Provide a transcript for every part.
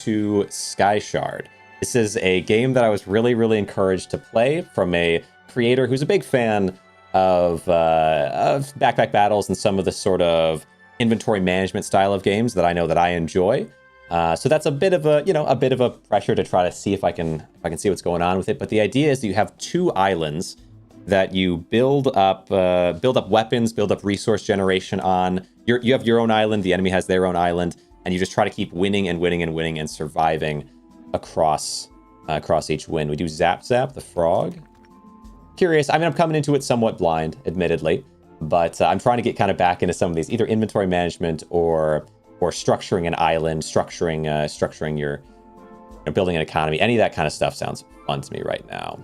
to SKYSHARD. This is a game that I was really encouraged to play from a creator who's a big fan of backpack battles and some of the sort of inventory management style of games that I know that I enjoy. So that's a bit of a pressure to try to see if I can see what's going on with it. But the idea is that you have 2 islands that you build up weapons, build up resource generation on. You have your own island, the enemy has their own island, and you just try to keep winning and surviving across each win. We do Zap the frog. Curious. I mean, I'm coming into it somewhat blind, admittedly, but I'm trying to get kind of back into some of these, either inventory management or structuring an island, structuring your building an economy. Any of that kind of stuff sounds fun to me right now,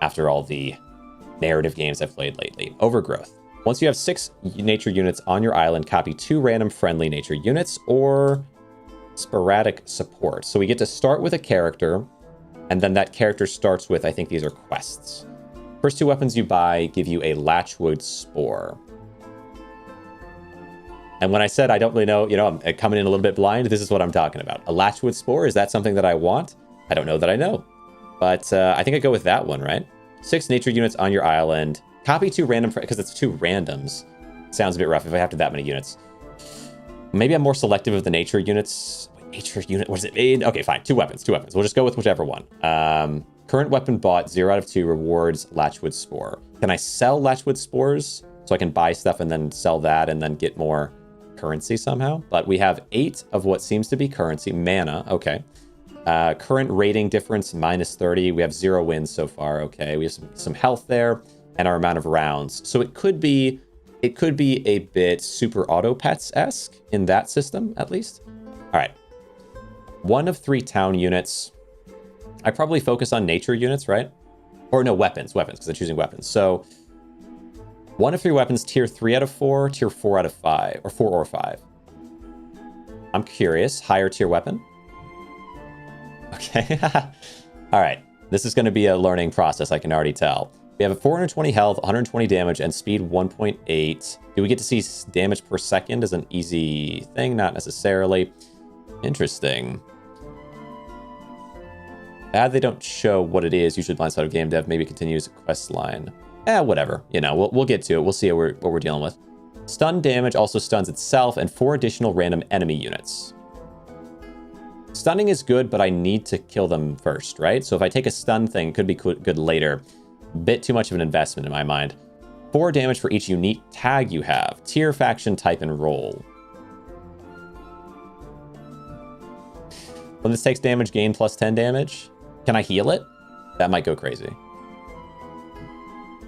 after all the narrative games I've played lately. Overgrowth. Once you have 6 nature units on your island, copy 2 random friendly nature units or sporadic support. So we get to start with a character, and then that character starts with, I think these are quests. First 2 weapons you buy give you a Latchwood Spore. And when I said I don't really know, I'm coming in a little bit blind, this is what I'm talking about. A Latchwood Spore, is that something that I want? I don't know that I know. But I think I go with that one, right? 6 nature units on your island. Copy 2 random, because it's 2 randoms. Sounds a bit rough if I have to that many units. Maybe I'm more selective of the nature units. Nature unit, what does it mean? Okay, fine, 2 weapons. We'll just go with whichever one. Current weapon bought, 0 out of 2 rewards Latchwood Spore. Can I sell Latchwood Spores so I can buy stuff and then sell that and then get more currency somehow? But we have 8 of what seems to be currency. Mana, okay. Current rating difference, -30. We have 0 wins so far, okay. We have some health there and our amount of rounds. So it could be a bit Super Auto Pets-esque in that system, at least. All right. 1 of 3 town units. I probably focus on nature units, right? Or no, weapons, because I'm choosing weapons. So 1 of 3 weapons, tier 3 out of 4, tier 4 out of 5, or 4 or 5. I'm curious. Higher tier weapon. Okay. All right. This is going to be a learning process, I can already tell. We have a 420 health, 120 damage, and speed 1.8. Do we get to see damage per second as an easy thing? Not necessarily. Interesting. Bad they don't show what it is. Usually blind side of game dev. Maybe continues quest line. Whatever. We'll get to it. We'll see what we're dealing with. Stun damage also stuns itself and 4 additional random enemy units. Stunning is good, but I need to kill them first, right? So if I take a stun thing, it could be good later. Bit too much of an investment in my mind. 4 damage for each unique tag you have. Tier, faction, type, and role. When this takes damage, gain plus 10 damage. Can I heal it? That might go crazy.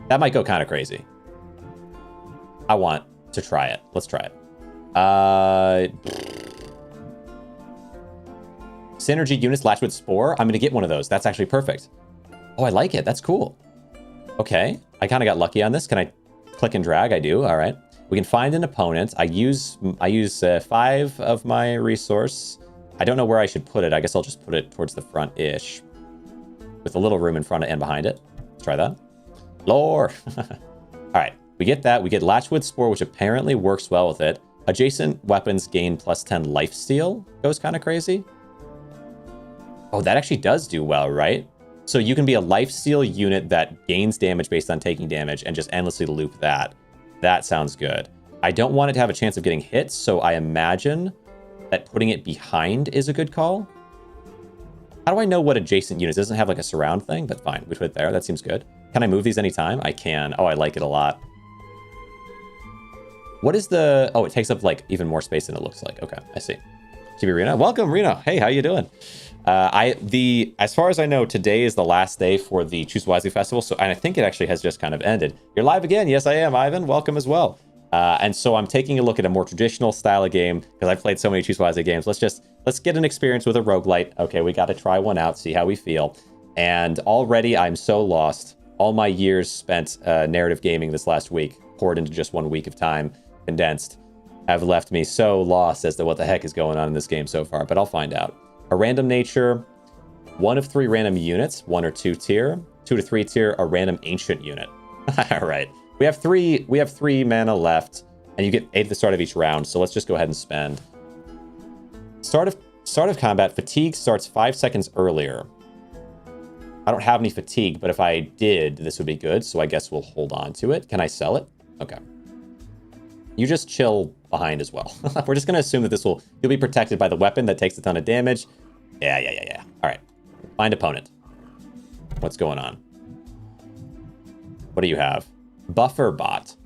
That might go kind of crazy. I want to try it. Let's try it. Synergy units, Latchwood Spore. I'm going to get one of those. That's actually perfect. Oh, I like it. That's cool. Okay. I kind of got lucky on this. Can I click and drag? I do. All right. We can find an opponent. I use 5 of my resource. I don't know where I should put it. I guess I'll just put it towards the front-ish with a little room in front and behind it. Let's try that. Lore. All right. We get that. We get Latchwood Spore, which apparently works well with it. Adjacent weapons gain plus 10 lifesteal. Goes kind of crazy. Oh, that actually does do well, right? So you can be a lifesteal unit that gains damage based on taking damage and just endlessly loop that. That sounds good. I don't want it to have a chance of getting hit, so I imagine that putting it behind is a good call. How do I know what adjacent units? It doesn't have like a surround thing, but fine. We put it there. That seems good. Can I move these anytime? I can. Oh, I like it a lot. What is the... Oh, it takes up like even more space than it looks like. Okay, I see. GB Reno. Welcome, Reno. Hey, how you doing? As far as I know, today is the last day for the Choose Wisely Festival, and I think it actually has just kind of ended. You're live again. Yes, I am, Ivan. Welcome as well. And so I'm taking a look at a more traditional style of game because I've played so many Choose Wisely games. Let's get an experience with a roguelite. Okay, we got to try one out, see how we feel. And already I'm so lost. All my years spent narrative gaming this last week, poured into just 1 week of time, condensed, have left me so lost as to what the heck is going on in this game so far, but I'll find out. A random nature, 1 of 3 random units, 1 or 2 tier, 2 to 3 tier, a random ancient unit. All right, we have 3 mana left, and you get 8 at the start of each round. So let's just go ahead and spend. Start of Start of combat, fatigue starts 5 seconds earlier. I don't have any fatigue, but if I did, this would be good. So I guess we'll hold on to it. Can I sell it? Okay. You just chill behind as well. We're just going to assume that you'll be protected by the weapon that takes a ton of damage. Yeah. All right. Find opponent. What's going on? What do you have? Buffer bot.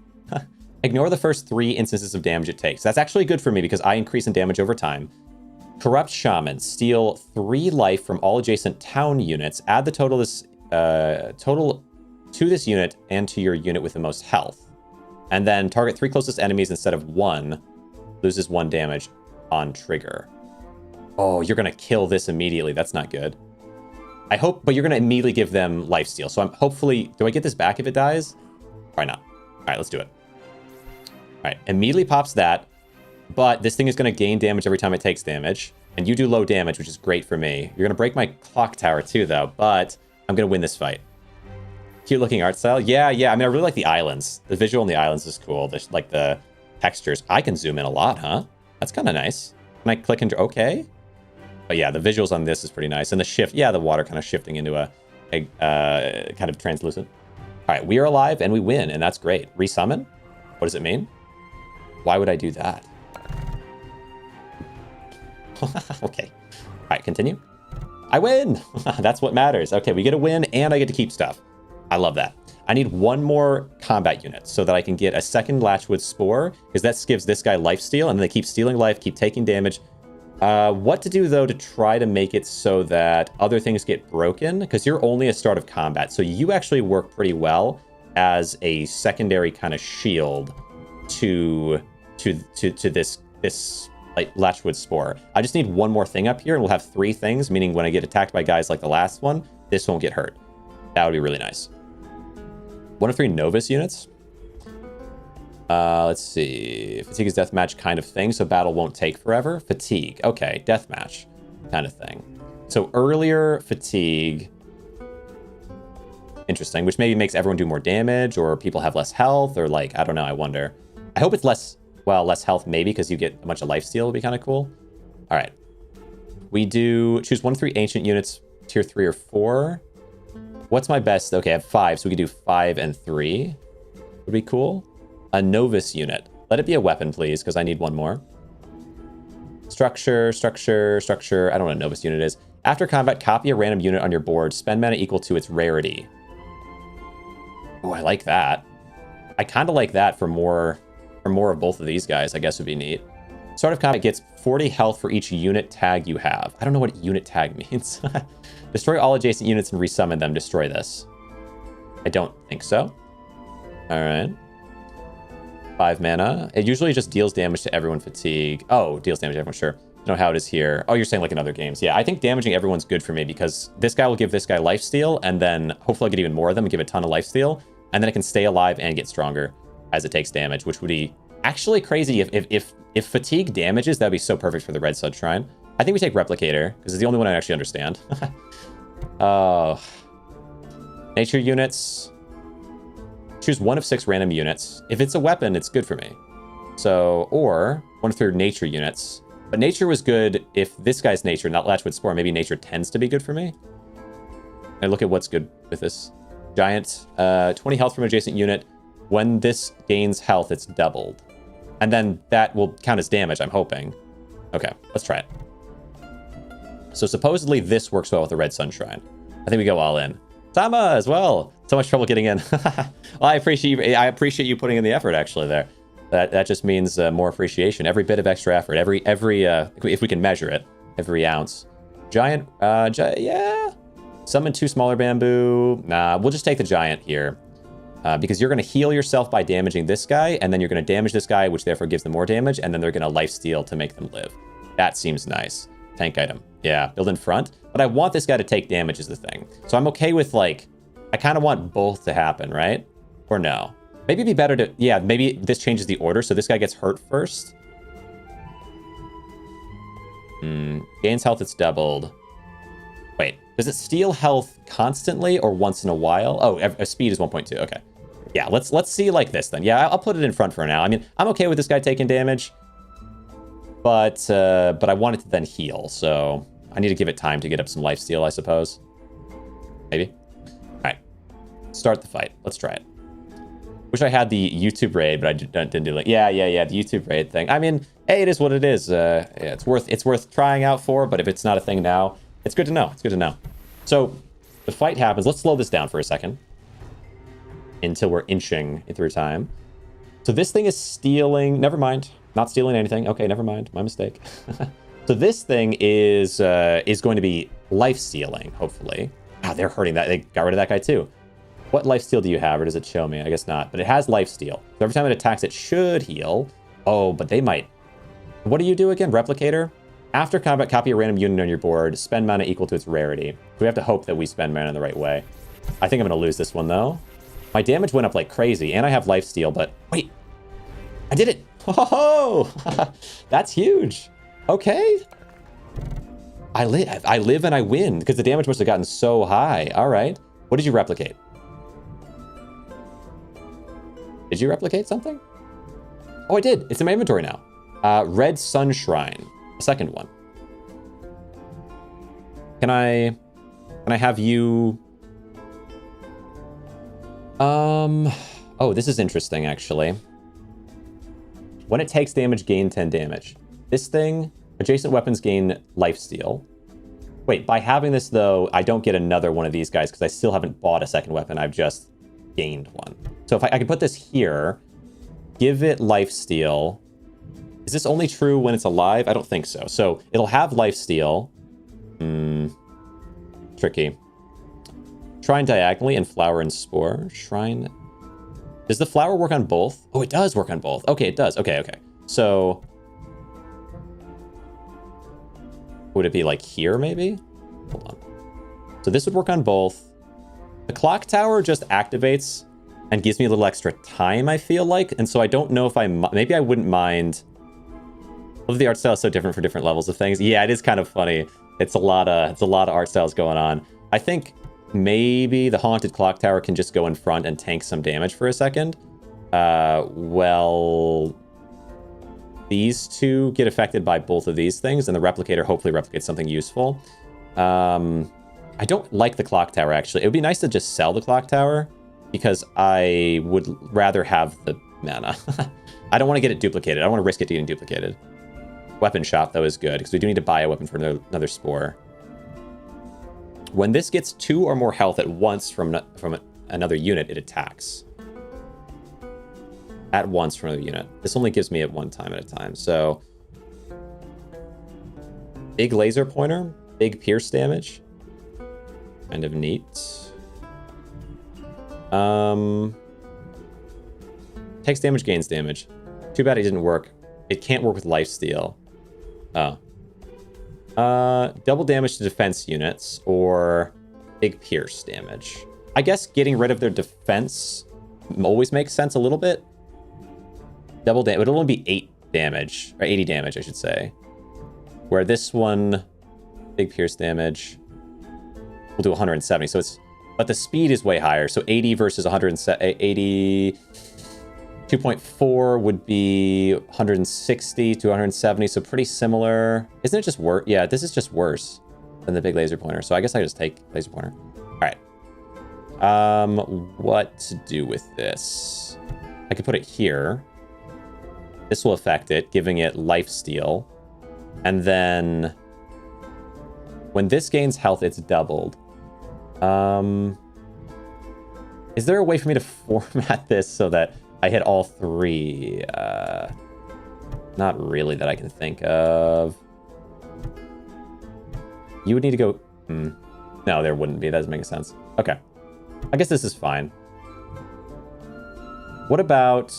Ignore the first 3 instances of damage it takes. That's actually good for me because I increase in damage over time. Corrupt Shaman. Steal 3 life from all adjacent town units. Add the total to this unit and to your unit with the most health. And then target 3 closest enemies instead of 1. Loses 1 damage on trigger. Oh, you're going to kill this immediately. That's not good. I hope, but you're going to immediately give them lifesteal. So I'm hopefully... Do I get this back if it dies? Probably not. All right, let's do it. All right, immediately pops that. But this thing is going to gain damage every time it takes damage. And you do low damage, which is great for me. You're going to break my clock tower too, though. But I'm going to win this fight. Cute looking art style. Yeah. I mean, I really like the islands. The visual in the islands is cool. Like the textures. I can zoom in a lot, huh? That's kind of nice. Can I click and... Okay. But yeah, the visuals on this is pretty nice. And the shift. Yeah, the water kind of shifting into a kind of translucent. All right, we are alive and we win. And that's great. Resummon? What does it mean? Why would I do that? Okay. All right, continue. I win. That's what matters. Okay, we get a win and I get to keep stuff. I love that. I need 1 more combat unit so that I can get a second Latchwood Spore, because that gives this guy lifesteal, and they keep stealing life, keep taking damage. What to do, though, to try to make it so that other things get broken, because you're only a start of combat, so you actually work pretty well as a secondary kind of shield to this like Latchwood Spore. I just need 1 more thing up here, and we'll have 3 things, meaning when I get attacked by guys like the last one, this won't get hurt. That would be really nice. 1 of 3 Novus units. Let's see. Fatigue is deathmatch kind of thing, so battle won't take forever. Fatigue. Okay, deathmatch kind of thing. So earlier fatigue. Interesting, which maybe makes everyone do more damage, or people have less health, or like, I don't know, I wonder. I hope it's less health maybe, because you get a bunch of lifesteal would be kind of cool. All right. We do choose 1 of 3 ancient units, tier 3 or 4. What's my best? Okay, I have 5, so we could do 5 and 3. Would be cool. A Novus unit. Let it be a weapon, please, because I need 1 more. Structure. I don't know what a Novus unit is. After combat, copy a random unit on your board. Spend mana equal to its rarity. Oh, I like that. I kind of like that for more of both of these guys, I guess would be neat. Start of combat gets 40 health for each unit tag you have. I don't know what unit tag means. Destroy all adjacent units and resummon them. Destroy this. I don't think so. All right. 5 mana. It usually just deals damage to everyone. Fatigue. Oh, deals damage to everyone. Sure. I don't know how it is here. Oh, you're saying like in other games. Yeah, I think damaging everyone's good for me because this guy will give this guy lifesteal, and then hopefully I'll get even more of them and give a ton of lifesteal, and then it can stay alive and get stronger as it takes damage, which would be actually crazy if fatigue damages. That'd be so perfect for the Red Sun Shrine. I think we take Replicator because it's the only one I actually understand. Oh, nature units. Choose 1 of 6 random units. If it's a weapon, it's good for me. So, or 1 of 3 nature units. But nature was good if this guy's nature, not Latchwood Spore. Maybe nature tends to be good for me. And look at what's good with this. Giant, 20 health from adjacent unit. When this gains health, it's doubled. And then that will count as damage, I'm hoping. Okay, let's try it. So supposedly this works well with the Red Sun Shrine. I think we go all in. Sama as well. So much trouble getting in. Well, I appreciate you putting in the effort actually there. That just means more appreciation. Every bit of extra effort. Every if we can measure it, every ounce. Giant. Yeah. Summon 2 smaller bamboo. Nah, we'll just take the giant here. Because you're going to heal yourself by damaging this guy, and then you're going to damage this guy, which therefore gives them more damage, and then they're going to lifesteal to make them live. That seems nice. Tank item. Yeah, build in front. But I want this guy to take damage is the thing. So I'm okay with, like, I kind of want both to happen, right? Or no? Maybe it'd be better to, yeah, maybe this changes the order, so this guy gets hurt first. Gains health, it's doubled. Wait, does it steal health constantly or once in a while? Oh, speed is 1.2, okay. Yeah, let's see like this then. Yeah, I'll put it in front for now. I mean, I'm okay with this guy taking damage. but I want it to then heal, so I need to give it time to get up some lifesteal, I suppose. Maybe. All right, start the fight. Let's try it. Wish I had the YouTube raid, but I didn't do it. Yeah, the YouTube raid thing. I mean, hey, it is what it is. Yeah, it's worth trying out for, but if it's not a thing now, it's good to know. It's good to know. So the fight happens. Let's slow this down for a second until we're inching through time. So this thing is stealing. Never mind. Not stealing anything. Okay, never mind. My mistake. So this thing is going to be life stealing, hopefully. Wow, they're hurting that. They got rid of that guy too. What lifesteal do you have, or does it show me? I guess not, but it has lifesteal. So every time it attacks, it should heal. Oh, but they might. What do you do again? Replicator? After combat, copy a random unit on your board. Spend mana equal to its rarity. We have to hope that we spend mana in the right way. I think I'm going to lose this one, though. My damage went up like crazy, and I have lifesteal, but wait. I did it! Oh, that's huge. Okay. I live and I win, because the damage must have gotten so high. All right. What did you replicate? Did you replicate something? Oh, I did. It's in my inventory now. Red Sun Shrine. A second one. Can I have you... Oh, this is interesting, actually. When it takes damage, gain 10 damage. This thing, adjacent weapons gain lifesteal. Wait, by having this, though, I don't get another one of these guys because I still haven't bought a second weapon. I've just gained one. So if I can put this here, give it lifesteal. Is this only true when it's alive? I don't think so. So it'll have lifesteal. Tricky. Shrine diagonally and flower and spore. Shrine. Does the flower work on both? Oh, it does work on both. Okay, it does. Okay. So would it be like here, maybe? Hold on. So this would work on both. The clock tower just activates and gives me a little extra time, I feel like. And so I don't know if maybe I wouldn't mind. Well, the art style is so different for different levels of things. Yeah, it is kind of funny. It's a lot of art styles going on. I think maybe the haunted clock tower can just go in front and tank some damage for a second. Well, these two get affected by both of these things, and the replicator hopefully replicates something useful. I don't like the clock tower, actually. It would be nice to just sell the clock tower, because I would rather have the mana. I don't want to get it duplicated. I don't want to risk it getting duplicated. Weapon shop, though, is good, because we do need to buy a weapon for another spore. When this gets 2 or more health at once from another unit, it attacks. At once from another unit. This only gives me it one time at a time, so... Big laser pointer, big pierce damage. Kind of neat. Takes damage, gains damage. Too bad it didn't work. It can't work with lifesteal. Oh. Double damage to defense units or big pierce damage. I guess getting rid of their defense always makes sense a little bit. Double damage. It would only be 8 damage, or 80 damage, I should say. Where this one, big pierce damage, will do 170. So it's, but the speed is way higher. So 80 versus 180. 2.4 would be 160 to 170, so pretty similar. Isn't it just worse? Yeah, this is just worse than the big laser pointer. So I guess I just take laser pointer. All right. What to do with this? I could put it here. This will affect it, giving it lifesteal. And then when this gains health, it's doubled. Is there a way for me to format this so that I hit all 3? Not really that I can think of. You would need to go... No, there wouldn't be. That doesn't make sense. Okay. I guess this is fine. What about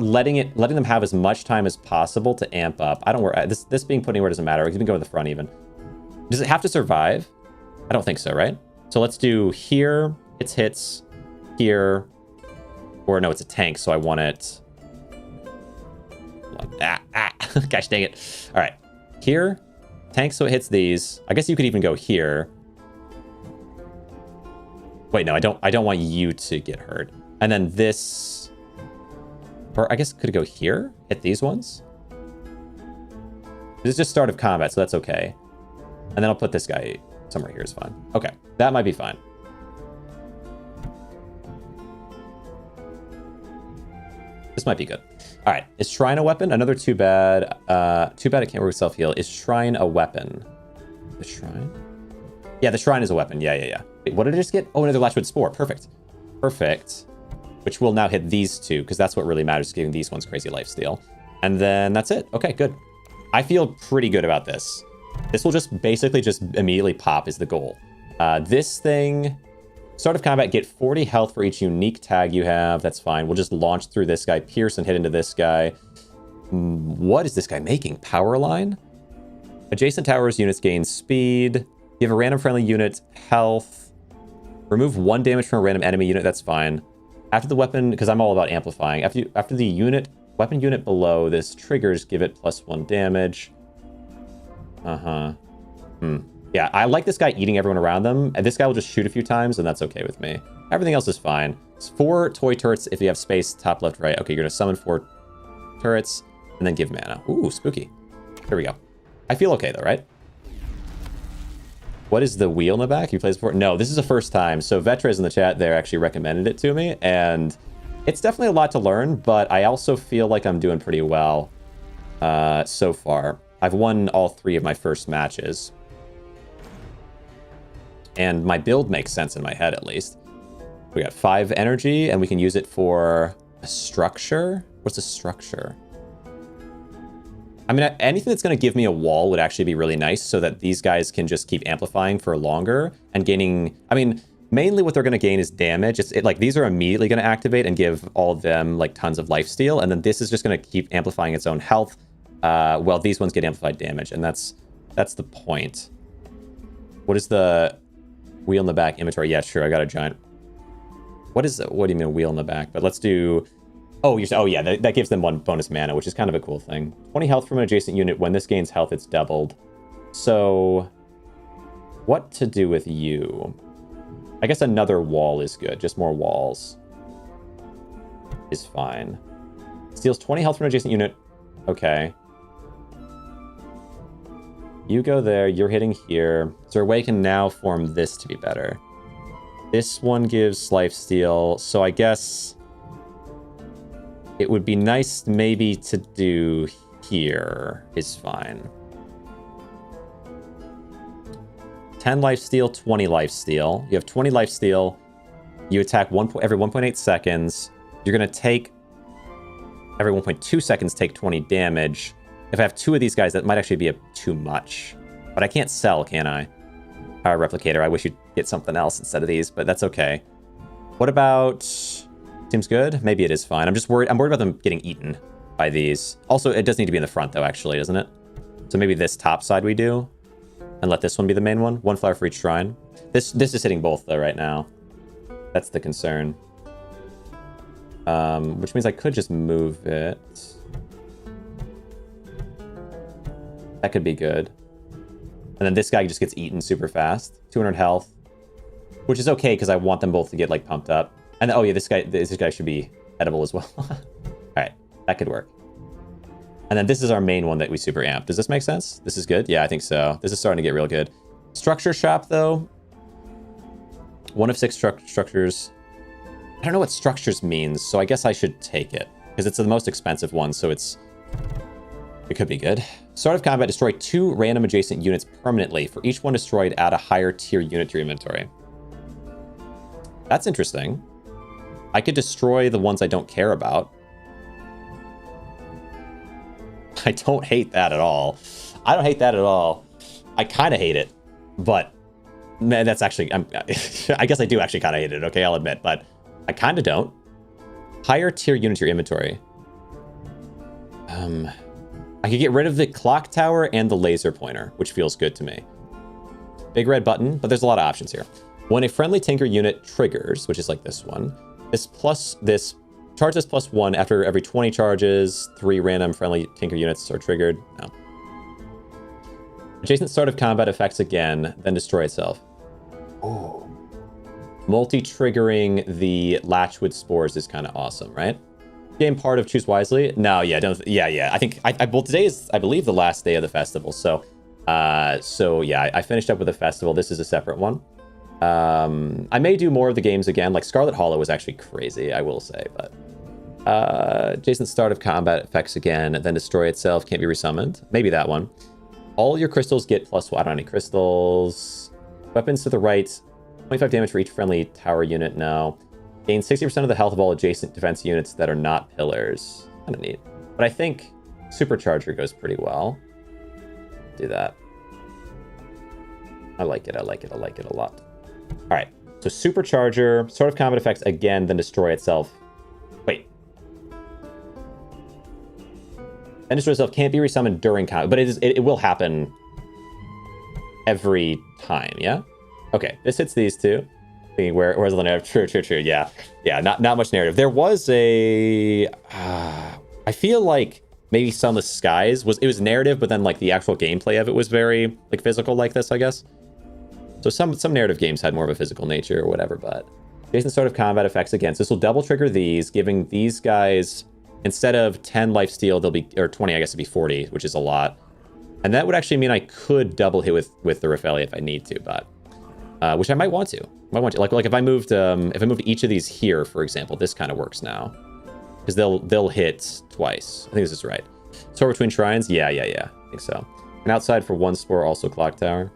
letting them have as much time as possible to amp up? I don't worry. This being put anywhere doesn't matter. We can go to the front even. Does it have to survive? I don't think so, right? So let's do here. It's hits. Here. Or no, it's a tank, so I want it... Gosh dang it. All right. Here. Tank, so it hits these. I guess you could even go here. Wait, no, I don't want you to get hurt. And then this... Or I guess could it go here? Hit these ones? This is just start of combat, so that's okay. And then I'll put this guy somewhere here is fine. Okay, that might be fine. This might be good. All right, is Shrine a weapon? Another too bad. Too bad it can't work with self-heal. Is Shrine a weapon? The Shrine? Yeah, the Shrine is a weapon. Yeah. Wait, what did I just get? Oh, another Latchwood Spore. Perfect. Which will now hit these two, because that's what really matters, giving these ones crazy lifesteal. And then that's it. Okay, good. I feel pretty good about this. This will just basically just immediately pop is the goal. This thing, start of combat, get 40 health for each unique tag you have. That's fine. We'll just launch through this guy, pierce and hit into this guy. What is this guy making? Power line? Adjacent towers units gain speed. Give a random friendly unit health. Remove 1 damage from a random enemy unit. That's fine. After the weapon, because I'm all about amplifying. After the weapon unit below this triggers, give it +1 damage. Yeah, I like this guy eating everyone around them. And this guy will just shoot a few times, and that's okay with me. Everything else is fine. It's 4 toy turrets if you have space, top, left, right. Okay, you're going to summon 4 turrets, and then give mana. Ooh, spooky. Here we go. I feel okay, though, right? What is the wheel in the back? You played this before? No, this is the first time. So Vetrez in the chat there actually recommended it to me, and it's definitely a lot to learn, but I also feel like I'm doing pretty well so far. I've won all 3 of my first matches. And my build makes sense in my head, at least. We got 5 energy, and we can use it for a structure. What's a structure? I mean, anything that's going to give me a wall would actually be really nice so that these guys can just keep amplifying for longer and gaining... I mean, mainly what they're going to gain is damage. Like, these are immediately going to activate and give all of them, like, tons of lifesteal. And then this is just going to keep amplifying its own health while these ones get amplified damage. And that's the point. What is the wheel in the back inventory? Yeah, sure, I got a giant... What do you mean wheel in the back? But let's do... Oh, yeah, that gives them 1 bonus mana, which is kind of a cool thing. 20 health from an adjacent unit. When this gains health, it's doubled. So, what to do with you? I guess another wall is good. Just more walls is fine. Steals 20 health from an adjacent unit. Okay. You go there. You're hitting here. So we can now form this to be better. This one gives lifesteal. So I guess... it would be nice maybe to do here is fine. 10 lifesteal, 20 lifesteal. You have 20 lifesteal. You attack every 1.8 seconds. You're going to take... every 1.2 seconds, take 20 damage. If I have 2 of these guys, that might actually be too much. But I can't sell, can I? Power Replicator. I wish you'd get something else instead of these, but that's okay. What about... seems good. Maybe it is fine. I'm just worried. I'm worried about them getting eaten by these. Also, it does need to be in the front, though, actually, doesn't it? So maybe this top side we do, and let this one be the main one. 1 flower for each shrine. This is hitting both, though, right now. That's the concern. Which means I could just move it. That could be good. And then this guy just gets eaten super fast. 200 health, which is okay because I want them both to get like pumped up. And oh yeah, this guy should be edible as well. All right, that could work. And then this is our main one that we super amp. Does this make sense? This is good? Yeah, I think so. This is starting to get real good. Structure shop, though. 1 of 6 structures. I don't know what structures means, so I guess I should take it. Because it's the most expensive one, so it could be good. Start of combat, destroy 2 random adjacent units permanently. For each one destroyed, add a higher tier unit to your inventory. That's interesting. I could destroy the ones I don't care about. I don't hate that at all. I don't hate that at all. I kind of hate it, but man, that's actually... I guess I do actually kind of hate it, okay? I'll admit, but I kind of don't. Higher tier unit to your inventory. I could get rid of the clock tower and the laser pointer, which feels good to me. Big red button, but there's a lot of options here. When a friendly tinker unit triggers, which is like this one, charge this +1 after every 20 charges. 3 random friendly tinker units are triggered. No. Adjacent start of combat effects again, then destroy itself. Ooh. Multi-triggering the Latchwood Spores is kind of awesome, right? Game part of Choose Wisely? No, yeah, don't. Yeah. I think well, today is, I believe, the last day of the festival. So, yeah, I finished up with the festival. This is a separate one. I may do more of the games again. Like Scarlet Hollow was actually crazy, I will say. But Jason's start of combat effects again, then destroy itself, can't be resummoned. Maybe that one. All your crystals get +1. I don't have any crystals. Weapons to the right. 25 damage for each friendly tower unit. No. Gain 60% of the health of all adjacent defense units that are not pillars. Kind of neat. But I think Supercharger goes pretty well. Do that. I like it a lot. All right. So Supercharger, sort of combat effects again, then destroy itself. Wait. Then destroy itself can't be resummoned during combat, but it will happen every time, yeah? Okay, this hits these two. Where's the narrative? True. Yeah, not much narrative. There was a... I feel like maybe Sunless Skies it was narrative, but then like the actual gameplay of it was very like physical like this, I guess. So some narrative games had more of a physical nature or whatever, but Jason's sort of combat effects against. This will double trigger these, giving these guys, instead of 10 lifesteal, they'll be, or 20, I guess it'd be 40, which is a lot. And that would actually mean I could double hit with the Raphaelia if I need to, but which I might want to. Like if I moved each of these here, for example, this kind of works now. Because they'll hit twice. I think this is right. Sword between shrines? Yeah. I think so. And outside for 1 spore, also Clock Tower.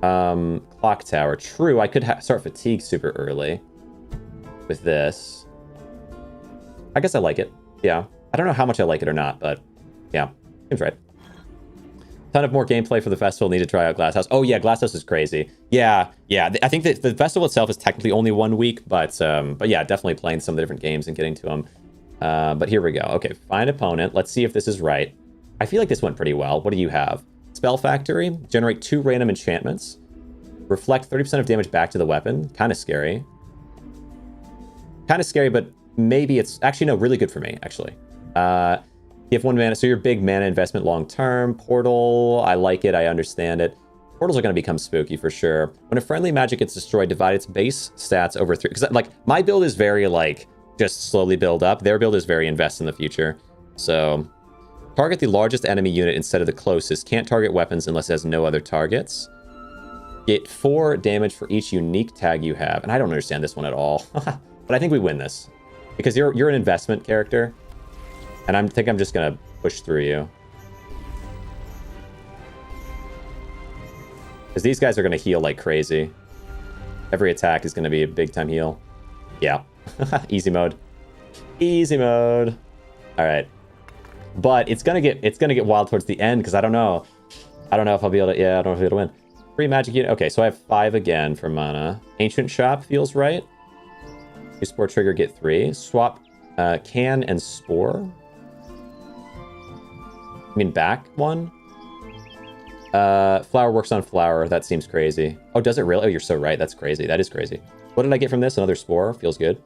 Clock Tower. True, I could start Fatigue super early with this. I guess I like it. Yeah. I don't know how much I like it or not, but yeah, seems right. Ton of more gameplay for the festival. Need to try out Glasshouse. Oh yeah, Glasshouse is crazy. Yeah. I think that the festival itself is technically only 1 week, but yeah, definitely playing some of the different games and getting to them. But here we go. Okay, find opponent. Let's see if this is right. I feel like this went pretty well. What do you have? Spell Factory. Generate 2 random enchantments. Reflect 30% of damage back to the weapon. Kind of scary. But maybe it's actually no, really good for me actually. You have 1 mana, so your big mana investment long term. Portal, I like it, I understand it. Portals are going to become spooky for sure. When a friendly magic gets destroyed, divide its base stats over 3. Because like my build is very like just slowly build up. Their build is very invest in the future. So target the largest enemy unit instead of the closest. Can't target weapons unless it has no other targets. Get 4 damage for each unique tag you have. And I don't understand this one at all. But I think we win this because you're an investment character. And I think I'm just going to push through you. Because these guys are going to heal like crazy. Every attack is going to be a big time heal. Yeah. Easy mode. All right. But it's going to get wild towards the end because I don't know. I don't know if I'll be able to, yeah, I don't know if I'll be able to win. 3 magic unit. Okay, so I have 5 again for mana. Ancient Shop feels right. You Spore trigger, get 3. Swap Can and Spore. I mean, back 1. Flower works on flower. That seems crazy. Oh, does it really? Oh, you're so right. That's crazy. That is crazy. What did I get from this? Another Spore. Feels good.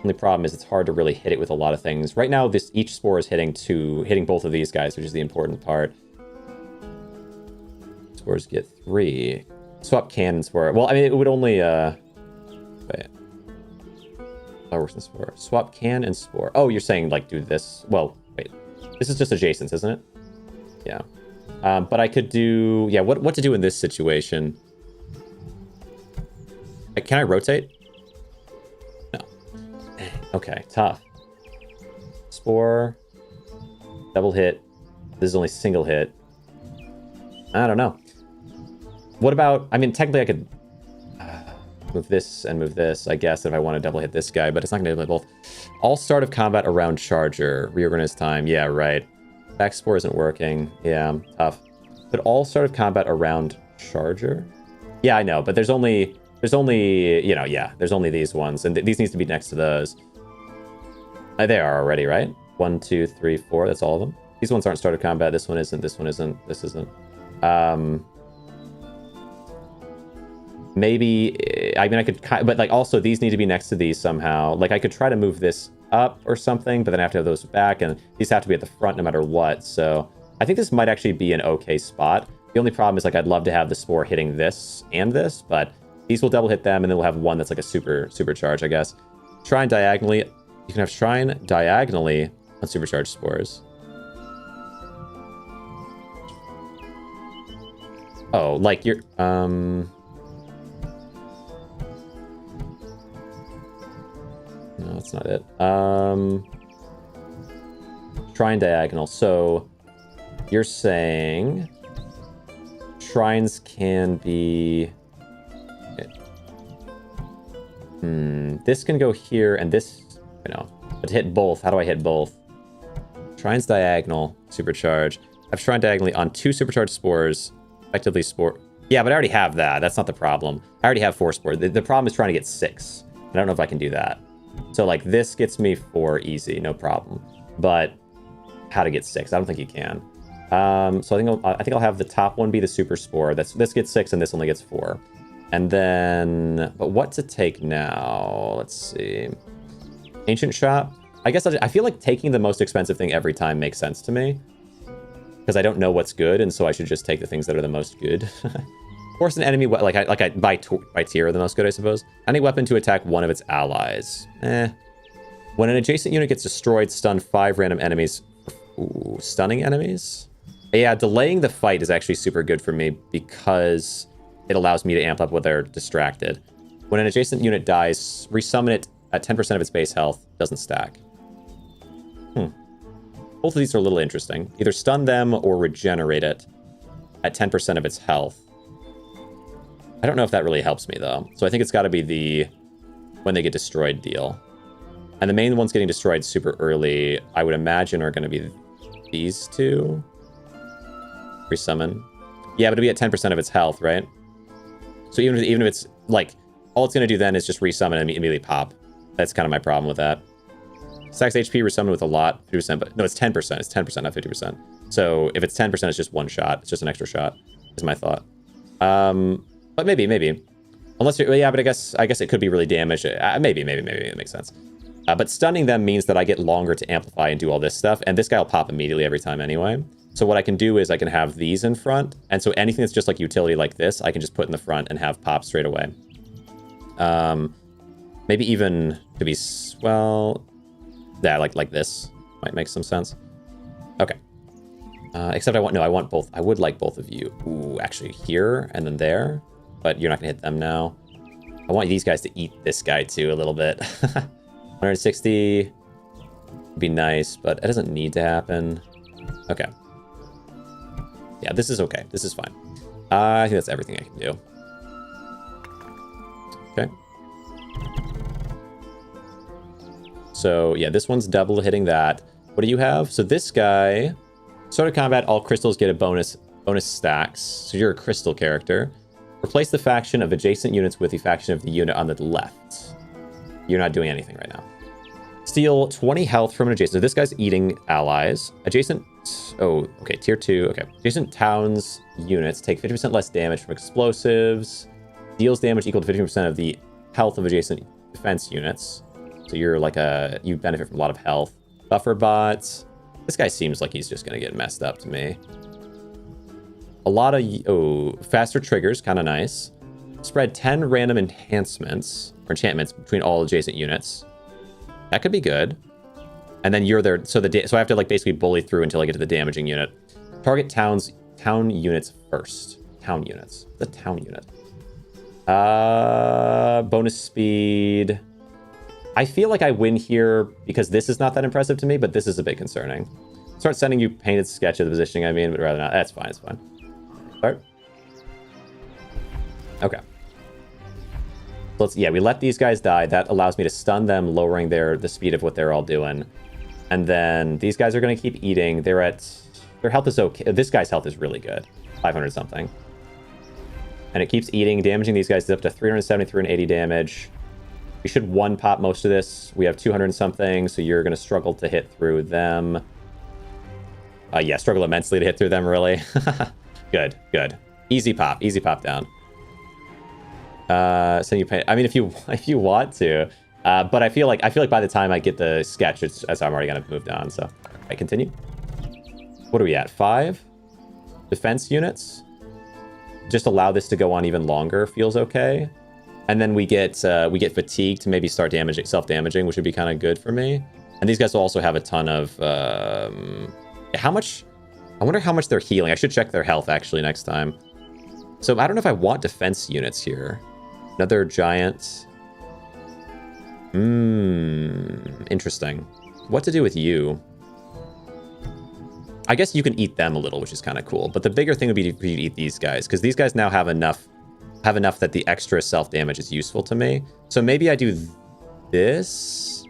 Only problem is it's hard to really hit it with a lot of things. Right now, each Spore is hitting both of these guys, which is the important part. Spores get 3. Swap Can and Spore. Well, I mean, it would only... Wait. Flower works on Spore. Swap Can and Spore. Oh, you're saying, like, do this. Well, wait. This is just adjacents, isn't it? Yeah. But I could do... Yeah, what to do in this situation? Can I rotate? No. Okay, tough. Spore. Double hit. This is only single hit. I don't know. What about... I mean, technically I could move this and move this, I guess, if I want to double hit this guy, but it's not going to double hit both. All start of combat around Charger. Reorganize time. Yeah, right. Back Spore isn't working. Yeah, tough. But all start of combat around Charger? Yeah, I know, but there's only, you know, yeah, there's only these ones, and these needs to be next to those. They are already, right? 1, 2, 3, 4, that's all of them. These ones aren't start of combat. This one isn't, this one isn't, this isn't. Maybe, I mean, I could, but like also these need to be next to these somehow. Like I could try to move this up or something, but then I have to have those back, and these have to be at the front no matter what. So I think this might actually be an okay spot. The only problem is like I'd love to have the Spore hitting this and this, but these will double hit them, and then we'll have one that's like a supercharge, I guess. Shrine diagonally. You can have Shrine diagonally on Supercharged Spores. Oh, like you're... No, that's not it. Shrine diagonal. So you're saying shrines can be... This can go here, and this... I know. But to hit both, how do I hit both? Shrines diagonal, supercharge. I have shrine diagonally on 2 supercharged spores. Effectively spore... Yeah, but I already have that. That's not the problem. I already have 4 spores. The problem is trying to get 6. I don't know if I can do that. So, like, this gets me 4 easy, no problem. But how to get 6? I don't think you can. So I think I'll have the top one be the super spore. This gets 6 and this only gets 4. And then, but what to take now? Let's see. Ancient Shop. I guess I feel like taking the most expensive thing every time makes sense to me. Because I don't know what's good, and so I should just take the things that are the most good. Force an enemy, I by tier the most good, I suppose. Any weapon to attack one of its allies. When an adjacent unit gets destroyed, stun 5 random enemies. Ooh, stunning enemies? Yeah, delaying the fight is actually super good for me because it allows me to amp up when they're distracted. When an adjacent unit dies, resummon it at 10% of its base health. Doesn't stack. Both of these are a little interesting. Either stun them or regenerate it at 10% of its health. I don't know if that really helps me, though. So I think it's got to be the when they get destroyed deal. And the main ones getting destroyed super early, I would imagine, are going to be these two. Resummon. Yeah, but it'll be at 10% of its health, right? So even if it's, like, all it's going to do then is just resummon and immediately pop. That's kind of my problem with that. Stacks HP resummon with a lot, 50%, but no, it's 10%. It's 10%, not 50%. So if it's 10%, it's just one shot. It's just an extra shot, is my thought. But maybe. Unless you're, yeah, but I guess it could be really damaged. Maybe, it makes sense. But stunning them means that I get longer to amplify and do all this stuff, and this guy will pop immediately every time anyway. So what I can do is I can have these in front, and so anything that's just like utility like this, I can just put in the front and have pop straight away. Maybe even to be, well, yeah, like this might make some sense. Okay. Except I want both. I would like both of you. Ooh, actually here and then there, but you're not gonna hit them now. I want these guys to eat this guy too a little bit. 160 would be nice, but it doesn't need to happen. Okay. Yeah, this is okay. This is fine. I think that's everything I can do. Okay. So yeah, this one's double hitting that. What do you have? So this guy, start of combat, all crystals get a bonus stacks. So you're a crystal character. Replace the faction of adjacent units with the faction of the unit on the left. You're not doing anything right now. Steal 20 health from an adjacent. So this guy's eating allies. Adjacent, oh, okay, tier 2. Okay, adjacent towns units take 50% less damage from explosives. Deals damage equal to 50% of the health of adjacent defense units. So you're like you benefit from a lot of health. Buffer bots. This guy seems like he's just gonna get messed up to me. A lot of, faster triggers, kind of nice. Spread 10 random enhancements or enchantments between all adjacent units. That could be good. And then you're there, so I have to like basically bully through until I get to the damaging unit. Target town units first. Town units. The town unit. Bonus speed. I feel like I win here because this is not that impressive to me, but this is a bit concerning. Start sending you painted sketch of the positioning, I mean, but rather not. That's fine, it's fine. Start. Okay. So we let these guys die. That allows me to stun them, lowering the speed of what they're all doing. And then these guys are going to keep eating. Their health is okay. This guy's health is really good. 500 something. And it keeps eating, damaging these guys up to 370, 380 damage. We should one pop most of this. We have 200 and something, so you're going to struggle to hit through them. Yeah, struggle immensely to hit through them, really. Good. Easy pop down. So you pay. I mean, if you want to, but I feel like by the time I get the sketch, I'm already gonna move on. So I continue. What are we at? 5 defense units. Just allow this to go on even longer. Feels okay. And then we get fatigue to maybe start self-damaging, which would be kind of good for me. And these guys will also have a ton of how much? I wonder how much they're healing. I should check their health actually next time. So I don't know if I want defense units here. Another giant. Interesting. What to do with you? I guess you can eat them a little, which is kind of cool. But the bigger thing would be for you to eat these guys, because these guys now have enough that the extra self-damage is useful to me. So maybe I do this.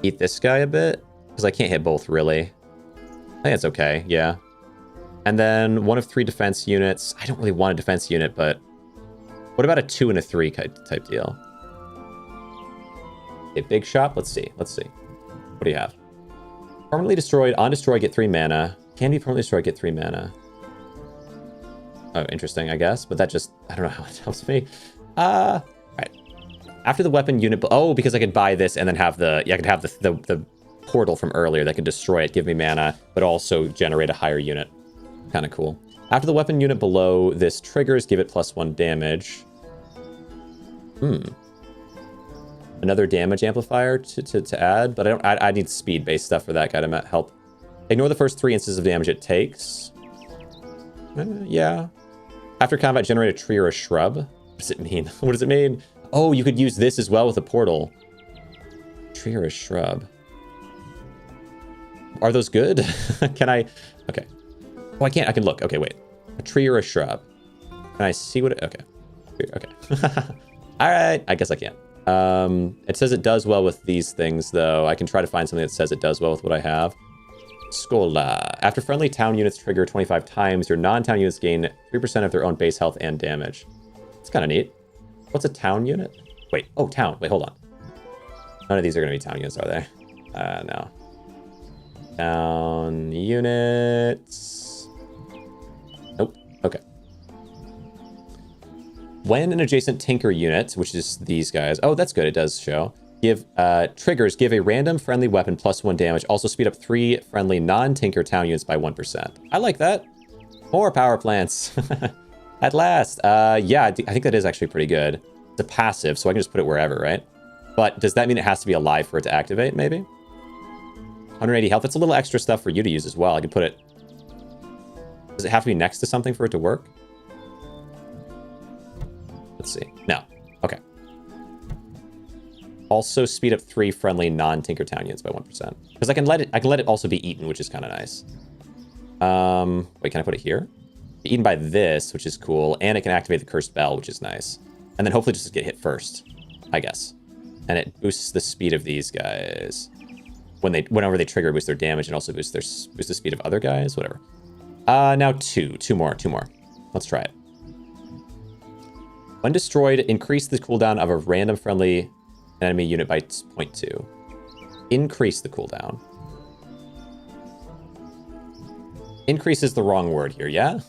Eat this guy a bit, because I can't hit both, really. I think it's okay, yeah. And then 1 of 3 defense units. I don't really want a defense unit, but what about a 2 and a 3 type deal? A big shot? Let's see. What do you have? Permanently destroyed. On destroy, get 3 mana. Can be permanently destroyed, get 3 mana. Oh, interesting, I guess. But that just, I don't know how it helps me. Alright. After the weapon unit... Oh, because I could buy this and then have the... Yeah, I could have the portal from earlier that could destroy it, give me mana, but also generate a higher unit. Kind of cool. After the weapon unit below this triggers, give it +1 damage. Another damage amplifier to add, but I need speed-based stuff for that guy to help. Ignore the first 3 instances of damage it takes. Yeah. After combat, generate a tree or a shrub. What does it mean? What does it mean? Oh, you could use this as well with a portal. Tree or a shrub. Are those good? Can I... Okay. Oh, I can't. I can look. Okay, wait. A tree or a shrub. Can I see what it... Okay. Okay. All right. I guess I can. It says it does well with these things, though. I can try to find something that says it does well with what I have. Skola. After friendly town units trigger 25 times, your non-town units gain 3% of their own base health and damage. It's kind of neat. What's a town unit? Wait. Oh, town. Wait, hold on. None of these are going to be town units, are they? No. Town units. Nope. Okay. When an adjacent Tinker unit, which is these guys... Oh, that's good. It does show. Triggers, give a random friendly weapon +1 damage. Also speed up 3 friendly non-Tinker town units by 1%. I like that. More power plants. At last. Yeah, I think that is actually pretty good. It's a passive, so I can just put it wherever, right? But does that mean it has to be alive for it to activate, maybe? 180 health. That's a little extra stuff for you to use as well. I can put it... Does it have to be next to something for it to work? Let's see. No. Okay. Also speed up 3 friendly non-Tinker town units by 1%. Because I can let it also be eaten, which is kind of nice. Wait, can I put it here? Be eaten by this, which is cool, and it can activate the cursed bell, which is nice. And then hopefully just get hit first, I guess. And it boosts the speed of these guys. Whenever they trigger, boost their damage, and also boost the speed of other guys, whatever. Now two more. Let's try it. When destroyed, increase the cooldown of a random friendly enemy unit by 0.2. Increase the cooldown. Increase is the wrong word here, yeah?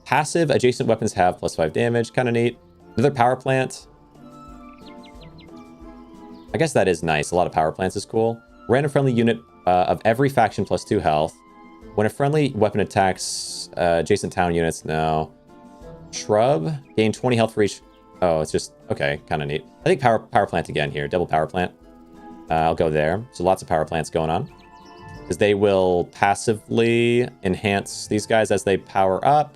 Passive, adjacent weapons have +5 damage. Kind of neat. Another power plant. I guess that is nice. A lot of power plants is cool. Random friendly unit of every faction +2 health. When a friendly weapon attacks adjacent town units, no. Shrub, gain 20 health for each. Oh, it's just, okay, kind of neat. I think power plant again here. Double power plant. I'll go there. So lots of power plants going on. Because they will passively enhance these guys as they power up.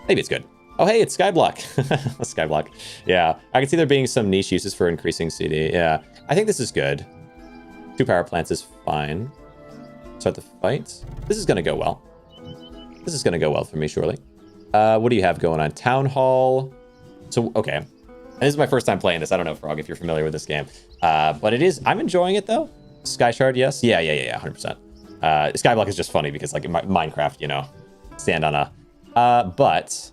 Maybe it's good. Oh, hey, it's Skyblock. Skyblock. Yeah, I can see there being some niche uses for increasing CD. Yeah, I think this is good. 2 power plants is fine. Start the fight. This is going to go well. This is going to go well for me, surely. What do you have going on? Town Hall. So, okay. And this is my first time playing this. I don't know, Frog, if you're familiar with this game. But it is... I'm enjoying it, though. SKYSHARD, yes? Yeah, 100%. Skyblock is just funny because, like, in Minecraft, you know, stand on a... But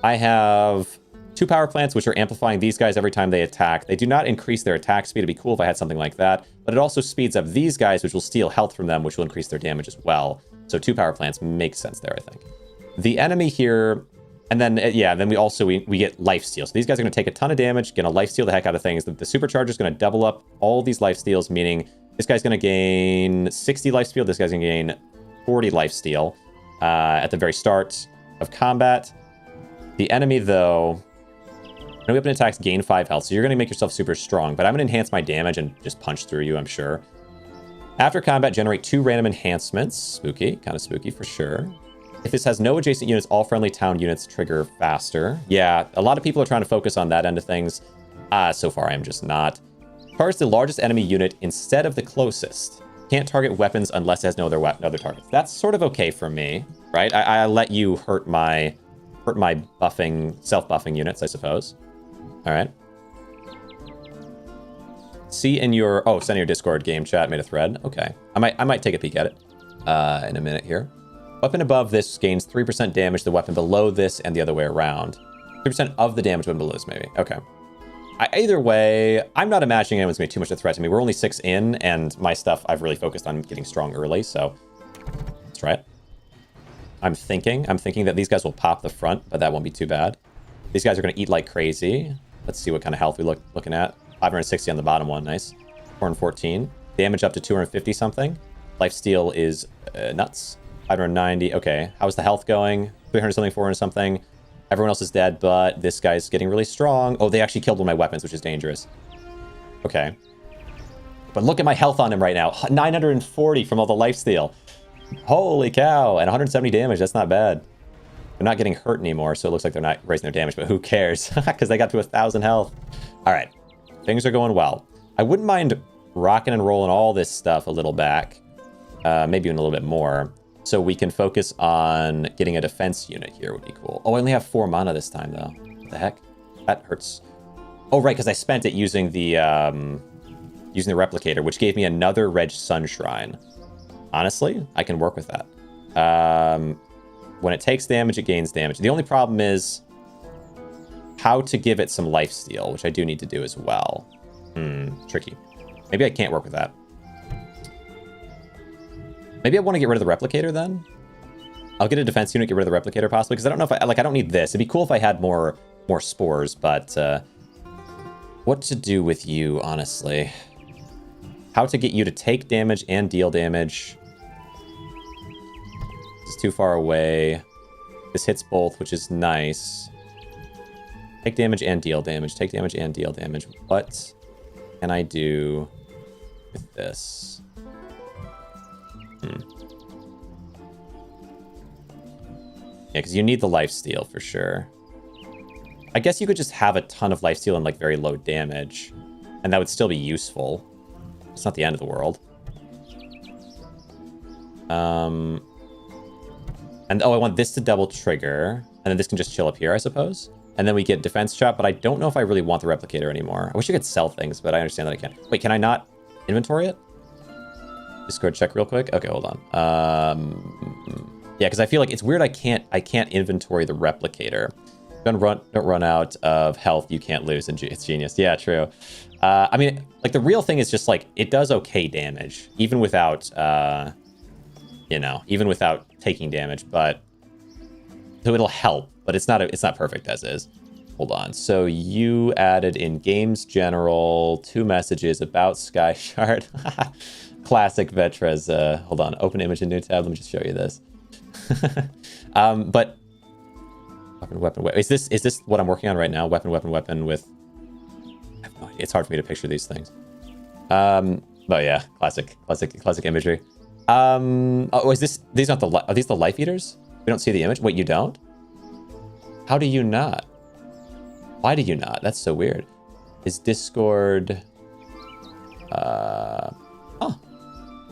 I have 2 power plants, which are amplifying these guys every time they attack. They do not increase their attack speed. It'd be cool if I had something like that. But it also speeds up these guys, which will steal health from them, which will increase their damage as well. So 2 power plants makes sense there, I think. The enemy here... And then, yeah, then we get lifesteal. So these guys are going to take a ton of damage, going to lifesteal the heck out of things. The supercharger is going to double up all these lifesteals, meaning this guy's going to gain 60 lifesteal. This guy's going to gain 40 lifesteal at the very start of combat. The enemy, though... No weapon attacks gain 5 health, so you're going to make yourself super strong, but I'm going to enhance my damage and just punch through you, I'm sure. After combat, generate 2 random enhancements. Spooky. Kind of spooky for sure. If this has no adjacent units, all friendly town units trigger faster. Yeah, a lot of people are trying to focus on that end of things. So far, I'm just not. Targets the largest enemy unit instead of the closest. Can't target weapons unless it has no other targets. That's sort of okay for me, right? I let you hurt my buffing, self-buffing units, I suppose. All right. See in your... Oh, send your Discord game chat, made a thread. Okay. I might take a peek at it in a minute here. Weapon above this gains 3% damage. The weapon below this and the other way around. 3% of the damage weapon below this, maybe. Okay. Either way, I'm not imagining anyone's going to be too much of a threat to me. We're only 6 in, and my stuff, I've really focused on getting strong early, so let's try it. I'm thinking that these guys will pop the front, but that won't be too bad. These guys are going to eat like crazy. Let's see what kind of health we're looking at. 560 on the bottom one, nice. 414. Damage up to 250 something. Lifesteal is nuts. 590, okay. How's the health going? 300 something, 400 something. Everyone else is dead, but this guy's getting really strong. Oh, they actually killed one of my weapons, which is dangerous. Okay. But look at my health on him right now. 940 from all the lifesteal. Holy cow. And 170 damage, that's not bad. They're not getting hurt anymore, so it looks like they're not raising their damage, but who cares? Because they got to 1,000 health. All right. Things are going well. I wouldn't mind rocking and rolling all this stuff a little back. Maybe even a little bit more. So we can focus on getting a defense unit here would be cool. Oh, I only have 4 mana this time, though. What the heck? That hurts. Oh, right, because I spent it using the replicator, which gave me another Reg Sun Shrine. Honestly, I can work with that. When it takes damage, it gains damage. The only problem is how to give it some lifesteal, which I do need to do as well. Tricky. Maybe I can't work with that. Maybe I want to get rid of the replicator then. I'll get a defense unit, get rid of the replicator possibly, because I don't know if I don't need this. It'd be cool if I had more spores, but what to do with you, honestly? How to get you to take damage and deal damage. It's too far away. This hits both, which is nice. Take damage and deal damage. Take damage and deal damage. What can I do with this? Yeah, because you need the lifesteal for sure. I guess you could just have a ton of lifesteal and like very low damage, and that would still be useful. It's not the end of the world. And oh, I want this to double trigger, and then this can just chill up here, I suppose. And then we get defense shot, but I don't know if I really want the replicator anymore. I wish I could sell things, but I understand that I can't. Wait, can I not inventory it? Discord check real quick. Okay, hold on. Yeah, because I feel like it's weird. I can't inventory the replicator. Don't run out of health. You can't lose, and it's genius. Yeah, true. I mean, like the real thing is just like it does okay damage, even without even without taking damage. But so it'll help, but it's not perfect as is. Hold on. So you added in games general 2 messages about SKYSHARD. Classic Vetra's. Hold on. Open image in new tab. Let me just show you this. But weapon. Is this what I'm working on right now? Weapon with. I have no idea. It's hard for me to picture these things. But yeah, classic imagery. Oh, is this? These aren't are these the life eaters? We don't see the image. Wait, you don't? How do you not? Why do you not? That's so weird. Is Discord? Oh,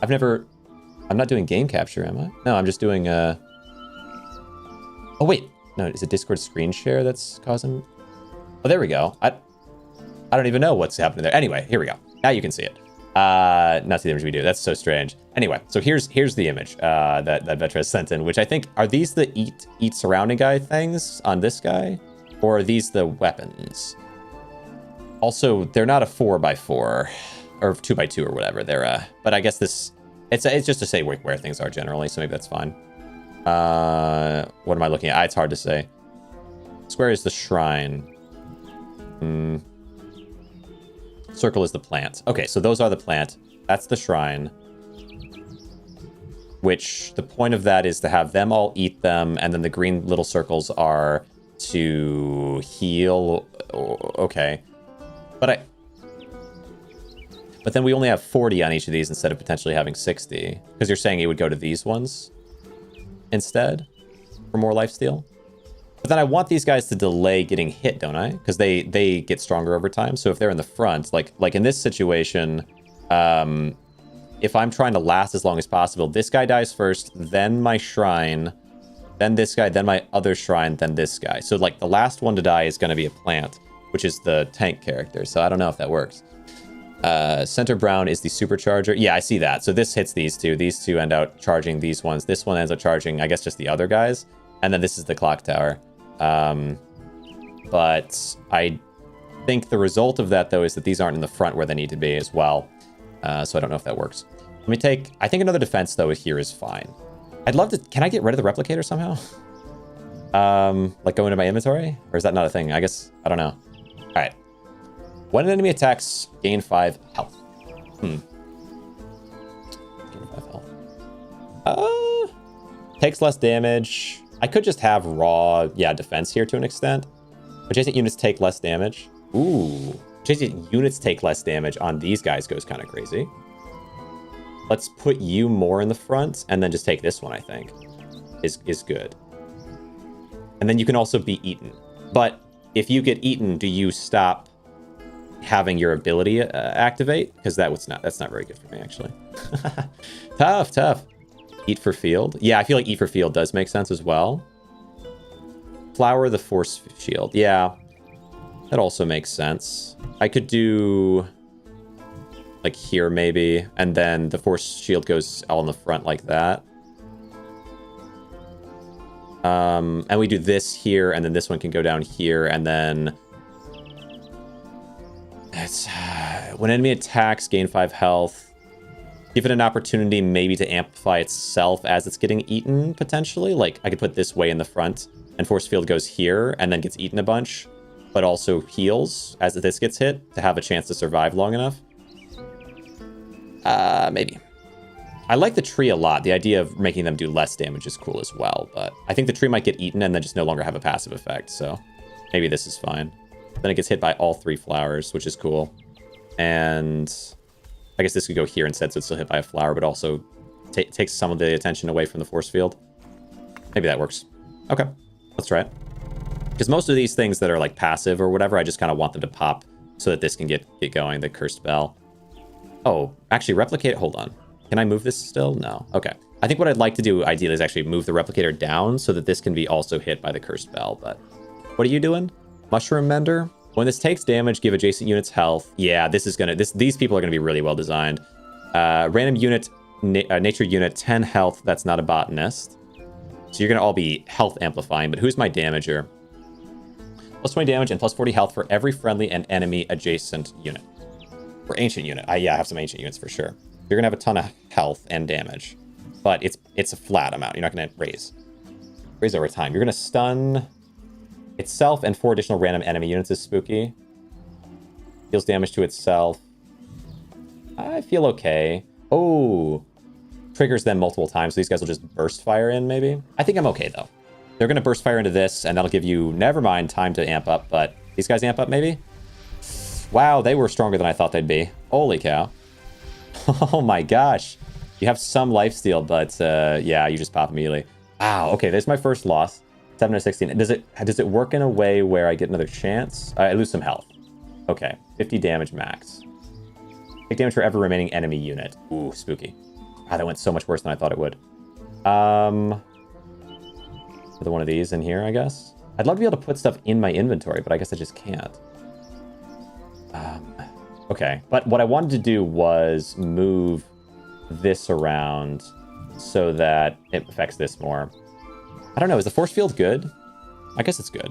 I'm not doing game capture, am I? No, I'm just doing. Oh wait, no, is it Discord screen share that's causing? Oh, there we go. I don't even know what's happening there. Anyway, here we go. Now you can see it. Not see the image we do. That's so strange. Anyway, so here's the image that Vetra sent in, which I think are these the eat surrounding guy things on this guy, or are these the weapons? Also, they're not a 4x4 or 2x2 or whatever. They're but I guess this it's just to say where things are generally, so maybe that's fine. What am I looking at? It's hard to say. Square is the shrine. Circle is the plant. Okay, so those are the plant. That's the shrine. Which the point of that is to have them all eat them, and then the green little circles are to heal. Okay. But then we only have 40 on each of these instead of potentially having 60. Because you're saying it would go to these ones instead for more lifesteal. But then I want these guys to delay getting hit, don't I? Because they get stronger over time. So if they're in the front, like in this situation, if I'm trying to last as long as possible, this guy dies first, then my shrine, then this guy, then my other shrine, then this guy. So like the last one to die is going to be a plant, which is the tank character. So I don't know if that works. Center brown is the supercharger. Yeah, I see that. So this hits these two. These two end out charging these ones. This one ends up charging, I guess, just the other guys. And then this is the clock tower. But I think the result of that, though, is that these aren't in the front where they need to be as well. So I don't know if that works. Let me take... I think another defense, though, here is fine. I'd love to... Can I get rid of the replicator somehow? Like go into my inventory? Or is that not a thing? I guess... I don't know. All right. When an enemy attacks, gain 5 health. Gain 5 health. Takes less damage. I could just have raw, defense here to an extent. Adjacent units take less damage. Ooh. Adjacent units take less damage on these guys goes kind of crazy. Let's put you more in the front, and then just take this one, I think. Is good. And then you can also be eaten. But if you get eaten, do you stop having your ability activate? Because that's not very good for me, actually. Tough. Eat for field. Yeah, I feel like eat for field does make sense as well. Flower the force shield. Yeah, that also makes sense. I could do like here maybe, and then the force shield goes all in the front like that. And we do this here, and then this one can go down here, and then it's when enemy attacks, gain 5 health. Give it an opportunity maybe to amplify itself as it's getting eaten, potentially. Like, I could put this way in the front, and force field goes here, and then gets eaten a bunch, but also heals as this gets hit to have a chance to survive long enough. Maybe. I like the tree a lot. The idea of making them do less damage is cool as well, but I think the tree might get eaten and then just no longer have a passive effect, so maybe this is fine. Then it gets hit by all 3 flowers, which is cool. And I guess this could go here instead, so it's still hit by a flower, but also takes some of the attention away from the force field. Maybe that works. Okay, let's try it. Because most of these things that are like passive or whatever, I just kind of want them to pop so that this can get going, the cursed bell. Oh, actually replicate it. Hold on. Can I move this still? No. Okay. I think what I'd like to do ideally is actually move the replicator down so that this can be also hit by the cursed bell. But what are you doing? Mushroom Mender? When this takes damage, give adjacent units health. Yeah, this is gonna... These people are gonna be really well designed. Random unit, nature unit, 10 health. That's not a botanist. So you're gonna all be health amplifying. But who's my damager? Plus 20 damage and plus 40 health for every friendly and enemy adjacent unit. Or ancient unit. Yeah, I have some ancient units for sure. You're gonna have a ton of health and damage. But it's a flat amount. You're not gonna raise over time. You're gonna stun itself and 4 additional random enemy units is spooky. Deals damage to itself. I feel okay. Oh, triggers them multiple times. So these guys will just burst fire in, maybe. I think I'm okay, though. They're going to burst fire into this, and that'll give you, never mind, time to amp up. But these guys amp up, maybe? Wow, they were stronger than I thought they'd be. Holy cow. Oh my gosh. You have some lifesteal, but yeah, you just pop immediately. Wow, okay, there's my first loss. 7 to 16. Does it work in a way where I get another chance? I lose some health. Okay, 50 damage max. Take damage for every remaining enemy unit. Ooh, spooky. Ah, that went so much worse than I thought it would. Another one of these in here, I guess. I'd love to be able to put stuff in my inventory, but I guess I just can't. Okay, but what I wanted to do was move this around so that it affects this more. I don't know, is the force field good? I guess it's good.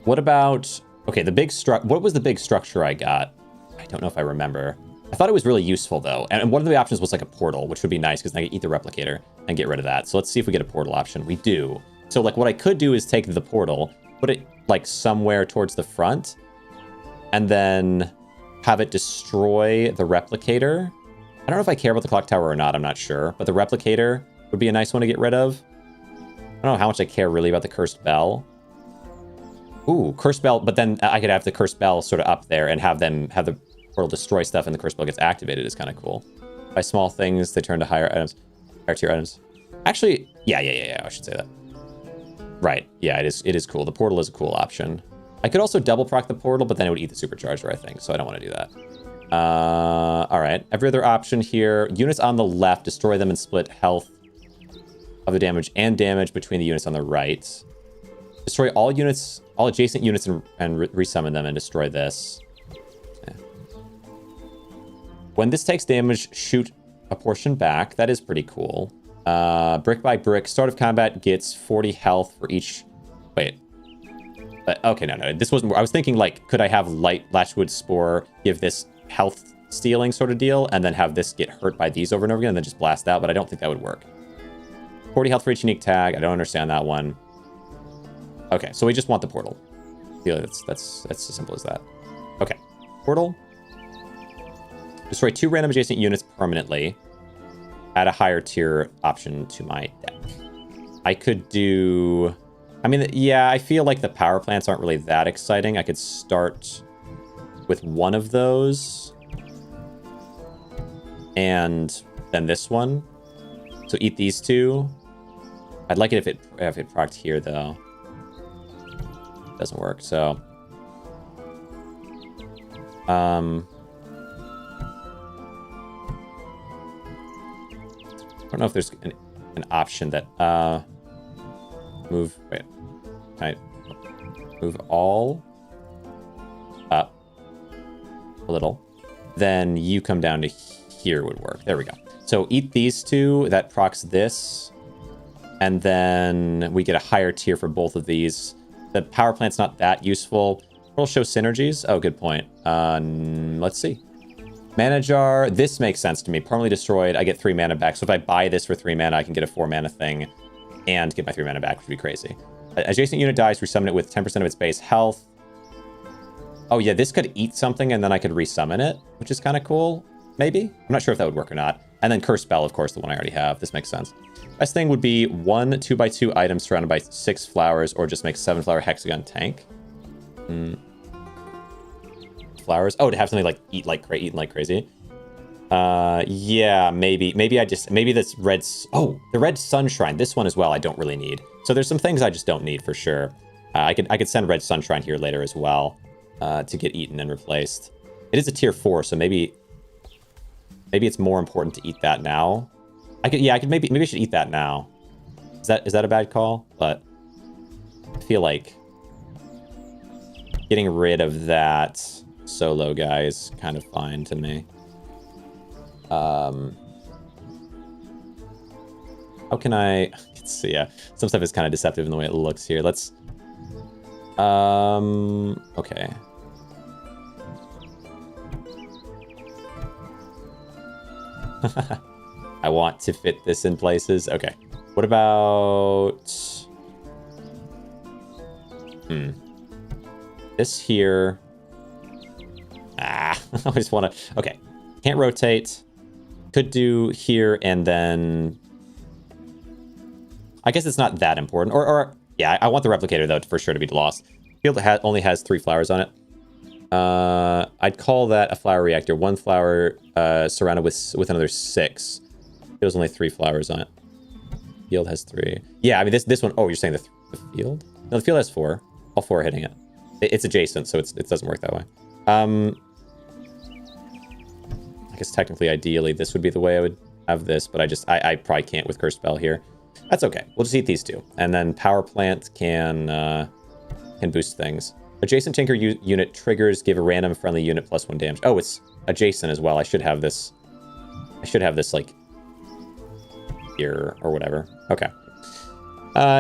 What about... Okay, what was the big structure I got? I don't know if I remember. I thought it was really useful, though. And one of the options was like a portal, which would be nice, because I could eat the replicator and get rid of that. So let's see if we get a portal option. We do. So, like, what I could do is take the portal, put it, like, somewhere towards the front, and then have it destroy the replicator. I don't know if I care about the clock tower or not, I'm not sure. But the replicator would be a nice one to get rid of. I don't don't know how much I care really about the Cursed Bell. Ooh, Cursed Bell, but then I could have the Cursed Bell sort of up there and have the portal destroy stuff and the Cursed Bell gets activated is kind of cool. By small things, they turn to higher tier items. Actually, yeah, I should say that. Right, yeah, it is cool. The portal is a cool option. I could also double proc the portal, but then it would eat the supercharger, I think, so I don't want to do that. All right, every other option here. Units on the left, destroy them and split health of the damage and damage between the units on the right. Destroy all units, all adjacent units and resummon them and destroy this. Yeah. When this takes damage, shoot a portion back. That is pretty cool. Brick by brick, start of combat gets 40 health for each... Wait. Okay, no. This wasn't... I was thinking, like, could I have Light Latchwood Spore give this health stealing sort of deal, and then have this get hurt by these over and over again, and then just blast out, but I don't think that would work. 40 health for each unique tag. I don't understand that one. Okay, so we just want the portal. I feel like that's as simple as that. Okay, portal. Destroy 2 random adjacent units permanently. Add a higher tier option to my deck. I could do... I mean, yeah, I feel like the power plants aren't really that exciting. I could start with one of those. And then this one. So eat these 2. I'd like it if it procced here, though. Doesn't work, so... I don't know if there's an option that... Move... Wait. Can I move all up a little? Then you come down to here would work. There we go. So eat these 2. That procs this. And then we get a higher tier for both of these. The power plant's not that useful. It'll show synergies. Oh, good point. Let's see. Mana jar. This makes sense to me. Permanently destroyed. I get 3 mana back. So if I buy this for 3 mana, I can get a 4 mana thing and get my 3 mana back, which would be crazy. Adjacent unit dies. Resummon it with 10% of its base health. Oh, yeah. This could eat something and then I could resummon it, which is kind of cool. Maybe. I'm not sure if that would work or not. And then Cursed Bell, of course, the one I already have. This makes sense. Best thing would be 1 2x2 item surrounded by 6 flowers, or just make 7-flower hexagon tank. Flowers. Oh, to have something like eating like crazy. Yeah, maybe this red. Oh, the red Sunshrine. This one as well. I don't really need. So there's some things I just don't need for sure. I could send red Sunshine here later as well to get eaten and replaced. It is a tier 4, so maybe it's more important to eat that now. Maybe I should eat that now. Is that a bad call? But I feel like getting rid of that solo guy is kind of fine to me. How can I... Let's see, yeah. Some stuff is kind of deceptive in the way it looks here. Let's... Okay. I want to fit this in places. Okay. What about... This here... I just want to... Okay. Can't rotate. Could do here and then... I guess it's not that important. Or yeah, I want the replicator, though, for sure to be lost. Field only has 3 flowers on it. I'd call that a flower reactor. 1 flower surrounded with another 6. There's only 3 flowers on it. Field has 3. Yeah, I mean, this one... Oh, you're saying the field? No, the field has 4. All 4 are hitting it. It's adjacent, so it doesn't work that way. I guess technically, ideally, this would be the way I would have this, but I probably can't with Cursed Bell here. That's okay. We'll just eat these 2. And then Power Plant can boost things. Adjacent Tinker unit triggers give a random friendly unit +1 damage. Oh, it's adjacent as well. I should have this, like, here or whatever. Okay.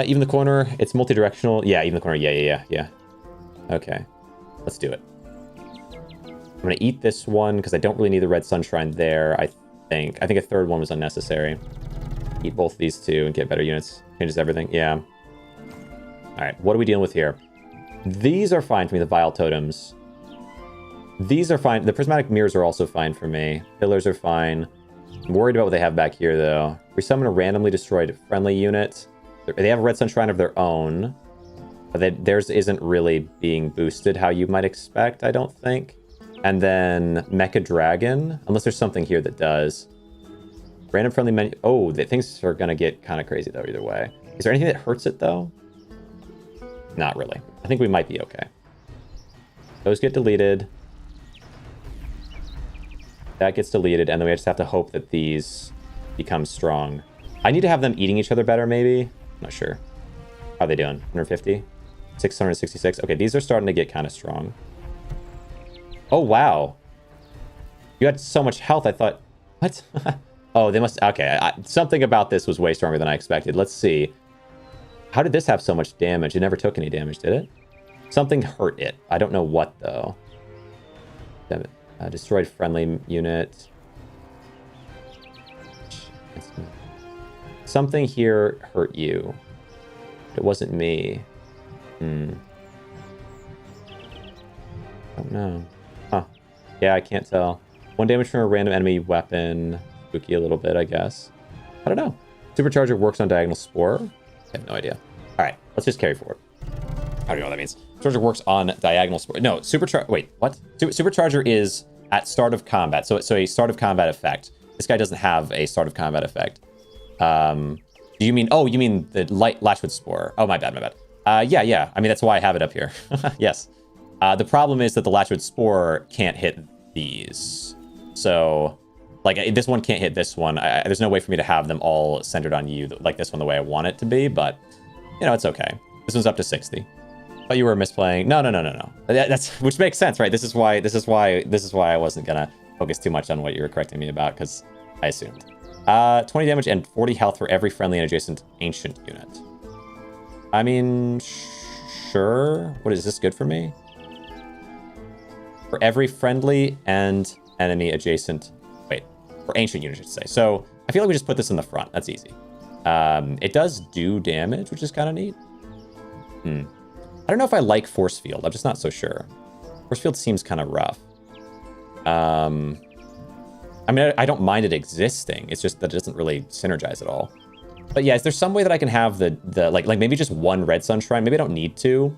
Even the corner, it's multi-directional. Yeah, even the corner. Yeah. Okay. Let's do it. I'm going to eat this one because I don't really need the red Sunshine there, I think. I think a third one was unnecessary. Eat both of these 2 and get better units. Changes everything. Yeah. All right. What are we dealing with here? These are fine for me, the Vile Totems. These are fine. The Prismatic Mirrors are also fine for me. Pillars are fine. I'm worried about what they have back here, though. Resummon a randomly destroyed friendly unit. They have a Red Sun Shrine of their own. But theirs isn't really being boosted how you might expect, I don't think. And then Mecha Dragon, unless there's something here that does. Random friendly menu. Oh, things are going to get kind of crazy, though, either way. Is there anything that hurts it, though? Not really. I think we might be okay. Those get deleted. That gets deleted, and then we just have to hope that these become strong. I need to have them eating each other better, maybe. I'm not sure. How are they doing? 150? 666? Okay, these are starting to get kind of strong. Oh, wow. You had so much health, I thought... What? Oh, they must... Okay, something about this was way stronger than I expected. Let's see. How did this have so much damage? It never took any damage, did it? Something hurt it. I don't know what, though. Damn it. Destroyed friendly unit. Something here hurt you. It wasn't me. Oh no. Huh. Yeah, I can't tell. 1 damage from a random enemy weapon. Spooky a little bit, I guess. I don't know. Supercharger works on Diagonal Spore. I have no idea. Alright, let's just carry forward. I don't know what that means. Supercharger works on Diagonal Spore. No, Supercharger... Wait, what? Supercharger is at start of combat. So a start of combat effect. This guy doesn't have a start of combat effect. Do you mean... Oh, you mean the light Lashwood Spore. Oh, my bad, my bad. Yeah. I mean, that's why I have it up here. Yes. The problem is that the Lashwood Spore can't hit these. So, like, this one can't hit this one. There's no way for me to have them all centered on you, like this one, the way I want it to be. But, you know, it's okay. This one's up to 60. But you were misplaying. No. That's which makes sense, right? This is why I wasn't gonna focus too much on what you were correcting me about, because I assumed. 20 damage and 40 health for every friendly and adjacent ancient unit. I mean, sure. What is this good for me? For every friendly and enemy adjacent... Wait, for ancient units, I should say. So I feel like we just put this in the front. That's easy. It does do damage, which is kind of neat. I don't know if I like Force Field. I'm just not so sure. Force Field seems kind of rough. I mean, I don't mind it existing. It's just that it doesn't really synergize at all. But yeah, is there some way that I can have the like maybe just one Red Sun Shrine? Maybe I don't need to.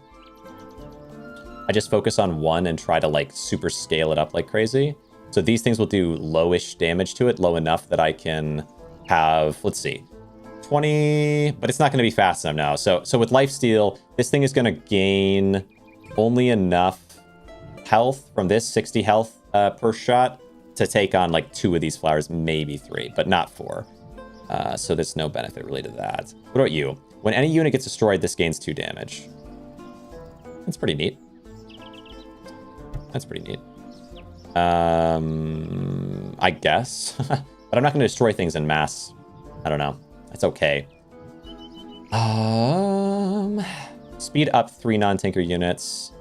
I just focus on one and try to like super scale it up like crazy. So these things will do lowish damage to it, low enough that I can have, let's see, 20, but it's not going to be fast enough now. So with Lifesteal, this thing is going to gain only enough health from this 60 health per shot to take on like 2 of these flowers, maybe 3, but not 4. So there's no benefit really to that. What about you? When any unit gets destroyed, this gains 2 damage. That's pretty neat. That's pretty neat. I guess. But I'm not going to destroy things in mass. I don't know. That's okay. Speed up 3 non-tinker units.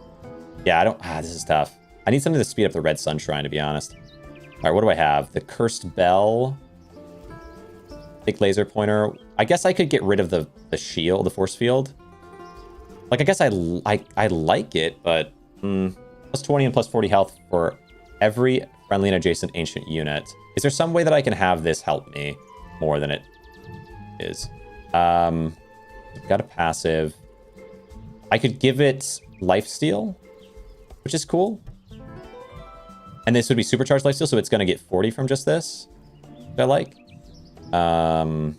Yeah, I don't... this is tough. I need something to speed up the Red Sun Shrine, to be honest. All right, what do I have? The Cursed Bell. Big laser pointer. I guess I could get rid of the shield, the force field. Like, I guess I like it, but... plus 20 and plus 40 health for every friendly and adjacent ancient unit. Is there some way that I can have this help me more than it is? I've got a passive. I could give it Lifesteal, which is cool. And this would be supercharged Lifesteal, so it's going to get 40 from just this, which I like. And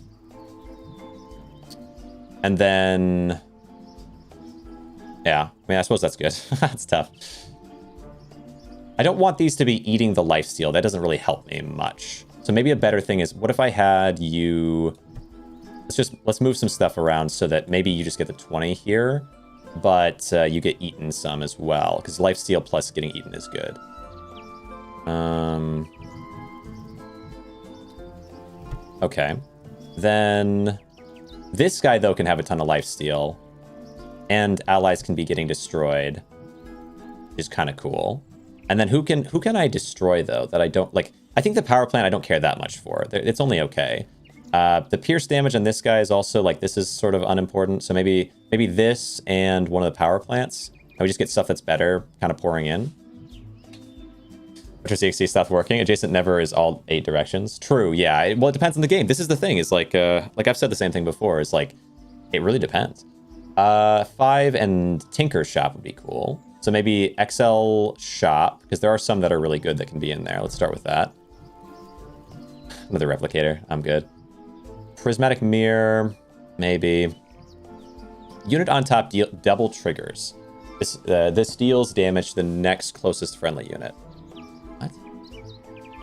then... yeah, I mean, I suppose that's good. That's tough. I don't want these to be eating the Lifesteal. That doesn't really help me much. So maybe a better thing is, what if I had you... Let's move some stuff around so that maybe you just get the 20 here, but you get eaten some as well, because Lifesteal plus getting eaten is good. Okay. Then this guy, though, can have a ton of Lifesteal, and allies can be getting destroyed, which is kind of cool. And then who can I destroy, though, that I don't... like, I think the power plant I don't care that much for. It's only okay. The pierce damage on this guy is also, like, this is sort of unimportant. So maybe this and one of the power plants. And we just get stuff that's better kind of pouring in. Retro CXC stopped working. Adjacent never is all 8 directions. True, yeah. Well, it depends on the game. This is the thing. Is like I've said the same thing before. Is like, It really depends. 5 and Tinker Shop would be cool. So maybe XL Shop, because there are some that are really good that can be in there. Let's start with that. Another Replicator. I'm good. Prismatic Mirror, maybe. Unit on top double triggers. This deals damage to the next closest friendly unit. What?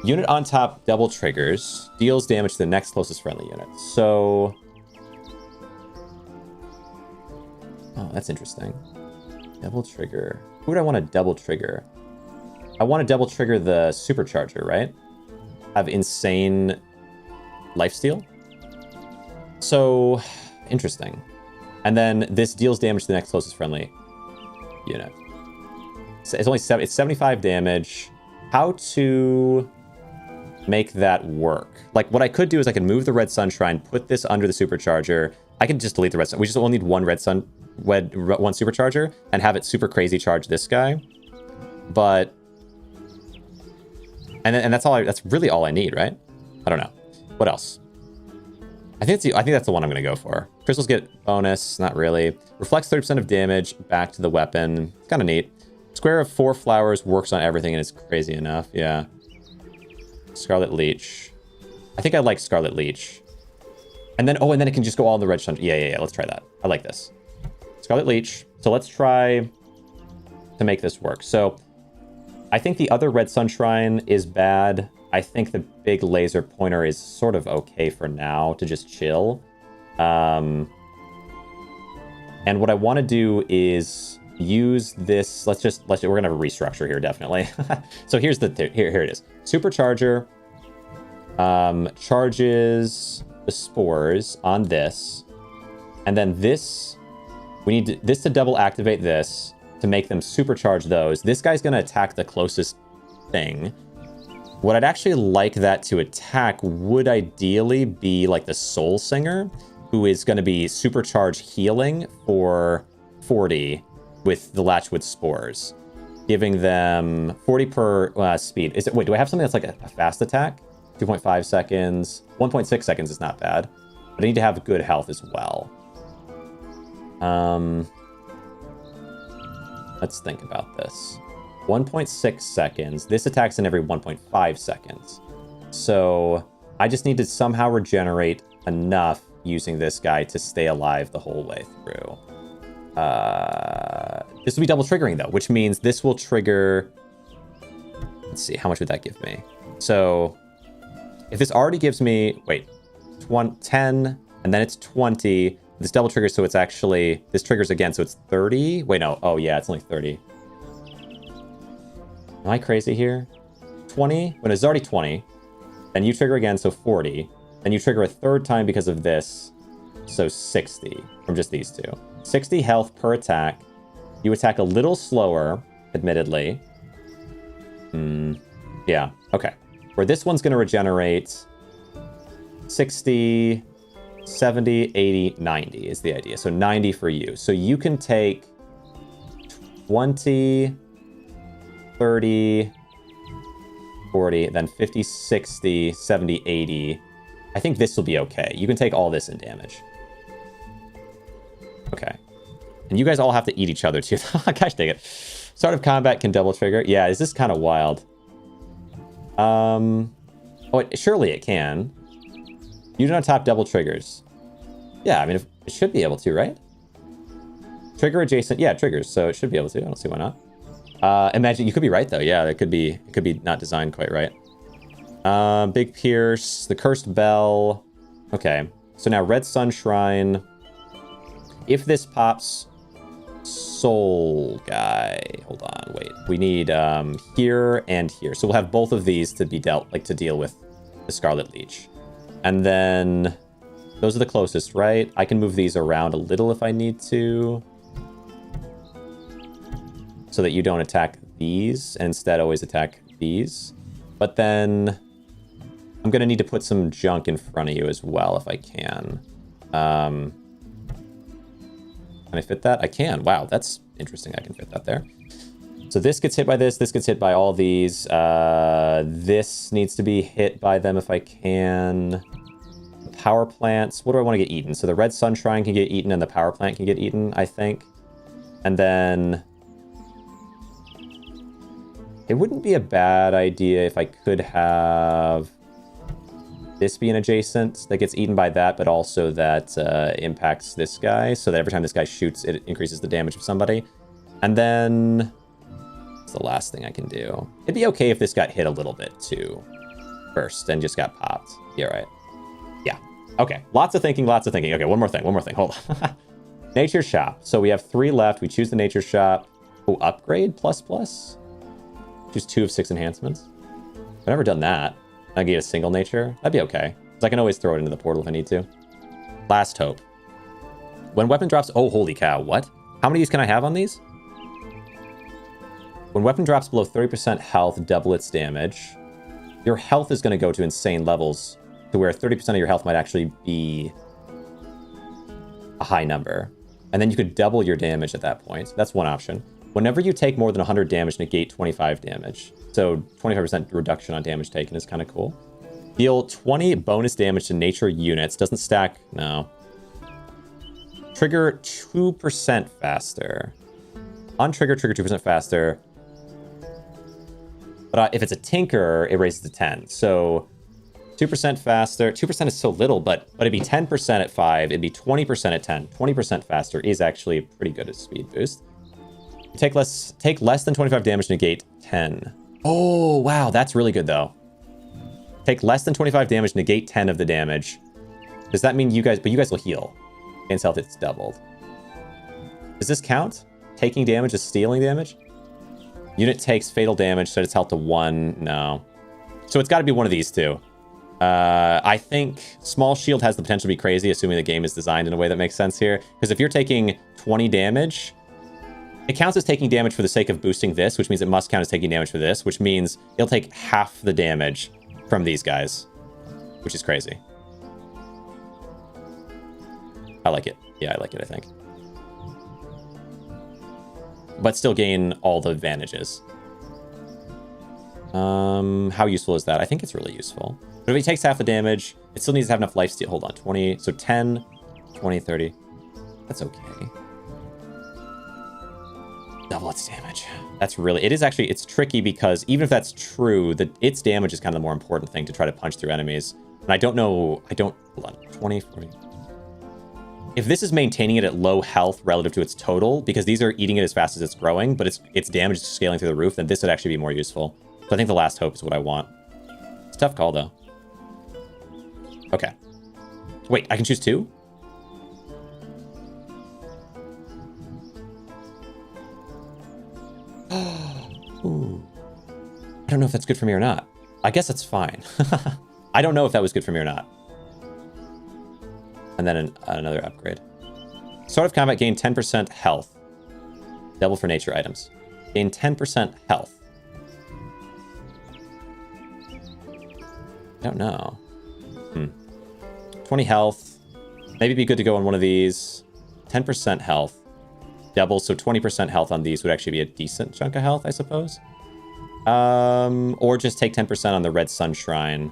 Unit on top double triggers. Deals damage to the next closest friendly unit. So... Oh, that's interesting. Double trigger. Who would I want to double trigger? I want to double trigger the supercharger, right? Have insane lifesteal. So, interesting. And then this deals damage to the next closest friendly unit. So it's only it's 75 damage. How to make that work? Like, what I could do is I could move the Red Sun Shrine, put this under the supercharger. I could just delete the Red Sun. We just only need one Red Sun, one supercharger, and have it super crazy charge this guy. But and that's all. That's really all I need, right? I don't know. What else? I think that's the one I'm gonna go for. Crystals get bonus, not really. Reflects 30% of damage back to the weapon. It's kind of neat. Square of 4 flowers works on everything, and it's crazy enough. Yeah. Scarlet Leech. I think I like Scarlet Leech. And then it can just go all in the red sun. Yeah. Let's try that. I like this. Scarlet Leech. So let's try to make this work. So I think the other Red Sun Shrine is bad. I think the big laser pointer is sort of okay for now to just chill. And what I want to do is use this. We're gonna restructure here definitely. So here's here it is. Supercharger charges the spores on this, and then this we need this to double activate this to make them supercharge those. This guy's gonna attack the closest thing. What I'd actually like that to attack would ideally be like the Soul Singer, who is going to be supercharge healing for 40 with the Latchwood Spores, giving them 40 per speed. Wait, do I have something that's like a fast attack? 2.5 seconds. 1.6 seconds is not bad, but I need to have good health as well. Let's think about this. 1.6 seconds. This attacks in every 1.5 seconds. So I just need to somehow regenerate enough using this guy to stay alive the whole way through. This will be double triggering though, which means this will trigger... Let's see, how much would that give me? So if this already gives me, 10, and then it's 20, this double triggers, so it's actually, this triggers again, so it's 30. Wait, no, oh yeah, it's only 30. Am I crazy here? 20? When it's already 20. Then you trigger again, so 40. Then you trigger a third time because of this. So 60 from just these two. 60 health per attack. You attack a little slower, admittedly. Yeah, okay. Where this one's going to regenerate 60, 70, 80, 90 is the idea. So 90 for you. So you can take 20... 30, 40, then 50, 60, 70, 80. I think this will be okay. You can take all this in damage. Okay. And you guys all have to eat each other too. Gosh dang it. Start of combat can double trigger. Yeah, this is kind of wild. Surely it can. Unit on top double triggers. Yeah, I mean, it should be able to, right? Trigger adjacent. Yeah, it triggers, so it should be able to. I don't see why not. Imagine, you could be right though. Yeah, it could be not designed quite right. Big Pierce, the Cursed Bell. Okay, so now Red Sun Shrine. If this pops Soul Guy, hold on, wait. We need here and here. So we'll have both of these to be dealt, like to deal with the Scarlet Leech. And then those are the closest, right? I can move these around a little if I need to, so that you don't attack these, and instead always attack these. But then I'm gonna need to put some junk in front of you as well if I can. Can I fit that? I can. Wow, that's interesting. I can fit that there. So this gets hit by this gets hit by all these. This needs to be hit by them if I can. power plants. What do I want to get eaten? So the red sunshine can get eaten and the power plant can get eaten, I think. And then it wouldn't be a bad idea if I could have this be an adjacent that gets eaten by that, but also that impacts this guy, so that every time this guy shoots, it increases the damage of somebody. And then it's the last thing I can do. It'd be okay if this got hit a little bit too first and just got popped. Yeah, right. Yeah. Okay. Lots of thinking, lots of thinking. Okay, one more thing. Hold on. Nature shop. So we have 3 left. We choose the nature shop. Oh, upgrade plus. Choose 2 of 6 enhancements. I've never done that. I get a single nature. That'd be okay. Because I can always throw it into the portal if I need to. Last hope. When weapon drops... Oh, holy cow. What? How many of these can I have on these? When weapon drops below 30% health, double its damage. Your health is going to go to insane levels to where 30% of your health might actually be a high number. And then you could double your damage at that point. That's one option. Whenever you take more than 100 damage, negate 25 damage. So 25% reduction on damage taken is kind of cool. Deal 20 bonus damage to nature units. Doesn't stack. No. Trigger 2% faster. On trigger, trigger 2% faster. But if it's a tinker, it raises to 10. So 2% faster. 2% is so little, but it'd be 10% at 5. It'd be 20% at 10. 20% faster is actually pretty good as speed boost. Take less than 25 damage, negate 10. Oh, wow. That's really good, though. Take less than 25 damage, negate 10 of the damage. Does that mean you guys... But you guys will heal. Against health, it's doubled. Does this count? Taking damage is stealing damage? Unit takes fatal damage, set its health to 1. No. So it's got to be one of these two. I think Small Shield has the potential to be crazy, assuming the game is designed in a way that makes sense here. Because if you're taking 20 damage... It counts as taking damage for the sake of boosting this, which means it must count as taking damage for this, which means it'll take half the damage from these guys, which is crazy. I like it. Yeah, I like it, I think. But still gain all the advantages. How useful is that? I think it's really useful. But if he takes half the damage, it still needs to have enough lifesteal. Hold on, 20. So 10, 20, 30. That's okay. Double its damage. That's really... It is actually... It's tricky because even if that's true, its damage is kind of the more important thing to try to punch through enemies. And I don't know... Hold on. 20, 40... If this is maintaining it at low health relative to its total, because these are eating it as fast as it's growing, but its damage is scaling through the roof, then this would actually be more useful. So I think the last hope is what I want. It's a tough call, though. Okay. Wait, I can choose 2? Ooh. I don't know if that's good for me or not. I guess that's fine. I don't know if that was good for me or not. And then another upgrade. Start of combat, gain 10% health. Double for nature items. Gain 10% health. I don't know. 20 health. Maybe it'd be good to go on one of these. 10% health. Double, so 20% health on these would actually be a decent chunk of health, I suppose. Or just take 10% on the red sunshine.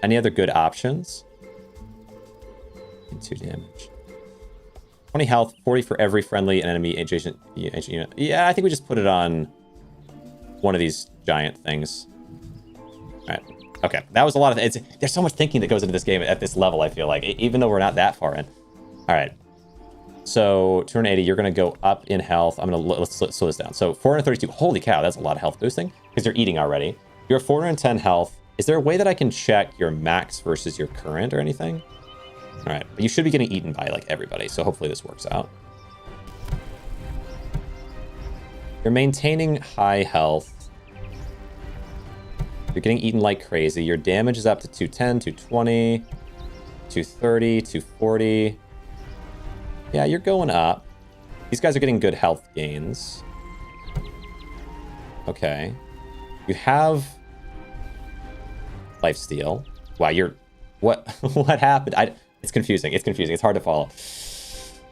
Any other good options? 2 damage. 20 health, 40 for every friendly and enemy adjacent unit. Yeah, I think we just put it on one of these giant things. All right. Okay, that was a lot of... There's so much thinking that goes into this game at this level, I feel like, even though we're not that far in. All right. So 280, you're going to go up in health. Let's slow this down. So 432. Holy cow, that's a lot of health boosting because you're eating already. You're 410 health. Is there a way that I can check your max versus your current or anything? All right, but you should be getting eaten by like everybody, so hopefully this works out. You're maintaining high health. You're getting eaten like crazy. Your damage is up to 210, 220, 230, 240. Yeah, you're going up. These guys are getting good health gains. Okay. You have lifesteal. Wow, you're... What what happened? It's confusing. It's confusing. It's hard to follow.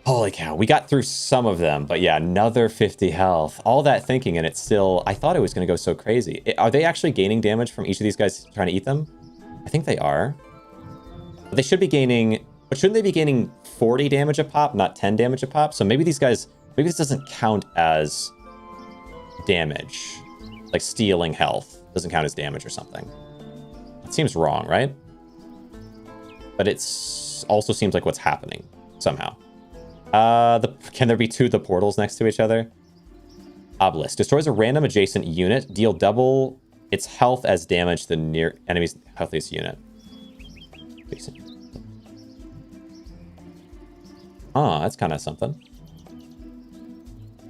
Holy cow. We got through some of them, but yeah, another 50 health. All that thinking, and it's still... I thought it was going to go so crazy. Are they actually gaining damage from each of these guys trying to eat them? I think they are. But they should be gaining... But shouldn't they be gaining 40 damage a pop, not 10 damage a pop? So maybe these guys... Maybe this doesn't count as damage. Like stealing health doesn't count as damage or something. It seems wrong, right? But it's also seems like what's happening somehow. Can there be two of the portals next to each other? Obelisk. Destroys a random adjacent unit. Deal double its health as damage to the near enemy's healthiest unit. Decent. Ah, that's kind of something.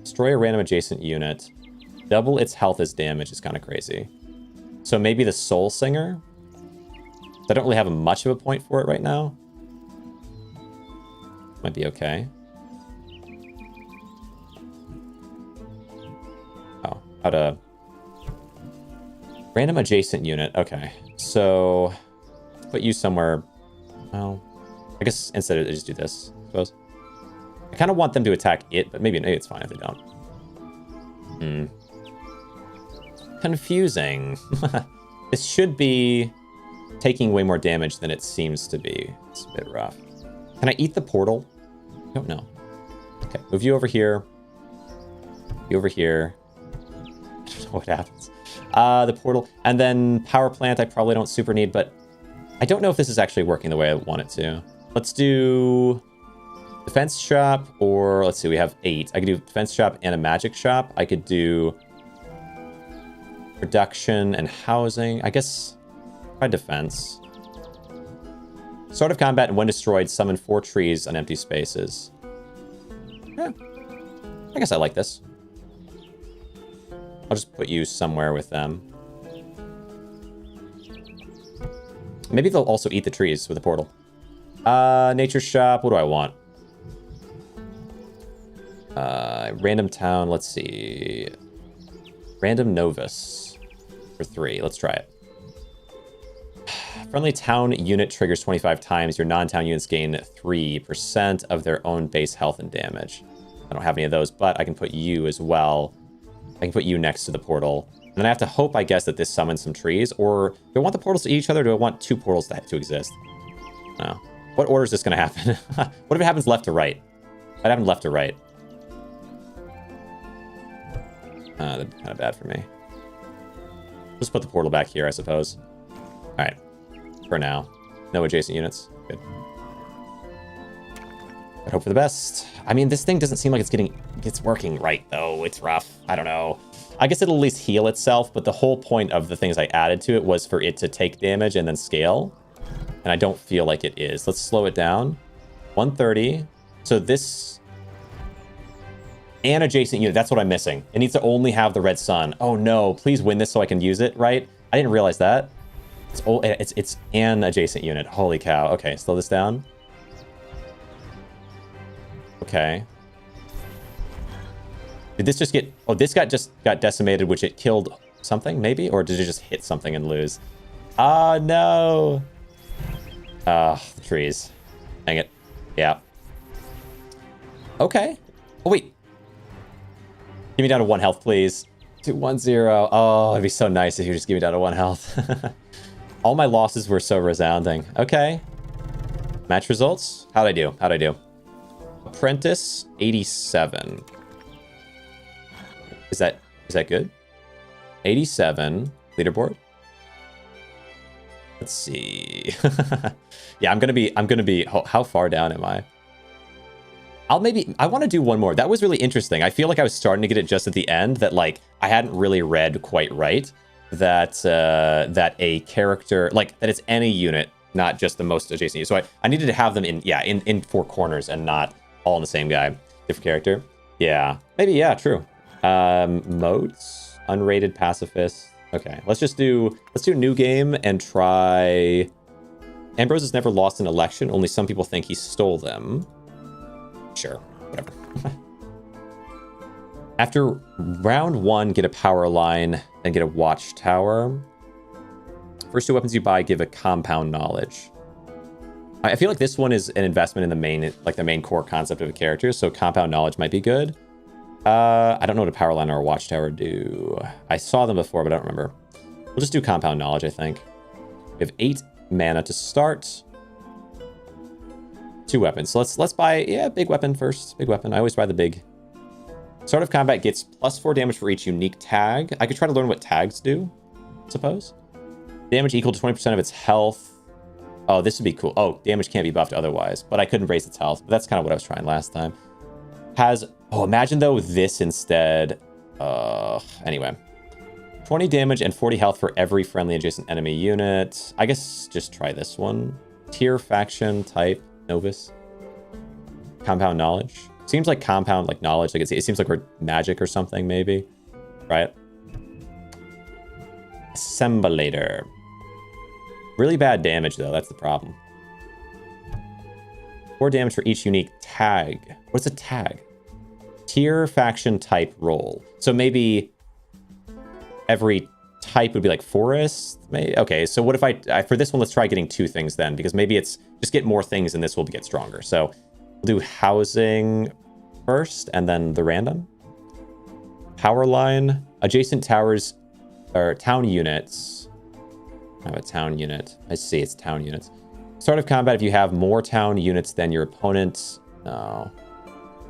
Destroy a random adjacent unit. Double its health as damage is kind of crazy. So maybe the Soul Singer? I don't really have much of a point for it right now. Might be okay. Oh, how to... Random adjacent unit. Okay. So, put you somewhere... Well, I guess instead of just do this, I suppose. I kind of want them to attack it, but maybe it's fine if they don't. Confusing. This should be taking way more damage than it seems to be. It's a bit rough. Can I eat the portal? I don't know. Okay, move you over here. You over here. I don't know what happens. The portal. And then power plant I probably don't super need, but I don't know if this is actually working the way I want it to. Let's do defense shop, or let's see, we have 8. I could do defense shop and a magic shop. I could do production and housing. I guess try defense. Start of combat and when destroyed, summon 4 trees on empty spaces. Yeah. I guess I like this. I'll just put you somewhere with them. Maybe they'll also eat the trees with a portal. Nature shop, what do I want? Random town, let's see. Random Novus for 3. Let's try it. Friendly town unit triggers 25 times. Your non-town units gain 3% of their own base health and damage. I don't have any of those, but I can put you as well. I can put you next to the portal. And then I have to hope, I guess, that this summons some trees. Or do I want the portals to eat each other, or do I want 2 portals to exist? No. What order is this going to happen? What if it happens left to right? That happened left to right. That'd be kind of bad for me. Just put the portal back here, I suppose. Alright. For now. No adjacent units. Good. But hope for the best. I mean, this thing doesn't seem like it's working right, though. It's rough. I don't know. I guess it'll at least heal itself, but the whole point of the things I added to it was for it to take damage and then scale. And I don't feel like it is. Let's slow it down. 130. So this... and adjacent unit. That's what I'm missing. It needs to only have the red sun. Oh no, please win this so I can use it, right? I didn't realize that. It's an adjacent unit. Holy cow. Okay, slow this down. Okay. Did this just get... oh, this just got decimated, which it killed something, maybe? Or did it just hit something and lose? Ah, no! Ah, the trees. Dang it. Yeah. Okay. Oh, wait. Give me down to 1 health, please. 210. Oh, it'd be so nice if you just give me down to 1 health. All my losses were so resounding. Okay. Match results? How'd I do? How'd I do? Apprentice, 87. Is that good? 87. Leaderboard? Let's see. Yeah, I'm gonna be, how far down am I? I want to do one more. That was really interesting. I feel like I was starting to get it just at the end that, like, I hadn't really read quite right that that a character, like, that it's any unit, not just the most adjacent unit. So I needed to have them in 4 corners and not all in the same guy. Different character. Yeah. Maybe, yeah, true. Modes, unrated pacifist. Okay, let's do new game and try... Ambrose has never lost an election. Only some people think he stole them. Sure, whatever. After round 1, get a power line and get a watchtower. First 2 weapons you buy give a compound knowledge. I feel like this one is an investment in the main core concept of a character, so compound knowledge might be good. I don't know what a power line or a watchtower do. I saw them before, but I don't remember. We'll just do compound knowledge, I think. We have 8 mana to start. 2 weapons. So let's buy, yeah, big weapon first. Big weapon. I always buy the big. Start of combat gets +4 damage for each unique tag. I could try to learn what tags do, I suppose. Damage equal to 20% of its health. Oh, this would be cool. Oh, damage can't be buffed otherwise, but I couldn't raise its health. But that's kind of what I was trying last time. Oh, imagine though this instead. Anyway. 20 damage and 40 health for every friendly adjacent enemy unit. I guess just try this one. Tier, faction, type, novice. Compound knowledge. Seems like compound, like knowledge. Like it seems like we're magic or something, maybe. Right? Assemblator. Really bad damage, though. That's the problem. 4 damage for each unique tag. What's a tag? Tier, faction, type, role. So maybe every type would be like forest. Maybe. Okay, so what if I for this one, let's try getting 2 things then, because maybe it's just get more things and this will get stronger. So we'll do housing first and then the random. Power line, adjacent towers or town units. I have a town unit. I see it's town units. Start of combat, if you have more town units than your opponent. No.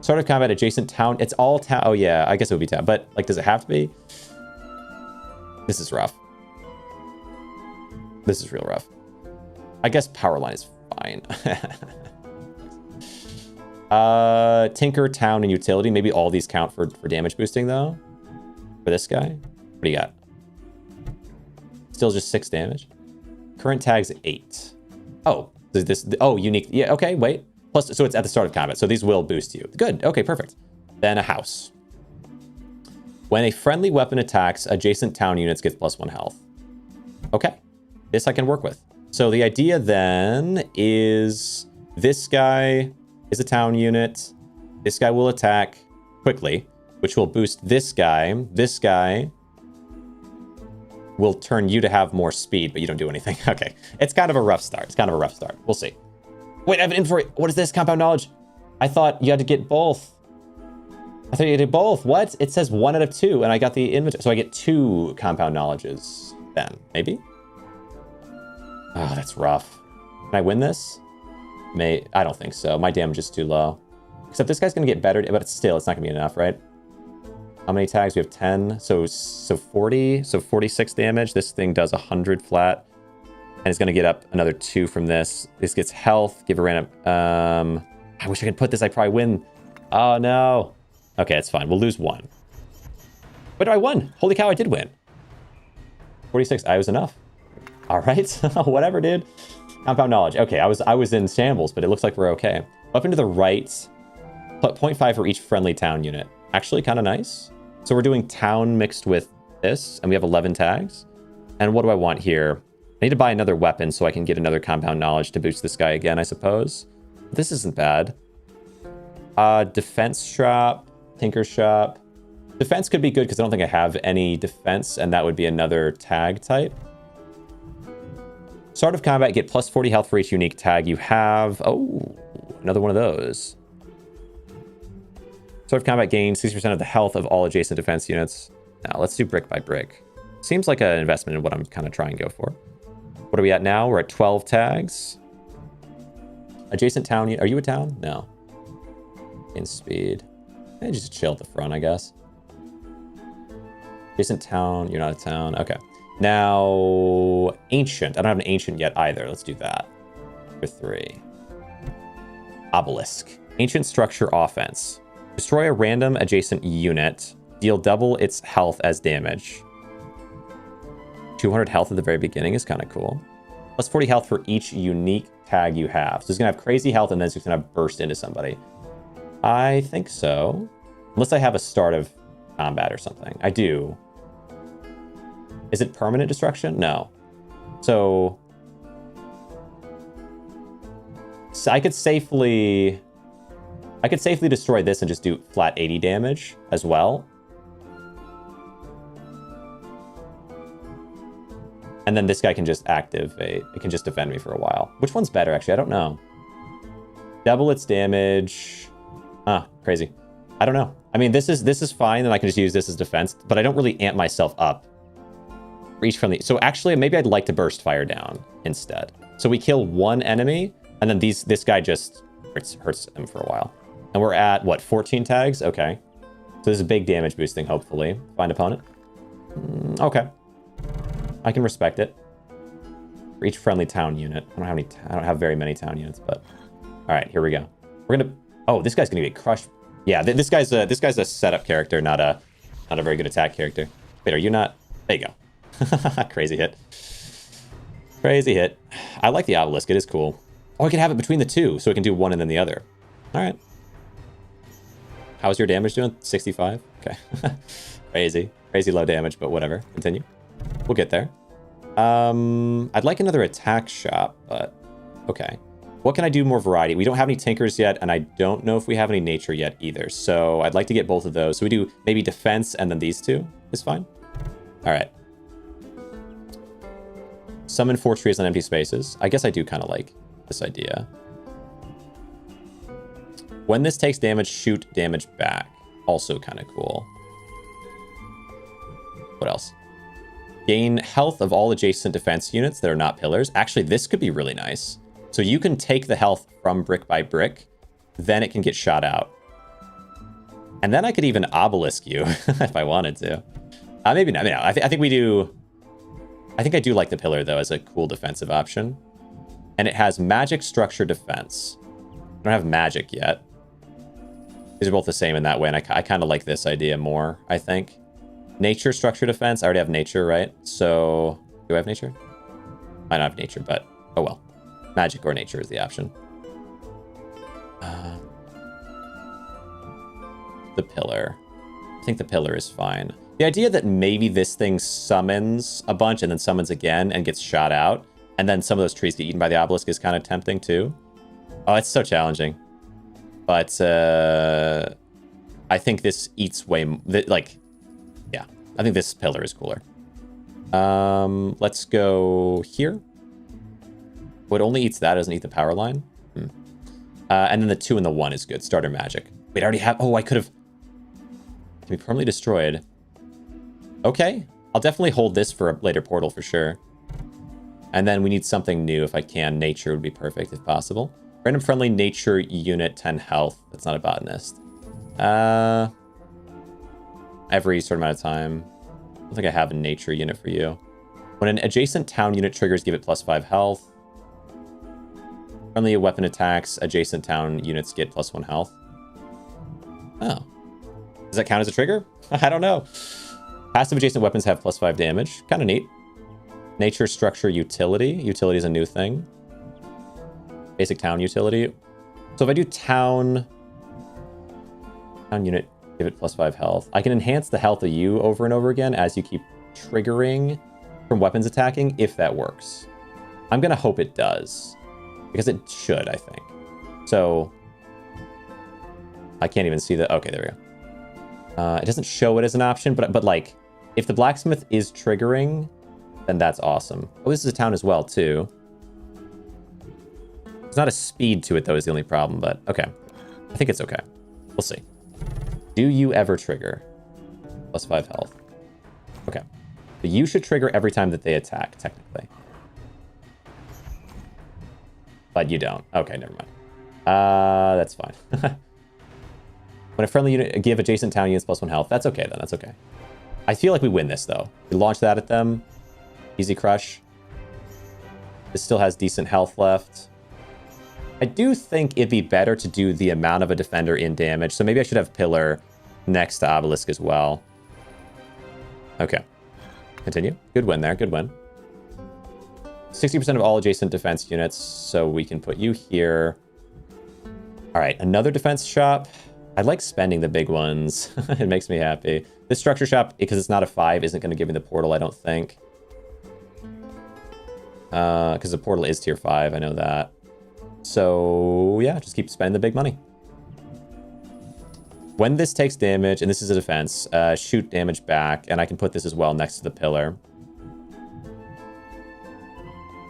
Start of combat, adjacent town. It's all town. Oh yeah, I guess it would be town. But like, does it have to be? This is rough. This is real rough. I guess power line is fine. Tinker, town, and utility. Maybe all these count for damage boosting though. For this guy. What do you got? Still just 6 damage. Current tag's 8. Oh, unique. Yeah, okay, wait. Plus, so it's at the start of combat. So these will boost you. Good. Okay, perfect. Then a house. When a friendly weapon attacks, adjacent town units get +1 health. Okay. This I can work with. So the idea then is this guy is a town unit. This guy will attack quickly, which will boost this guy. This guy will turn you to have more speed, but you don't do anything. Okay. It's kind of a rough start. We'll see. Wait, I have an inventory. What is this? Compound knowledge. I thought you had to get both. I thought you did both. What? It says 1 out of 2, and I got the inventory. So I get 2 compound knowledges then. Maybe? Oh, that's rough. Can I win this? I don't think so. My damage is too low. Except this guy's going to get better, but it's not going to be enough, right? How many tags? We have 10. So 40. So 46 damage. This thing does 100 flat. And it's going to get up another 2 from this. This gets health. Give a random... I wish I could put this. I'd probably win. Oh, no. Okay, it's fine. We'll lose 1. But I won. Holy cow, I did win. 46. I was enough. All right. Whatever, dude. Compound knowledge. Okay, I was in shambles, but it looks like we're okay. Up into the right. Put 0.5 for each friendly town unit. Actually, kind of nice. So we're doing town mixed with this, and we have 11 tags. And what do I want here? I need to buy another weapon so I can get another compound knowledge to boost this guy again, I suppose. This isn't bad. Defense shop. Tinker shop. Defense could be good because I don't think I have any defense, and that would be another tag type. Start of combat, get +40 health for each unique tag you have. Oh, another one of those. Start of combat gains 60% of the health of all adjacent defense units. Now, let's do brick by brick. Seems like an investment in what I'm kind of trying to go for. What are we at now? We're at 12 tags. Adjacent town. Are you a town? No. In speed. Maybe just chill at the front, I guess. Adjacent town. You're not a town. Okay. Now, ancient. I don't have an ancient yet either. Let's do that. For 3. Obelisk. Ancient structure offense. Destroy a random adjacent unit. Deal double its health as damage. 200 health at the very beginning is kind of cool. +40 health for each unique tag you have. So it's going to have crazy health and then it's just going to burst into somebody. I think so. Unless I have a start of combat or something. I do. Is it permanent destruction? No. So I could safely destroy this and just do flat 80 damage as well. And then this guy can just activate. It can just defend me for a while. Which one's better, actually? I don't know. Double its damage. Crazy. I don't know. I mean, this is fine, and I can just use this as defense, but I don't really amp myself up for each friendly. So actually, maybe I'd like to burst fire down instead. So we kill one enemy, and then this guy just hurts him for a while. And we're at, what, 14 tags? Okay. So this is big damage boosting, hopefully. Find opponent. Okay. I can respect it. For each friendly town unit. I don't have very many town units, but... Alright, here we go. We're gonna... Oh, this guy's gonna get crushed. Yeah, this guy's a setup character, not a very good attack character. Wait, are you not... There you go. Crazy hit. Crazy hit. I like the obelisk. It is cool. Oh, I could have it between the two, so it can do one and then the other. Alright. How's your damage doing? 65? Okay. Crazy. Crazy low damage, but whatever. Continue. We'll get there. I'd like another attack shop, but... Okay. What can I do more variety? We don't have any tinkers yet, and I don't know if we have any nature yet either. So I'd like to get both of those. So we do maybe defense and then these two is fine. All right. Summon 4 trees on empty spaces. I guess I do kind of like this idea. When this takes damage, shoot damage back. Also kind of cool. What else? Gain health of all adjacent defense units that are not pillars. Actually, this could be really nice. So you can take the health from brick by brick, then it can get shot out. And then I could even obelisk you if I wanted to. Maybe not. I think we do... I think I do like the pillar, though, as a cool defensive option. And it has magic, structure, defense. I don't have magic yet. These are both the same in that way, and I kind of like this idea more, I think. Nature, structure, defense. I already have nature, right? So, do I have nature? I don't have nature, but oh well. Magic or nature is the option. The pillar. I think the pillar is fine. The idea that maybe this thing summons a bunch and then summons again and gets shot out, and then some of those trees get eaten by the obelisk is kind of tempting too. Oh, it's so challenging. But I think this eats way... yeah, I think this pillar is cooler. Let's go here. Oh, it only eats that, doesn't eat the power line. And then the 2 and the 1 is good. Starter magic. Wait, I already have... Oh, I could have... Can be permanently destroyed. Okay. I'll definitely hold this for a later portal for sure. And then we need something new if I can. Nature would be perfect if possible. Random friendly nature unit, 10 health. That's not a botanist. Every certain amount of time. I don't think I have a nature unit for you. When an adjacent town unit triggers, give it +5 health. Friendly weapon attacks, adjacent town units get +1 health. Oh. Does that count as a trigger? I don't know. Passive adjacent weapons have +5 damage. Kind of neat. Nature, structure, utility. Utility is a new thing. Basic town utility. So if I do town unit, give it +5 health. I can enhance the health of you over and over again as you keep triggering from weapons attacking, if that works. I'm going to hope it does. Because it should, I think. So, I can't even see the... Okay, there we go. It doesn't show it as an option, but like, if the blacksmith is triggering, then that's awesome. Oh, this is a town as well, too. There's not a speed to it, though, is the only problem, but okay. I think it's okay. We'll see. Do you ever trigger? +5 health. Okay. But you should trigger every time that they attack, technically. But you don't. Okay, never mind. That's fine. When a friendly unit give adjacent town units +1 health, that's okay then. That's okay. I feel like we win this though. We launch that at them. Easy crush. This still has decent health left. I do think it'd be better to do the amount of a defender in damage, so maybe I should have pillar next to obelisk as well. Okay. Continue. Good win there. Good win. 60% of all adjacent defense units, so we can put you here. All right, another defense shop. I like spending the big ones. It makes me happy. This structure shop, because it's not a 5, isn't going to give me the portal, I don't think. Because the portal is tier 5, I know that. So, yeah, just keep spending the big money. When this takes damage, and this is a defense, shoot damage back, and I can put this as well next to the pillar.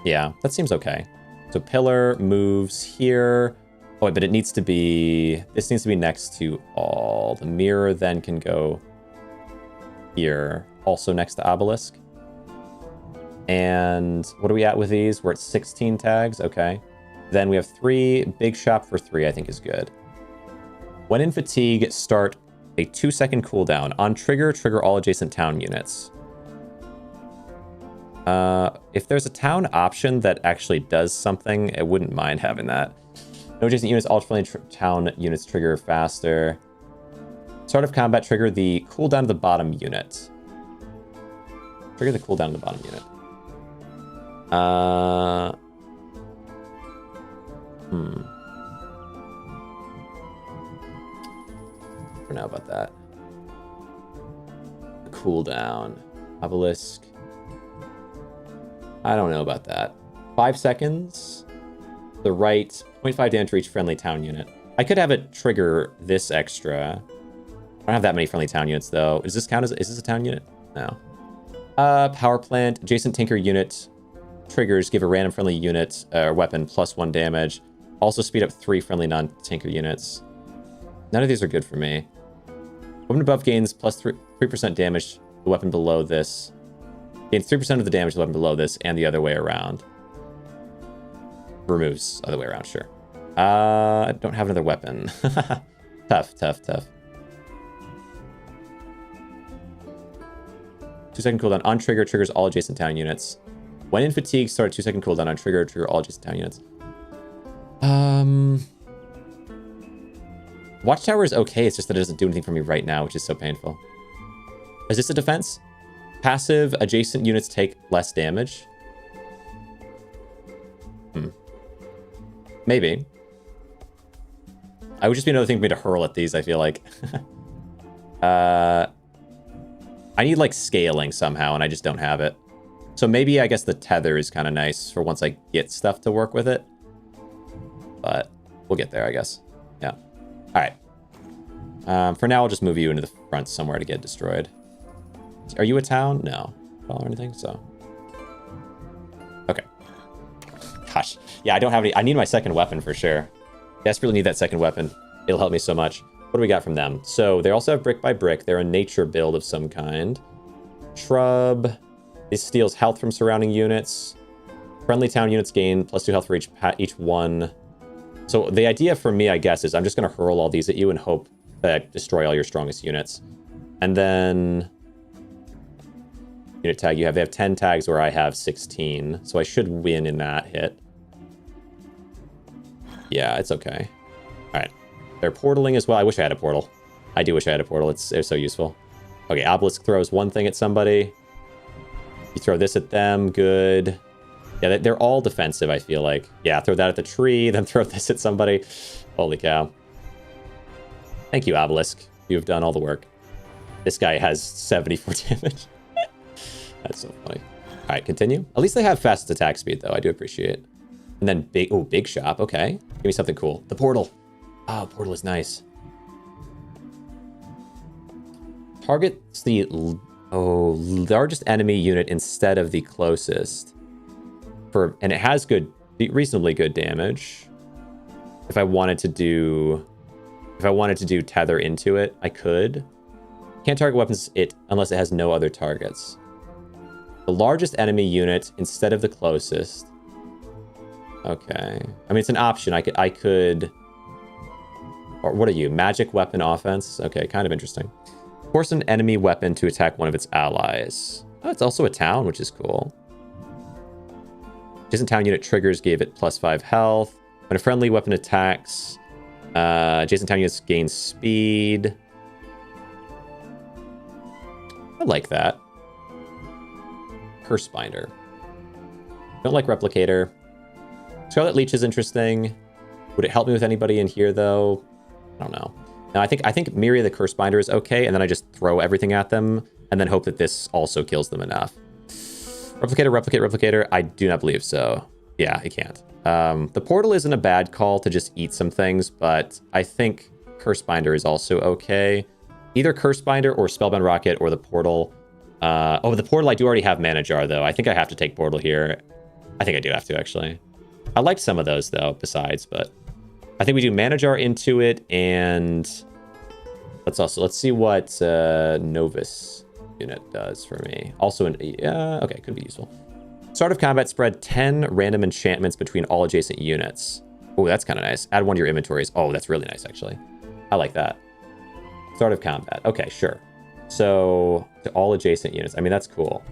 Yeah, that seems okay. So pillar moves here. Oh, but it needs to be... This needs to be next to all. The mirror then can go here. Also next to obelisk. And what are we at with these? We're at 16 tags. Okay. Then we have 3. Big shop for 3, I think is good. When in fatigue, start a 2-second cooldown. On trigger, trigger all adjacent town units. If there's a town option that actually does something, I wouldn't mind having that. No adjacent units, all friendly town units trigger faster. Start of combat, trigger the cooldown of the bottom unit. Trigger the cooldown of the bottom unit. I don't know about that. The cooldown. Obelisk. I don't know about that. 5 seconds. The right. 0.5 damage for each friendly town unit. I could have it trigger this extra. I don't have that many friendly town units, though. Does this count as... Is this a town unit? No. Power plant. Adjacent tinker unit triggers give a random friendly unit or weapon +1 damage. Also speed up 3 friendly non-tinker units. None of these are good for me. Weapon above gains plus 3% damage to the weapon below this. Gains 3% of the damage to the weapon below this, and the other way around. Removes other way around, sure. I don't have another weapon. Tough. 2-second cooldown on trigger, triggers all adjacent town units. When in fatigue, start 2-second cooldown on trigger, trigger all adjacent town units. Watchtower is okay, it's just that it doesn't do anything for me right now, which is so painful. Is this a defense? Passive, adjacent units take less damage? Maybe. I would just be another thing for me to hurl at these, I feel like. I need, like, scaling somehow, and I just don't have it. So maybe, I guess, the tether is kind of nice for once I get stuff to work with it. But we'll get there, I guess. Yeah. All right. For now, I'll just move you into the front somewhere to get destroyed. Are you a town? No. Or anything? So. Okay. Gosh. Yeah, I don't have any. I need my second weapon for sure. Desperately need that second weapon. It'll help me so much. What do we got from them? So they also have brick by brick. They're a nature build of some kind. Shrub. This steals health from surrounding units. Friendly town units gain +2 health for each one. So the idea for me, I guess, is I'm just going to hurl all these at you and hope that I destroy all your strongest units. And then... Unit tag you have. They have 10 tags where I have 16. So I should win in that hit. Yeah, it's okay. Alright. They're portaling as well. I wish I had a portal. I do wish I had a portal. It's so useful. Okay, Obelisk throws one thing at somebody. You throw this at them. Good. Yeah, they're all defensive, I feel like. Yeah, throw that at the tree, then throw this at somebody. Holy cow. Thank you, Obelisk. You've done all the work. This guy has 74 damage. That's so funny. All right, continue. At least they have fast attack speed, though. I do appreciate it. And then big shop. Okay. Give me something cool. The portal. Oh, portal is nice. Targets the largest enemy unit instead of the closest. And it has reasonably good damage. If I wanted to do tether into it, I could. Can't target weapons unless it has no other targets. The largest enemy unit instead of the closest. Okay. I mean, it's an option. I could. Or what are you? Magic weapon offense? Okay, kind of interesting. Force an enemy weapon to attack one of its allies. Oh, it's also a town, which is cool. Adjacent town unit triggers gave it +5 health. When a friendly weapon attacks, adjacent town units gain speed. I like that. Curse Binder. Don't like Replicator. Scarlet Leech is interesting. Would it help me with anybody in here, though? I don't know. No, I think Myria the Curse Binder is okay, and then I just throw everything at them, and then hope that this also kills them enough. Replicator. I do not believe so. Yeah, it can't. The portal isn't a bad call to just eat some things, but I think Curse Binder is also okay. Either Curse Binder or Spellbound Rocket or the portal. The portal I do already have Mana Jar, though. I think I have to take portal here. I think I do have to, actually. I liked some of those, though, besides, but I think we do Mana Jar into it, and let's see what Novus unit does for me. Also, okay, could be useful. Start of combat, spread 10 random enchantments between all adjacent units. Oh, that's kind of nice. Add 1 to your inventories. Oh, that's really nice, actually. I like that. Start of combat. Okay, sure. So, to all adjacent units. I mean, that's cool.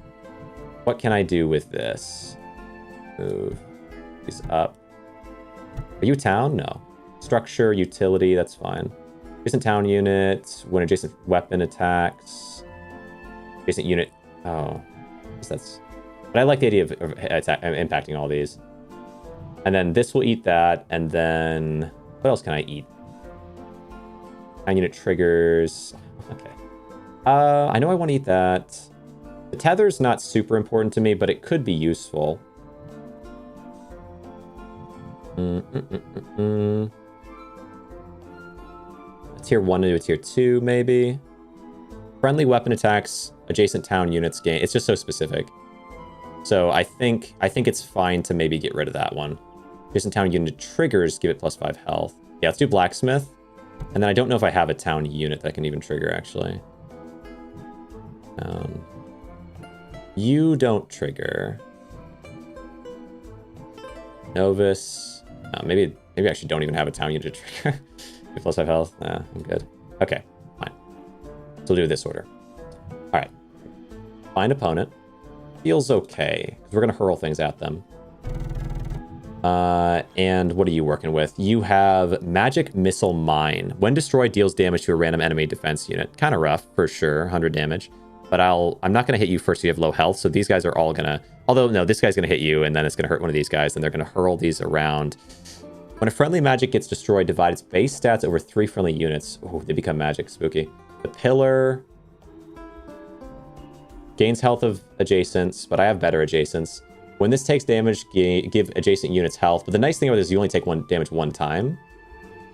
What can I do with this? Move these up. Are you a town? No. Structure, utility, that's fine. Adjacent town unit, when adjacent weapon attacks. Adjacent unit. Oh, I guess that's... But I like the idea of impacting all these. And then this will eat that, and then... What else can I eat? Town unit triggers. Okay. I know I want to eat that. The tether's not super important to me, but it could be useful. A tier 1 into a tier 2, maybe. Friendly weapon attacks, adjacent town units gain. It's just so specific. So I think it's fine to maybe get rid of that one. Adjacent town unit triggers, give it +5 health. Yeah, let's do blacksmith. And then I don't know if I have a town unit that can even trigger, actually. You don't trigger. Novus. Maybe I actually don't even have a town unit to trigger. +5 health. Nah, I'm good. Okay, fine. So we'll do this order. All right. Find opponent. Feels okay, because we're going to hurl things at them. And what are you working with? You have Magic Missile Mine. When destroyed, deals damage to a random enemy defense unit. Kind of rough, for sure. 100 damage. But I'm not going to hit you first. You have low health, so these guys are all going to... Although, no, this guy's going to hit you, and then it's going to hurt one of these guys, and they're going to hurl these around. When a friendly magic gets destroyed, divide its base stats over 3 friendly units. Oh, they become magic. Spooky. The pillar... gains health of adjacents, but I have better adjacents. When this takes damage, give adjacent units health. But the nice thing about this is you only take damage one time.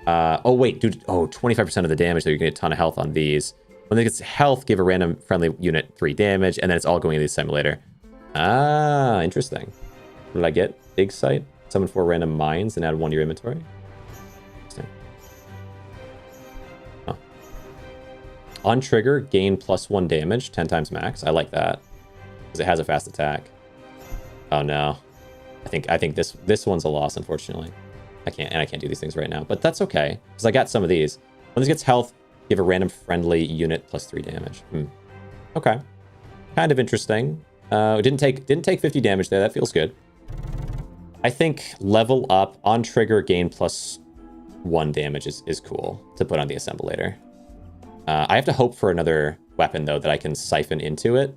Oh, wait, dude. Oh, 25% of the damage, so you're going to get a ton of health on these. When it gets health, give a random friendly unit 3 damage, and then it's all going into the simulator. Ah, interesting. What did I get? Dig site? Summon 4 random mines and add 1 to your inventory? Interesting. Huh. On trigger, gain +1 damage, 10 times max. I like that. Because it has a fast attack. Oh no. I think this one's a loss, unfortunately. I can't do these things right now. But that's okay. Because I got some of these. When this gets health, give a random friendly unit +3 damage. Okay. Kind of interesting. Didn't take 50 damage there. That feels good. I think level up on trigger, gain +1 damage is cool to put on the assemblator. I have to hope for another weapon, though, that I can siphon into it.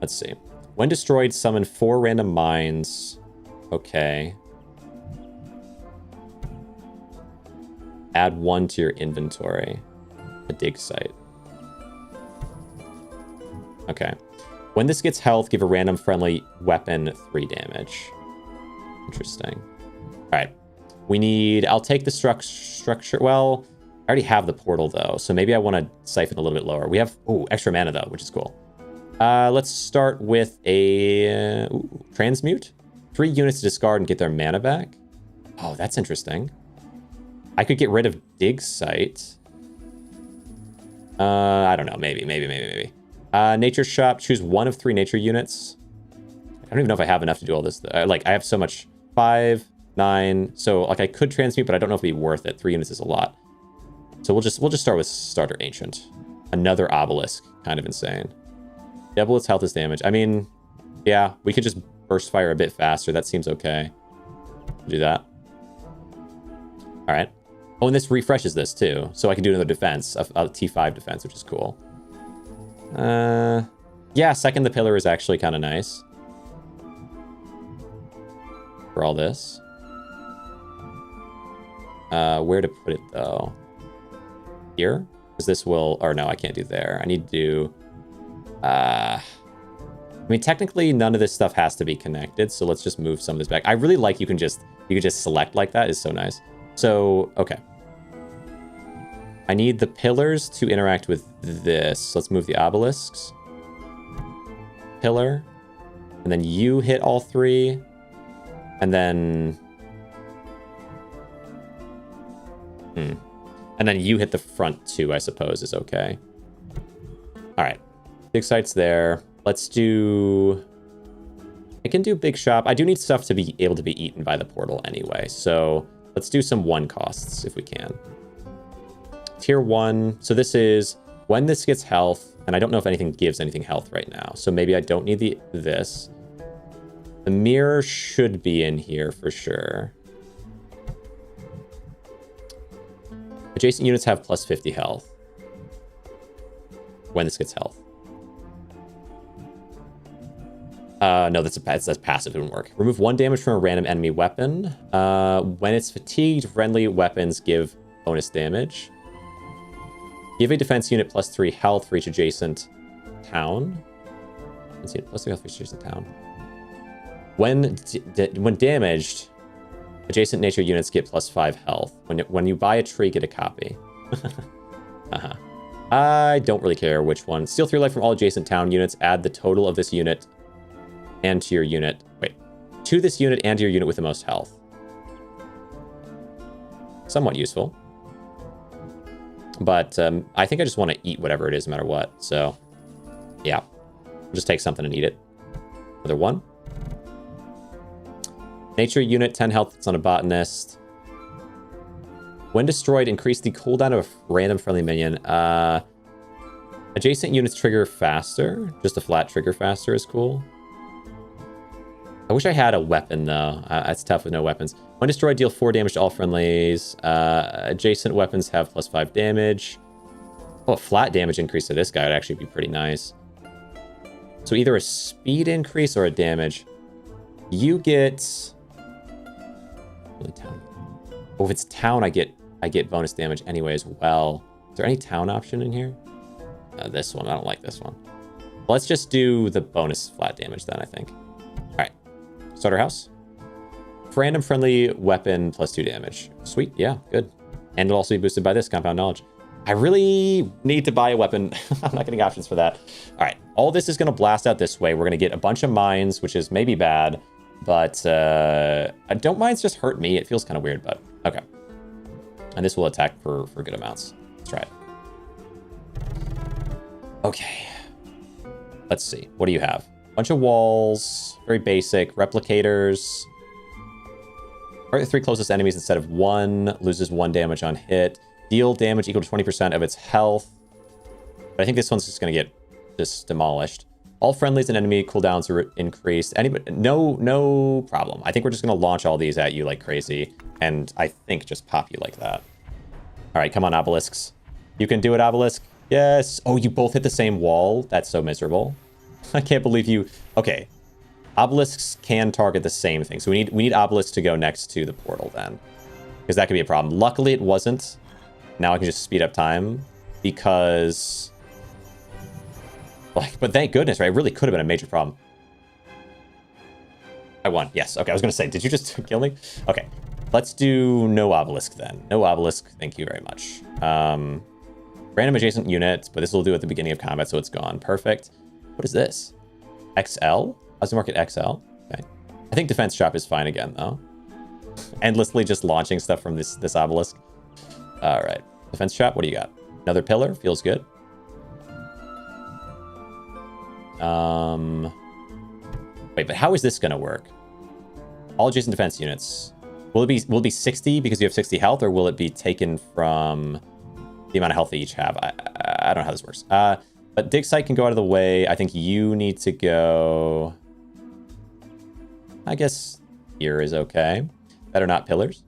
Let's see. When destroyed, summon 4 random mines. Okay. Add 1 to your inventory. A dig site. Okay. When this gets health, give a random friendly weapon 3 damage. Interesting. All right. We need... I'll take the structure... Well, I already have the portal, though, so maybe I want to siphon a little bit lower. We have... Oh, extra mana, though, which is cool. Let's start with a... transmute? 3 units to discard and get their mana back? Oh, that's interesting. I could get rid of dig site. I don't know. Maybe. Nature shop. Choose 1 of 3 nature units. I don't even know if I have enough to do all this. I have so much. 5, 9. So, like, I could transmute, but I don't know if it'd be worth it. 3 units is a lot. So we'll just start with starter ancient. Another obelisk. Kind of insane. Double its health as damage. I mean, yeah, we could just burst fire a bit faster. That seems okay. Do that. All right. Oh, and this refreshes this too. So I can do another defense, a T5 defense, which is cool. Yeah, second the pillar is actually kind of nice. For all this. Where to put it, though? Here? Because this will... Or no, I can't do there. I need to do... I mean, technically, none of this stuff has to be connected, so let's just move some of this back. I really like you can just select like that. Is so nice. So, okay. I need the pillars to interact with this. Let's move the obelisks. Pillar. And then you hit all 3. And then... And then you hit the front 2, I suppose, is okay. All right. Big sites there. Let's do... I can do big shop. I do need stuff to be able to be eaten by the portal anyway. So let's do some 1 costs if we can. Tier 1. So this is when this gets health. And I don't know if anything gives anything health right now. So maybe I don't need this. The mirror should be in here for sure. Adjacent units have plus 50 health. When this gets health. No, that's passive. It wouldn't work. Remove 1 damage from a random enemy weapon. When it's fatigued, friendly weapons give bonus damage. Give a defense unit plus 3 health for each adjacent town. Defense unit plus 3 health for each adjacent town. When damaged, adjacent nature units get plus 5 health. When you buy a tree, get a copy. I don't really care which one. Steal 3 life from all adjacent town units. Add the total of this unit and to your unit. Wait. To this unit and to your unit with the most health. Somewhat useful. But I think I just want to eat whatever it is no matter what. So, yeah. I'll just take something and eat it. Another 1. Nature unit, 10 health. It's on a botanist. When destroyed, increase the cooldown of a random friendly minion. Adjacent units trigger faster. Just a flat trigger faster is cool. I wish I had a weapon, though. It's tough with no weapons. When destroyed, deal 4 damage to all friendlies. Adjacent weapons have plus 5 damage. Oh, a flat damage increase to this guy would actually be pretty nice. So either a speed increase or a damage. You get... Oh, if it's town, I get bonus damage anyway as well. Is there any town option in here? This one. I don't like this one. Let's just do the bonus flat damage then, I think. All right. Starter house. Random friendly weapon plus 2 damage. Sweet. Yeah, good. And it'll also be boosted by this compound knowledge. I really need to buy a weapon. I'm not getting options for that. All right. All this is going to blast out this way. We're going to get a bunch of mines, which is maybe bad. But don't mines just hurt me. It feels kind of weird, but okay. And this will attack for good amounts. Let's try it. Okay. Let's see. What do you have? Bunch of walls. Very basic. Replicators. Target the 3 closest enemies instead of 1. Loses 1 damage on hit. Deal damage equal to 20% of its health. But I think this one's just going to get just demolished. All friendlies and enemy cooldowns are increased. Anybody, no problem. I think we're just going to launch all these at you like crazy. And I think just pop you like that. All right, come on, obelisks. You can do it, obelisk. Yes. Oh, you both hit the same wall. That's so miserable. I can't believe you... Okay. Obelisks can target the same thing. So we need obelisks to go next to the portal then. Because that could be a problem. Luckily, it wasn't. Now I can just speed up time. Because... Like, but thank goodness, right? It really could have been a major problem. I won. Yes. Okay, I was going to say, did you just kill me? Okay. Let's do no obelisk then. No obelisk. Thank you very much. Random adjacent unit, but this will do at the beginning of combat, so it's gone. Perfect. What is this? XL? I was to mark it XL. Okay. I think defense shop is fine again, though. Endlessly just launching stuff from this obelisk. All right. Defense shop, what do you got? Another pillar. Feels good. Wait, but how is this going to work? All adjacent defense units. Will it be 60 because you have 60 health, or will it be taken from the amount of health they each have? I don't know how this works. But dig site can go out of the way. I think you need to go... I guess here is okay. That are not pillars.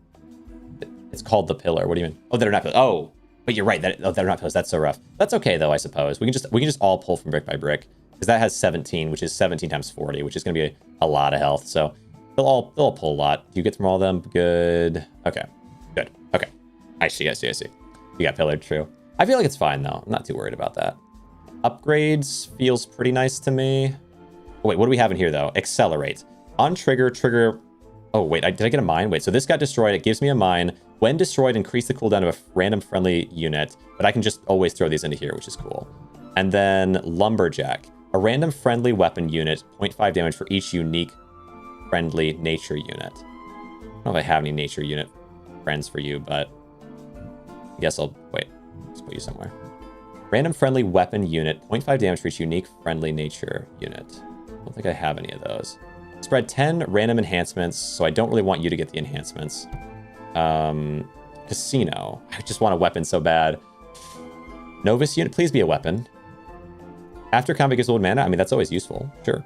It's called the pillar. What do you mean? Oh, that are not pillars. Oh, but you're right. That are not pillars. That's so rough. That's okay though, I suppose. We can just all pull from brick by brick. Because that has 17, which is 17 times 40, which is going to be a lot of health. So they'll all pull a lot. Do you get from all of them? Good. Okay. Good. Okay. I see. You got pillared, true. I feel like it's fine, though. I'm not too worried about that. Upgrades feels pretty nice to me. Oh, wait, what do we have in here, though? Accelerate. On trigger... Oh, wait, did I get a mine? Wait, so this got destroyed. It gives me a mine. When destroyed, increase the cooldown of a random friendly unit. But I can just always throw these into here, which is cool. And then Lumberjack. A random friendly weapon unit, 0.5 damage for each unique friendly nature unit. I don't know if I have any nature unit friends for you, but I guess I'll... Wait, let's put you somewhere. Random friendly weapon unit, 0.5 damage for each unique friendly nature unit. I don't think I have any of those. Spread 10 random enhancements, so I don't really want you to get the enhancements. Casino. I just want a weapon so bad. Novus unit, please be a weapon. After combat gives 1 mana, I mean, that's always useful. Sure.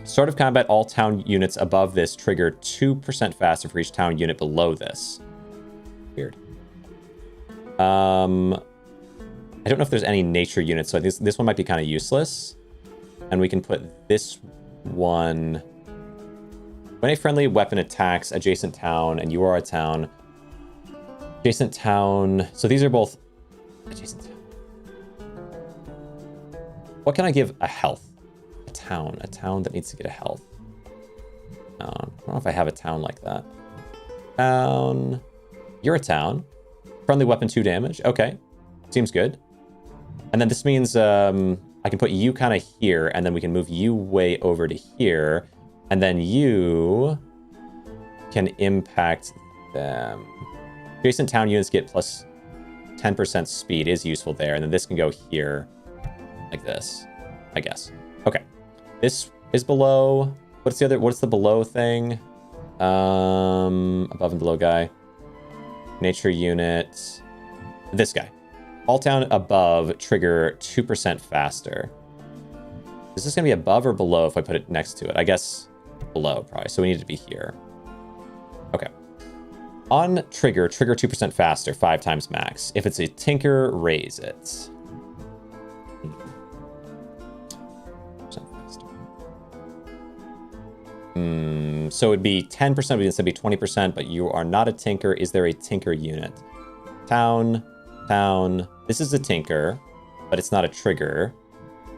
Start of combat, all town units above this trigger 2% faster for each town unit below this. Weird. I don't know if there's any nature units, so this one might be kind of useless. And we can put this one. When a friendly weapon attacks adjacent town, and you are a town. Adjacent town. So these are both adjacent town. What can I give a health? A town that needs to get a health. I don't know if I have a town like that. Town. You're a town. Friendly weapon 2 damage. Okay. Seems good. And then this means I can put you kind of here, and then we can move you way over to here. And then you can impact them. Adjacent town units get plus 10% speed is useful there. And then this can go here like this, I guess. Okay. This is below. What's the below thing? Above and below guy. Nature unit. This guy. All town above trigger 2% faster. Is this going to be above or below if I put it next to it? I guess below probably. So we need to be here. Okay. On trigger 2% faster 5 times max. If it's a tinker, raise it. So it'd be 10%, but instead be 20%, but you are not a tinker. Is there a tinker unit? Town. This is a tinker, but it's not a trigger.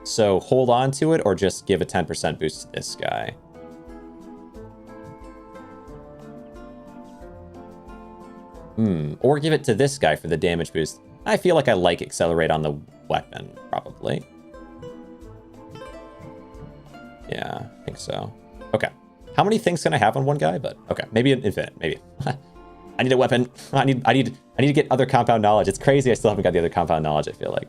So hold on to it or just give a 10% boost to this guy. Or give it to this guy for the damage boost. I feel like I like accelerate on the weapon, probably. Yeah, I think so. Okay. How many things can I have on one guy? But okay, maybe an infinite, maybe. I need a weapon. I need to get other compound knowledge. It's crazy I still haven't got the other compound knowledge, I feel like.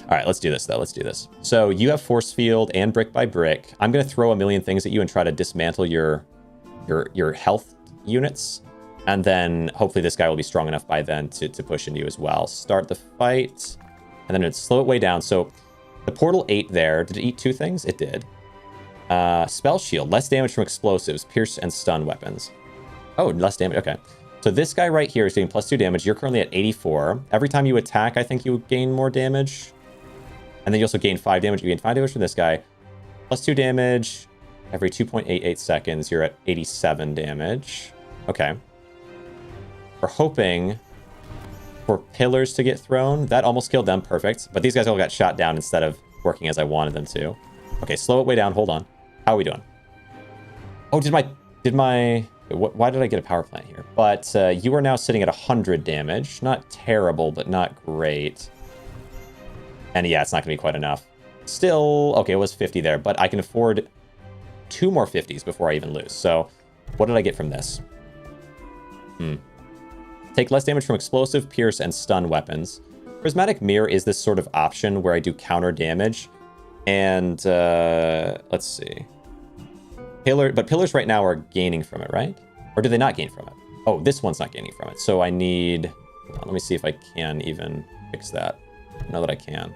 All right, let's do this though. Let's do this. So you have force field and brick by brick. I'm gonna throw a million things at you and try to dismantle your health units. And then hopefully this guy will be strong enough by then to push into you as well. Start the fight. And then slow it way down. So the portal ate there. Did it eat 2 things? It did. Spell shield, less damage from explosives, pierce and stun weapons. Oh, less damage. Okay. So this guy right here is doing plus 2 damage. You're currently at 84. Every time you attack, I think you gain more damage. And then you also gain 5 damage. You gain 5 damage from this guy. Plus 2 damage every 2.88 seconds. You're at 87 damage. Okay. We're hoping for pillars to get thrown. That almost killed them. Perfect. But these guys all got shot down instead of working as I wanted them to. Okay, slow it way down. Hold on. How are we doing? Oh, why did I get a power plant here? But you are now sitting at 100 damage. Not terrible, but not great. And yeah, it's not going to be quite enough. Still, okay, it was 50 there, but I can afford 2 more 50s before I even lose. So what did I get from this? Take less damage from explosive, pierce, and stun weapons. Prismatic Mirror is this sort of option where I do counter damage. And let's see. But pillars right now are gaining from it, right? Or do they not gain from it? Oh, this one's not gaining from it. So I need... Hold on, let me see if I can even fix that. I know that I can.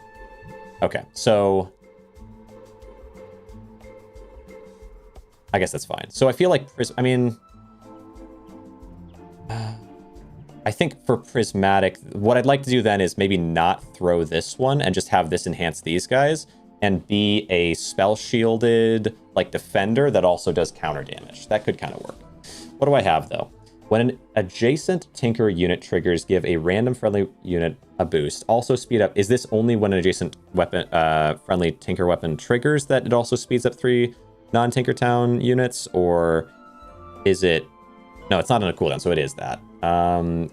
Okay, so... I guess that's fine. So I feel like... I think for Prismatic, what I'd like to do then is maybe not throw this one and just have this enhance these guys and be a spell shielded like defender that also does counter damage. That could kind of work. What do I have though? When an adjacent tinker unit triggers, give a random friendly unit a boost. Also speed up. Is this only when an adjacent weapon, friendly tinker weapon triggers that it also speeds up 3 non-tinker town units? Or is it... No, it's not on a cooldown, so it is that.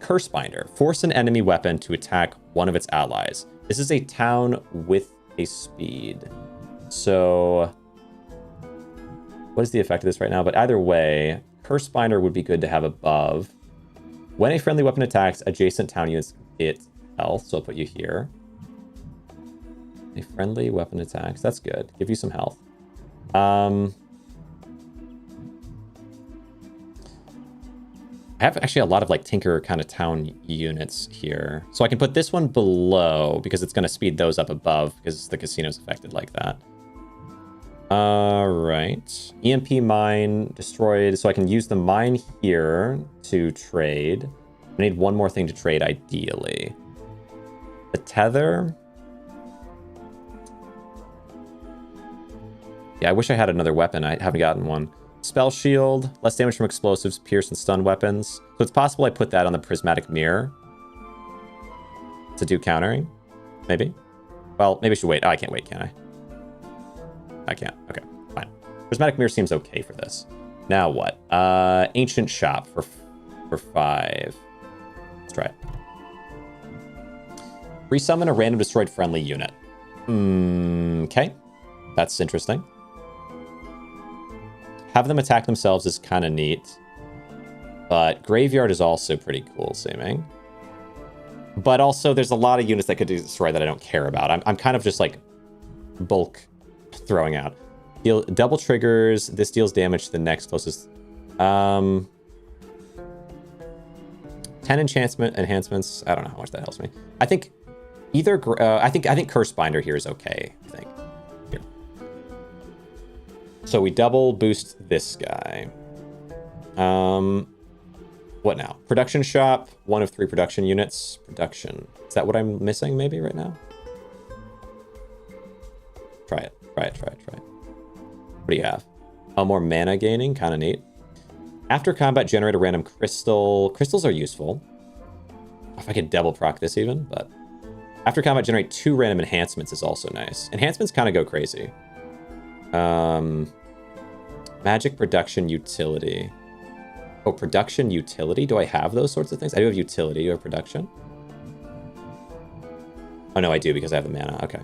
Curse Binder. Force an enemy weapon to attack one of its allies. This is a town with a speed. So... what is the effect of this right now? But either way, Curse Binder would be good to have above. When a friendly weapon attacks, adjacent town units get health. So I'll put you here. A friendly weapon attacks. That's good. Give you some health. I have actually a lot of like Tinker kind of town units here. So I can put this one below because it's going to speed those up above because the casino's affected like that. All right. EMP mine destroyed. So I can use the mine here to trade. I need one more thing to trade ideally. The tether. Yeah, I wish I had another weapon. I haven't gotten one. Spell shield, less damage from explosives, pierce, and stun weapons. So it's possible I put that on the prismatic mirror to do countering. Maybe. Well, maybe I should wait. Oh, I can't wait, can I? I can't. Okay, fine. Prismatic mirror seems okay for this. Now what? Ancient shop for 5. Let's try it. Resummon a random destroyed friendly unit. Okay. That's interesting. Have them attack themselves is kind of neat. But Graveyard is also pretty cool seeming. But also, there's a lot of units that could destroy that I don't care about. I'm kind of just like bulk throwing out. Double triggers. This deals damage to the next closest. 10 enhancements. I don't know how much that helps me. I think either. I think Curse Binder here is okay. I think. Here. So we double boost this guy. What now? Production shop. 1 of 3 production units. Production. Is that what I'm missing maybe right now? Try it. Try it. What do you have? Oh, more mana gaining. Kind of neat. After combat, generate a random crystal. Crystals are useful. If I could double proc this even, but... After combat, generate 2 random enhancements is also nice. Enhancements kind of go crazy. Magic production utility. Oh, production utility? Do I have those sorts of things? I do have utility or production. Oh, no, I do because I have the mana. Okay.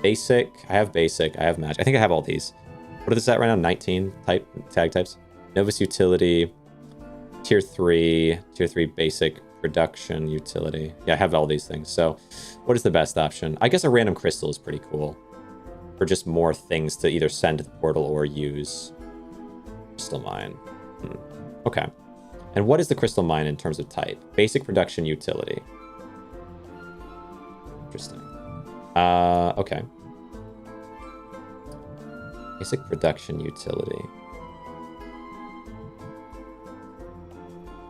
Basic. I have basic. I have magic. I think I have all these. What is that right now? 19 tag types. Novus utility. Tier 3 basic production utility. Yeah, I have all these things. So what is the best option? I guess a random crystal is pretty cool. For just more things to either send to the portal or use. Crystal mine. Okay. And what is the crystal mine in terms of type? Basic production utility. Interesting. Okay. Basic production utility.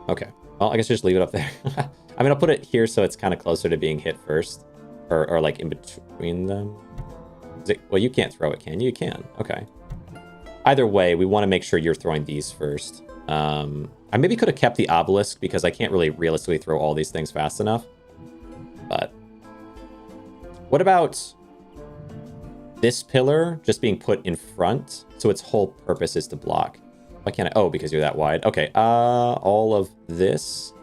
Okay. Well, I guess just leave it up there. I mean, I'll put it here so it's kind of closer to being hit first. Or like in between them. Well, you can't throw it, can you? You can. Okay. Either way, we want to make sure you're throwing these first. I maybe could have kept the obelisk because I can't really realistically throw all these things fast enough. But what about this pillar just being put in front so its whole purpose is to block? Why can't I? Oh, because you're that wide. Okay, all of this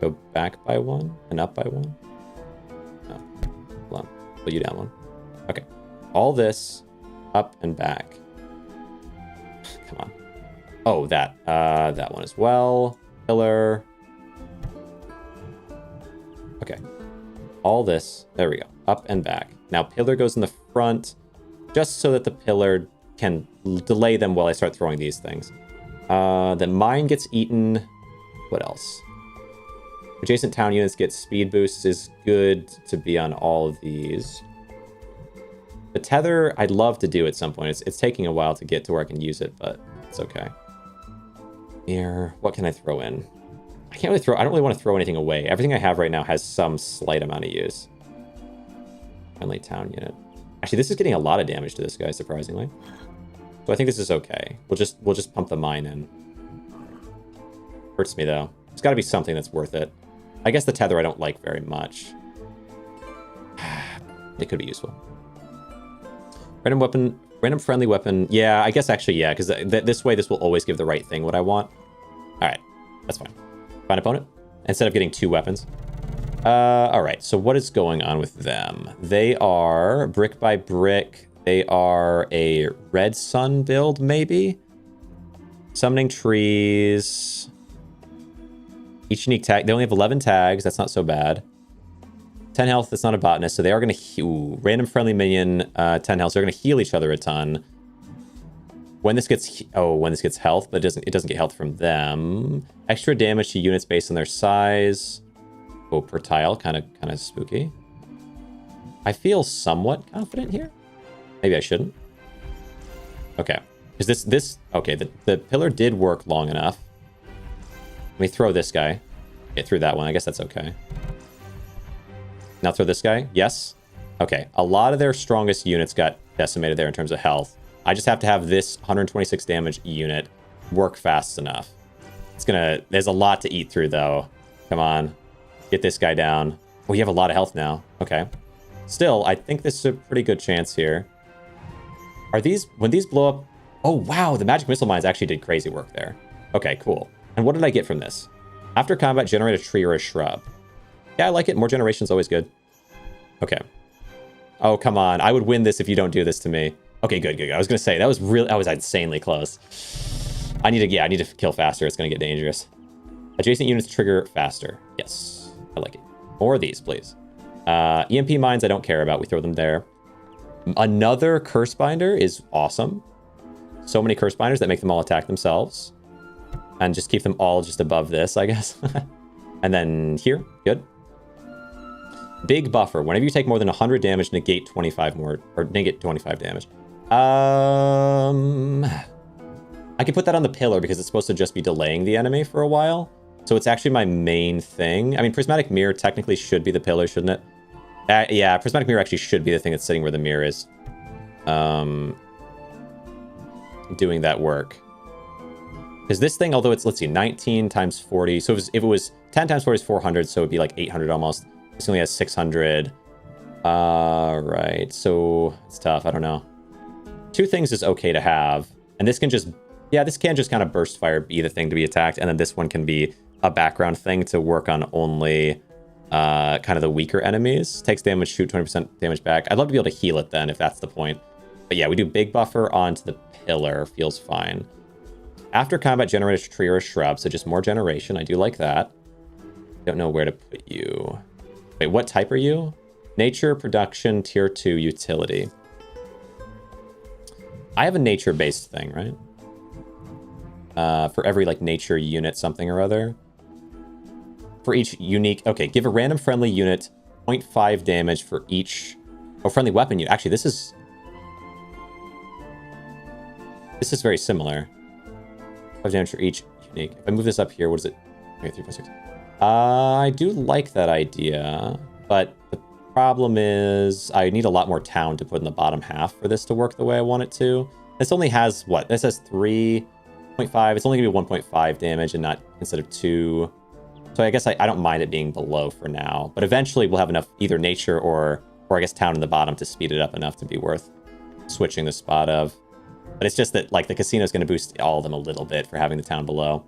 go back by 1 and up by 1. No, hold on. Pull you down 1. Okay, all this up and back. Come on. Oh, that one as well. Pillar. Okay. All this. There we go. Up and back. Now, pillar goes in the front just so that the pillar can delay them while I start throwing these things. Then mine gets eaten. What else? Adjacent town units get speed boosts is good to be on all of these. The tether, I'd love to do at some point. It's taking a while to get to where I can use it, but it's okay. Here, what can I throw in? I don't really want to throw anything away. Everything I have right now has some slight amount of use. Friendly town unit. Actually, this is getting a lot of damage to this guy, surprisingly. So I think this is okay. We'll just pump the mine in. Hurts me though. There's got to be something that's worth it. I guess the tether I don't like very much. It could be useful. Random weapon, random friendly weapon. Yeah, I guess actually, yeah, because this way this will always give the right thing what I want. All right, that's fine. Find opponent instead of getting 2 weapons. All right, so what is going on with them? They are brick by brick. They are a red sun build, maybe? Summoning trees. Each unique tag. They only have 11 tags. That's not so bad. 10 health. That's not a botanist. So they are going to... Random friendly minion, 10 health. So they're going to heal each other a ton. When this gets health, but it doesn't get health from them. Extra damage to units based on their size. Oh, per tile, kind of spooky. I feel somewhat confident here. Maybe I shouldn't. Okay, because okay, the pillar did work long enough. Let me throw this guy. Get through that one. I guess that's okay. Now throw this guy. Yes. Okay, a lot of their strongest units got decimated there in terms of health. I just have to have this 126 damage unit work fast enough. There's a lot to eat through though. Come on. Get this guy down. Oh, you have a lot of health now. Okay. Still, I think this is a pretty good chance here. When these blow up... Oh, wow, the magic missile mines actually did crazy work there. Okay, cool. And what did I get from this? After combat, generate a tree or a shrub. Yeah, I like it. More generation is always good. Okay. Oh, come on. I would win this if you don't do this to me. Okay, good. I was going to say, that was insanely close. I need to kill faster. It's going to get dangerous. Adjacent units trigger faster. Yes, I like it. More of these, please. EMP mines I don't care about. We throw them there. Another curse binder is awesome. So many curse binders that make them all attack themselves. And just keep them all just above this, I guess. And then here, good. Big buffer. Whenever you take more than 100 damage, negate 25 damage. I could put that on the pillar because it's supposed to just be delaying the enemy for a while. So it's actually my main thing. I mean, Prismatic Mirror technically should be the pillar, shouldn't it? Yeah, Prismatic Mirror actually should be the thing that's sitting where the mirror is. Doing that work. Because this thing, although it's, let's see, 19 times 40. So if it was 10 times 40 is 400, so it'd be like 800 almost. This only has 600. Right, so it's tough. I don't know. Two things is okay to have. And this can just, this can just kind of burst fire, be the thing to be attacked. And then this one can be a background thing to work on only kind of the weaker enemies. Takes damage, shoot 20% damage back. I'd love to be able to heal it then if that's the point. But yeah, we do big buffer onto the pillar. Feels fine. After combat, generate a tree or a shrub. So just more generation. I do like that. Don't know where to put you. Wait, what type are you? Nature, production, tier 2, utility. I have a nature-based thing, right? For every, like, nature unit something or other. For each unique... Okay, give a random friendly unit 0.5 damage for each... Oh, friendly weapon unit. Actually, this is very similar. 5 damage for each unique. If I move this up here, what is it? Okay, 3.6. I do like that idea, but the problem is I need a lot more town to put in the bottom half for this to work the way I want it to. This only has, what? This has 3.5. It's only going to be 1.5 damage and not instead of 2. So I guess I don't mind it being below for now. But eventually we'll have enough either nature or I guess town in the bottom to speed it up enough to be worth switching the spot of. But it's just that, like, the casino is going to boost all of them a little bit for having the town below.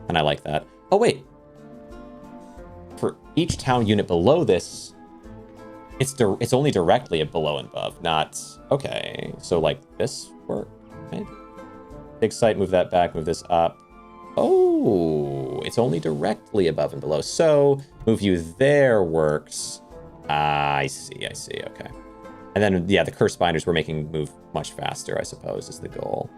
And I like that. Oh, wait. For each town unit below this, it's only directly below and above, not... Okay, so, like, this work, right? Big site, move that back, move this up. Oh, it's only directly above and below. So, move you there works. I see, okay. And then, yeah, the curse binders we're making move much faster, I suppose, is the goal.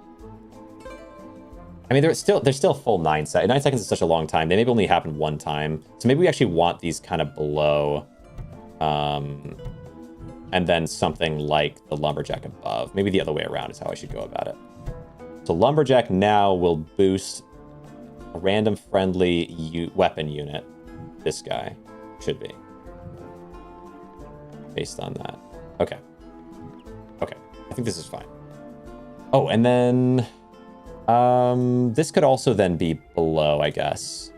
I mean, they're still full 9 seconds. 9 seconds is such a long time. They maybe only happen one time. So maybe we actually want these kind of below. And then something like the lumberjack above. Maybe the other way around is how I should go about it. So lumberjack now will boost a random friendly weapon unit. This guy should be. Based on that. Okay. I think this is fine. Oh, and then... this could also then be below, I guess.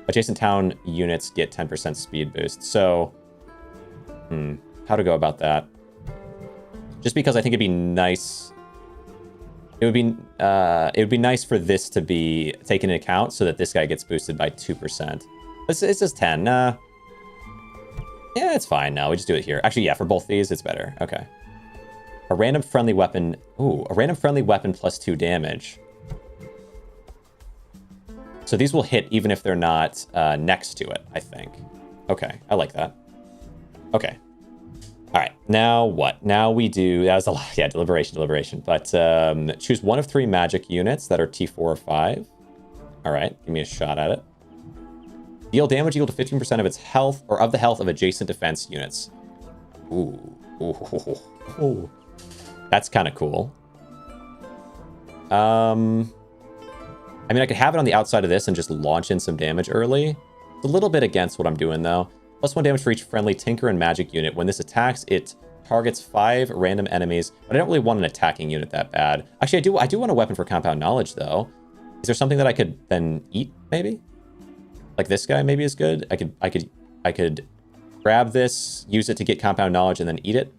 Adjacent town units get 10% speed boost. So, how to go about that? Just because I think it'd be nice. It would be nice for this to be taken into account so that this guy gets boosted by 2%. It's just 10. Yeah, it's fine. No, we just do it here. Actually, yeah, for both these, it's better. Okay. A random friendly weapon. Ooh, a random friendly weapon plus 2 damage. So these will hit even if they're not next to it, I think. Okay, I like that. Okay. All right, now what? Now we do, that was a lot, yeah, deliberation. But choose one of 3 magic units that are T4 or 5. All right, give me a shot at it. Deal damage equal to 15% of its health or of the health of adjacent defense units. Ooh. That's kind of cool. I mean, I could have it on the outside of this and just launch in some damage early. It's a little bit against what I'm doing, though. +1 damage for each friendly Tinker and Magic unit. When this attacks, it targets 5 random enemies. But I don't really want an attacking unit that bad. Actually, I do want a weapon for Compound Knowledge, though. Is there something that I could then eat, maybe? Like this guy maybe is good. I could grab this, use it to get Compound Knowledge, and then eat it.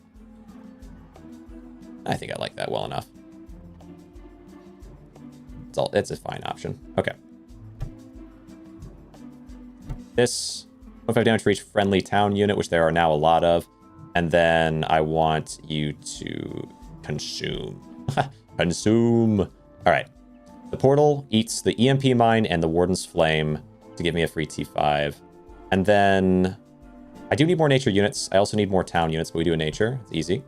I think I like that well enough. It's a fine option. Okay. This 25 damage for each friendly town unit, which there are now a lot of. And then I want you to consume. Consume. All right. The portal eats the EMP mine and the Warden's Flame to give me a free T5. And then I do need more nature units. I also need more town units, but we do a nature. It's easy.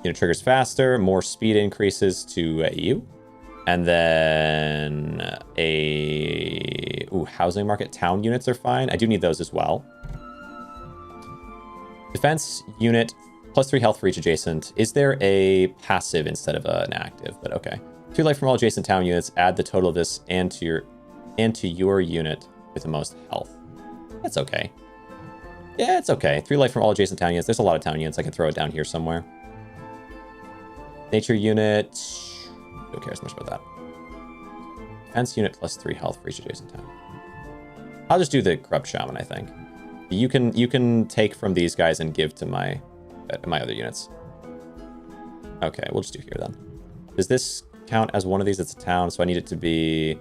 Unit triggers faster, more speed increases to you. And then housing market town units are fine. I do need those as well. Defense unit, +3 health for each adjacent. Is there a passive instead of an active? But okay. 2 life from all adjacent town units. Add the total of this and to your unit with the most health. That's okay. Yeah, it's okay. 3 life from all adjacent town units. There's a lot of town units. I can throw it down here somewhere. Nature unit. Who cares much about that? Defense unit +3 health for each adjacent town. I'll just do the Corrupt Shaman, I think. You can take from these guys and give to my other units. Okay, we'll just do here then. Does this count as one of these? It's a town, so I need it to be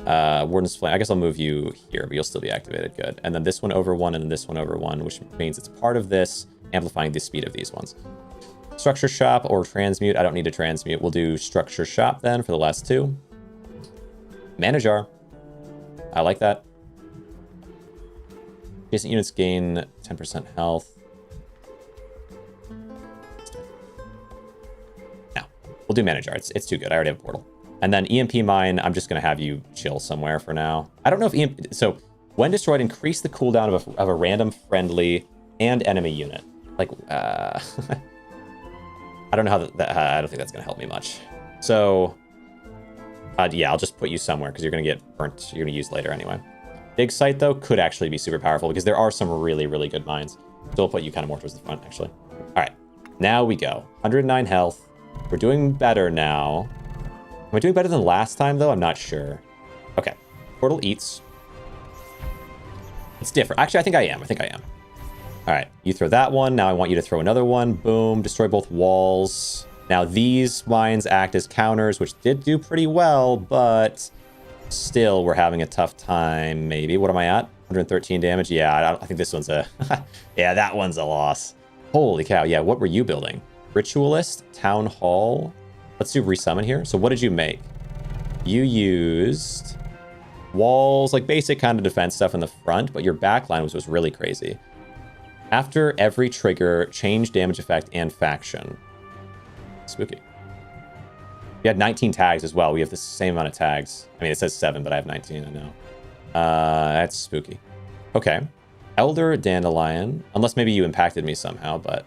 Warden's Flame. I guess I'll move you here, but you'll still be activated. Good. And then this one over 1, and then this one over 1, which means it's part of this, amplifying the speed of these ones. Structure Shop or Transmute. I don't need to Transmute. We'll do Structure Shop then for the last 2. Mana Jar. I like that. Adjacent units gain 10% health. No, we'll do Mana Jar. It's too good. I already have a portal. And then EMP Mine, I'm just going to have you chill somewhere for now. I don't know if EMP... So, when destroyed, increase the cooldown of a random friendly and enemy unit. Like, I don't know how I don't think that's going to help me much. So, yeah, I'll just put you somewhere because you're going to get burnt. You're going to use later anyway. Dig Site, though, could actually be super powerful because there are some really, really good mines. So we'll put you kind of more towards the front, actually. All right, now we go. 109 health. We're doing better now. Am I doing better than last time, though? I'm not sure. Okay, Portal eats. It's different. Actually, I think I am. All right, you throw that one. Now I want you to throw another one. Boom, destroy both walls. Now these mines act as counters, which did do pretty well, but still we're having a tough time, maybe. What am I at? 113 damage? Yeah, I think this one's a... yeah, that one's a loss. Holy cow, yeah, what were you building? Ritualist, Town Hall. Let's do resummon here. So what did you make? You used walls, like basic kind of defense stuff in the front, but your backline was really crazy. After every trigger, change damage effect and faction. Spooky. We had 19 tags as well. We have the same amount of tags. I mean, it says 7, but I have 19, I know. That's spooky. Okay. Elder Dandelion. Unless maybe you impacted me somehow, but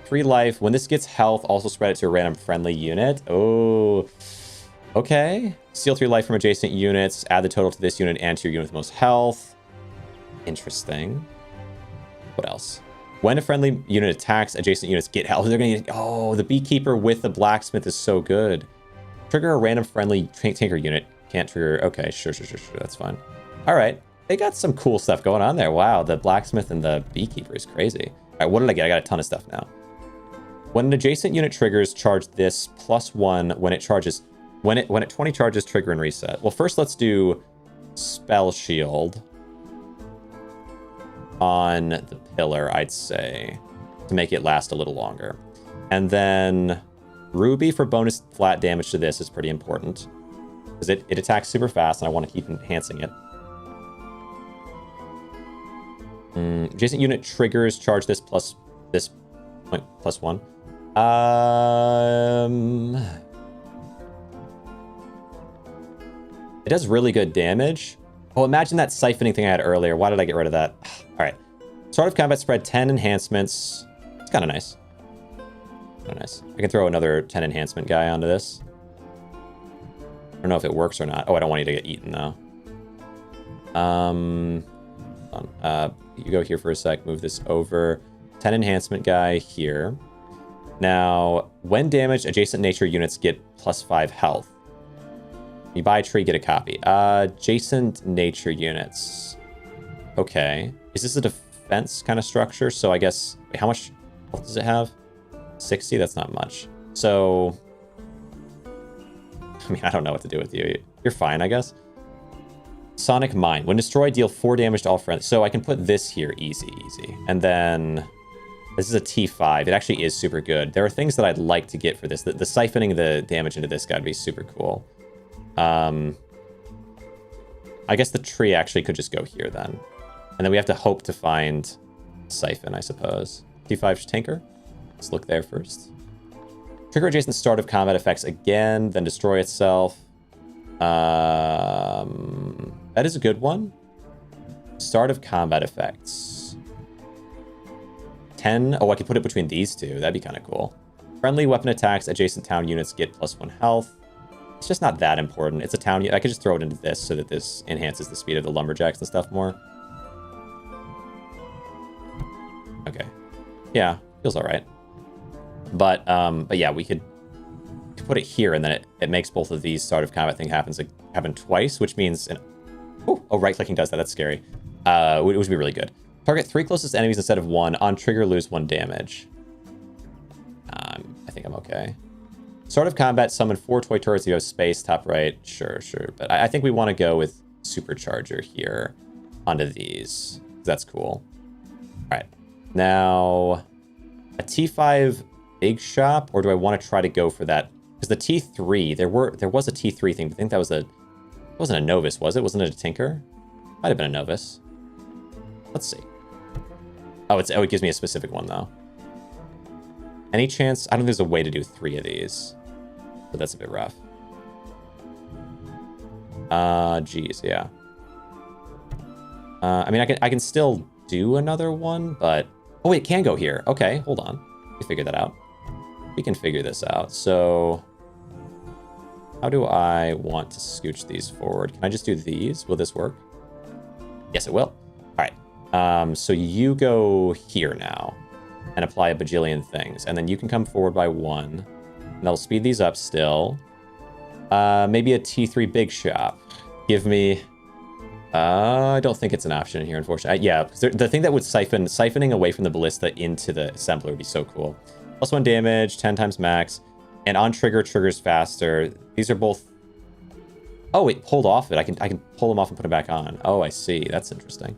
3 life. When this gets health, also spread it to a random friendly unit. Oh, okay. Steal 3 life from adjacent units. Add the total to this unit and to your unit with the most health. Interesting. What else? When a friendly unit attacks, adjacent units get health. They're gonna get... Oh, the Beekeeper with the Blacksmith is so good. Trigger a random friendly Tinker unit. Can't trigger... Okay, sure. That's fine. All right. They got some cool stuff going on there. Wow, the Blacksmith and the Beekeeper is crazy. All right, what did I get? I got a ton of stuff now. When an adjacent unit triggers, charge this +1 when it charges... When it 20 charges, trigger and reset. Well, first let's do Spell Shield on the pillar, I'd say, to make it last a little longer. And then Ruby for bonus flat damage to this is pretty important because it attacks super fast and I want to keep enhancing it. Adjacent unit triggers, charge this plus this +1. It does really good damage. Oh, imagine that siphoning thing I had earlier. Why did I get rid of that? All right. Start of combat spread, 10 enhancements. It's kind of nice. Kind of nice. I can throw another 10 enhancement guy onto this. I don't know if it works or not. Oh, I don't want you to get eaten, though. Hold on. You go here for a sec. Move this over. 10 enhancement guy here. Now, when damaged, adjacent nature units get +5 health. You buy a tree, get a copy. Adjacent nature units. Okay. Is this a defense kind of structure? So I guess... Wait, how much health does it have? 60? That's not much. So... I mean, I don't know what to do with you. You're fine, I guess. Sonic Mine. When destroyed, deal 4 damage to all friends. So I can put this here. Easy, easy. And then... This is a T5. It actually is super good. There are things that I'd like to get for this. The siphoning the damage into this guy would be super cool. I guess the tree actually could just go here then. And then we have to hope to find Siphon, I suppose. T5 Tinker. Let's look there first. Trigger adjacent start of combat effects again, then destroy itself. That is a good one. Start of combat effects. 10. Oh, I could put it between these two. That'd be kind of cool. Friendly weapon attacks, adjacent town units get +1 health. It's just not that important. It's a town. I could just throw it into this so that this enhances the speed of the lumberjacks and stuff more. Okay. Yeah, feels all right. But yeah, we could put it here, and then it makes both of these start of combat thing happen twice, which means right-clicking does that. That's scary. Which would be really good. Target 3 closest enemies instead of 1. On trigger, lose 1 damage. I think I'm okay. Start of combat, summon 4 toy turrets. You have space, top right. Sure. But I think we want to go with supercharger here onto these. That's cool. All right. Now, a T5 big shop, or do I want to try to go for that? Because the T3, there was a T3 thing, but I think that was it wasn't a novice, was it? Wasn't it a tinker? Might have been a novice. Let's see. Oh, it gives me a specific one, though. Any chance? I don't think there's a way to do 3 of these. But that's a bit rough. Geez, yeah. I mean, I can still do another one, but... Oh, wait, it can go here. Okay, hold on. We figured that out. We can figure this out. So... How do I want to scooch these forward? Can I just do these? Will this work? Yes, it will. All right. So you go here now and apply a bajillion things. And then you can come forward by 1. And that'll speed these up still. Maybe a T3 big shop. Give me... I don't think it's an option here, unfortunately. Yeah, because the thing that would siphoning away from the ballista into the assembler would be so cool. +1 damage, 10 times max. And on trigger, triggers faster. These are both... Oh, wait, pulled off it. I can pull them off and put them back on. Oh, I see. That's interesting.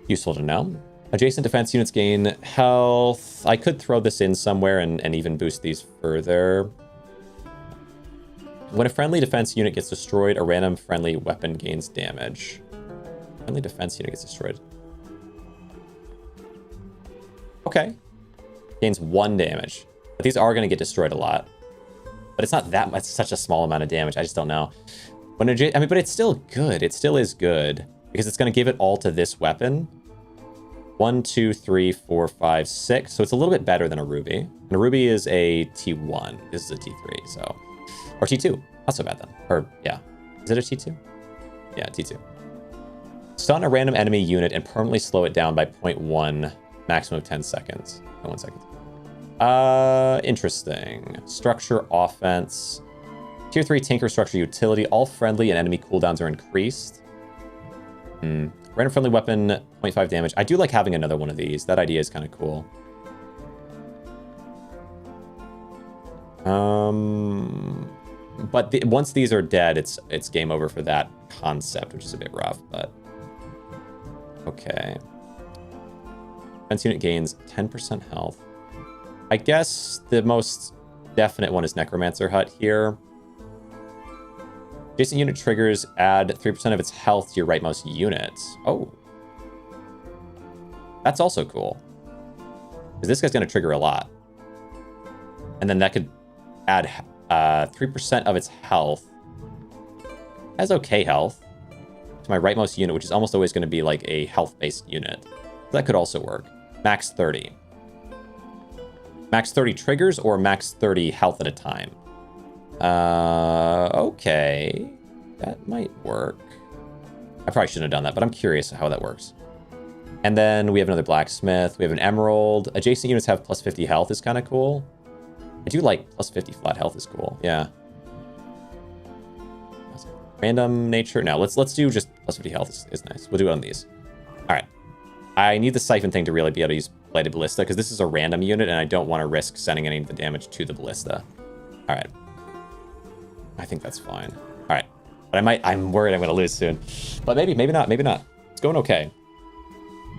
Useful to know. Adjacent defense units gain health. I could throw this in somewhere and even boost these further. When a friendly defense unit gets destroyed, a random friendly weapon gains damage. Friendly defense unit gets destroyed. Okay. Gains 1 damage. But these are going to get destroyed a lot. But it's not that much, such a small amount of damage. I just don't know. I mean, but it's still good. It still is good. Because it's going to give it all to this weapon. 1, 2, 3, 4, 5, 6. So it's a little bit better than a ruby. And a ruby is a T1. This is a T3, so... Or T2. Not so bad then. Or, yeah. Is it a T2? Yeah, T2. Stun a random enemy unit and permanently slow it down by 0.1. Maximum of 10 seconds. 1 second. Interesting. Structure, offense. Tier 3 Tinker Structure Utility. All friendly and enemy cooldowns are increased. Random friendly weapon, 0.5 damage. I do like having another one of these. That idea is kind of cool. But once these are dead, it's game over for that concept, which is a bit rough, but... Okay. Defense unit gains 10% health. I guess the most definite one is Necromancer Hut here. Adjacent unit triggers add 3% of its health to your rightmost unit. Oh. That's also cool. Because this guy's going to trigger a lot. And then that could add 3% of its health. Has okay health. To my rightmost unit, which is almost always going to be like a health-based unit. That could also work. Max 30. Max 30 triggers or max 30 health at a time? Okay. That might work. I probably shouldn't have done that, but I'm curious how that works. And then we have another blacksmith. We have an emerald. Adjacent units have plus 50 health is kind of cool. I do like plus 50 flat health is cool. Yeah. Random nature. No, let's do just plus 50 health is nice. We'll do it on these. All right. I need the siphon thing to really be able to use Blighted Ballista because this is a random unit and I don't want to risk sending any of the damage to the ballista. All right. I think that's fine. All right. But I'm worried I'm going to lose soon. But maybe not. Maybe not. It's going okay.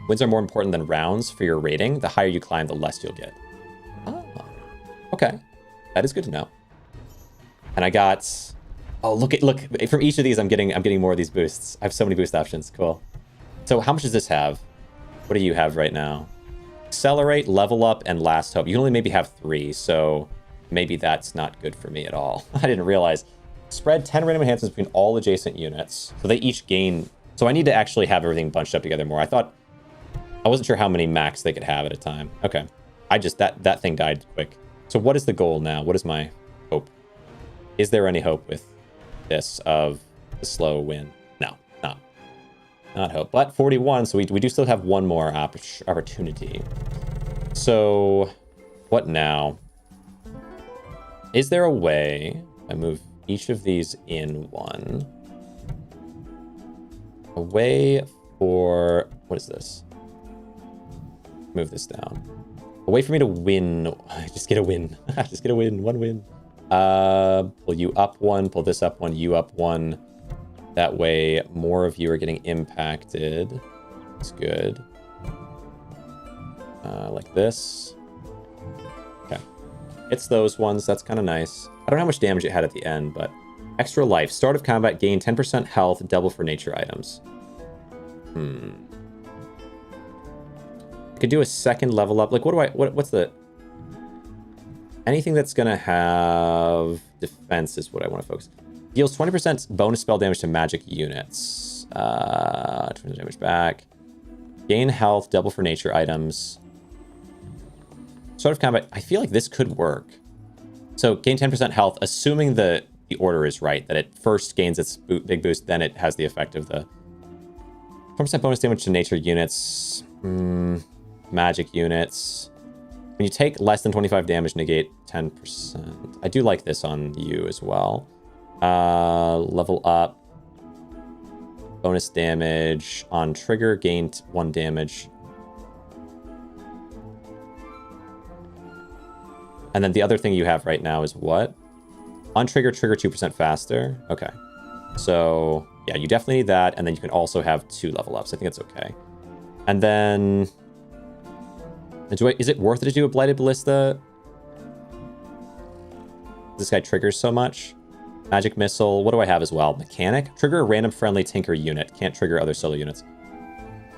Wins are more important than rounds for your rating. The higher you climb, the less you'll get. Oh. Okay. That is good to know. And I got... Oh, look. From each of these, I'm getting more of these boosts. I have so many boost options. Cool. So how much does this have? What do you have right now? Accelerate, level up, and last hope. You can only maybe have 3, so maybe that's not good for me at all. I didn't realize. Spread 10 random enhancements between all adjacent units. So they each gain... So I need to actually have everything bunched up together more. I wasn't sure how many max they could have at a time. Okay. That thing died quick. So what is the goal now? What is my hope? Is there any hope with this of the slow win? No, not hope. But 41, so we do still have one more opportunity. So what now? Is there a way I move each of these in one? A way for... What is this? Move this down. A way for me to win. Just get a win. Just get a win. One win. Pull you up one. Pull this up one. You up one. That way, more of you are getting impacted. It's good. Like this. Okay. It's those ones. That's kind of nice. I don't know how much damage it had at the end, but... Extra life. Start of combat. Gain 10% health. Double for nature items. I could do a second level up. Like, what's the... Anything that's going to have defense is what I want to focus. Deals 20% bonus spell damage to magic units. 20 damage back. Gain health, double for nature items. Start of combat. I feel like this could work. So gain 10% health, assuming the order is right, that it first gains its big boost, then it has the effect of the 20% bonus damage to nature units. Magic units. When you take less than 25 damage, negate 10%. I do like this on you as well. Level up. Bonus damage. On trigger, gained 1 damage. And then the other thing you have right now is what? On trigger, trigger 2% faster. Okay. So, yeah, you definitely need that. And then you can also have 2 level ups. I think it's okay. And then... Is it worth it to do a Blighted Ballista? This guy triggers so much. Magic Missile. What do I have as well? Mechanic? Trigger a random friendly Tinker unit. Can't trigger other solo units.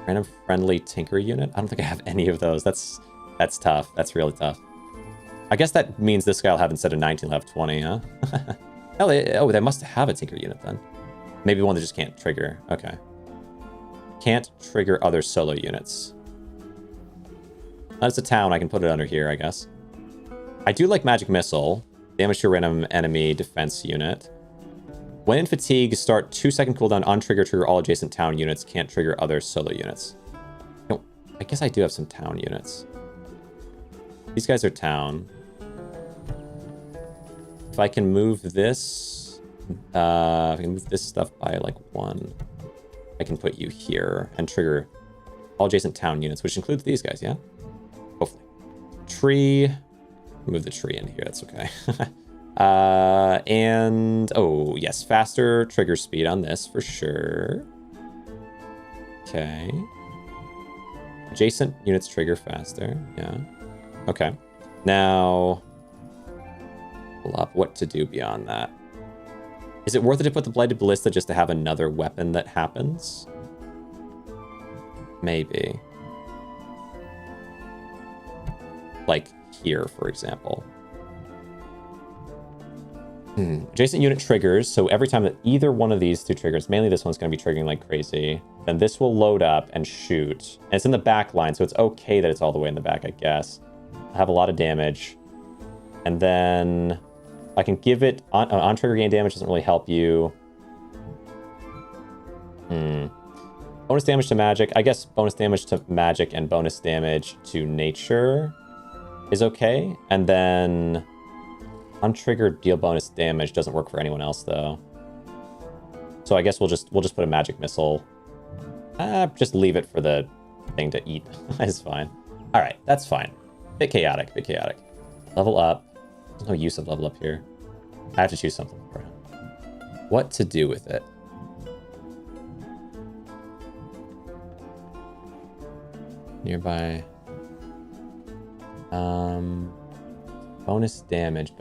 Random friendly Tinker unit? I don't think I have any of those. That's tough. That's really tough. I guess that means this guy will have, instead of 19, he'll have 20, huh? Oh, they must have a Tinker unit then. Maybe one that just can't trigger. Okay. Can't trigger other solo units. That's a town. I can put it under here, I guess. I do like Magic Missile. Damage to a random enemy defense unit. When in fatigue, start 2-second cooldown on trigger. Trigger all adjacent town units. Can't trigger other solo units. I guess I do have some town units. These guys are town. If I can move this... if I can move this stuff by, like, 1... I can put you here and trigger all adjacent town units, which includes these guys, yeah? Hopefully. Tree. Move the tree in here, that's okay. And, oh, yes, faster trigger speed on this for sure. Okay. Adjacent units trigger faster, yeah. Okay. Now, pull up what to do beyond that. Is it worth it to put the Blighted Ballista just to have another weapon that happens? Maybe. like here, for example. Adjacent unit triggers. So every time that either one of these two triggers, mainly this one's going to be triggering like crazy, then this will load up and shoot. And it's in the back line, so it's okay that it's all the way in the back, I guess. I have a lot of damage. And then I can give it on trigger gain damage doesn't really help you. Bonus damage to magic. I guess bonus damage to magic and bonus damage to nature is okay. And then untriggered deal bonus damage doesn't work for anyone else though. So I guess we'll just put a magic missile. Just leave it for the thing to eat. It's fine. All right, that's fine. Bit chaotic, bit chaotic. Level up. There's no use of level up here. I have to choose something for him. What to do with it? Nearby. Bonus damage.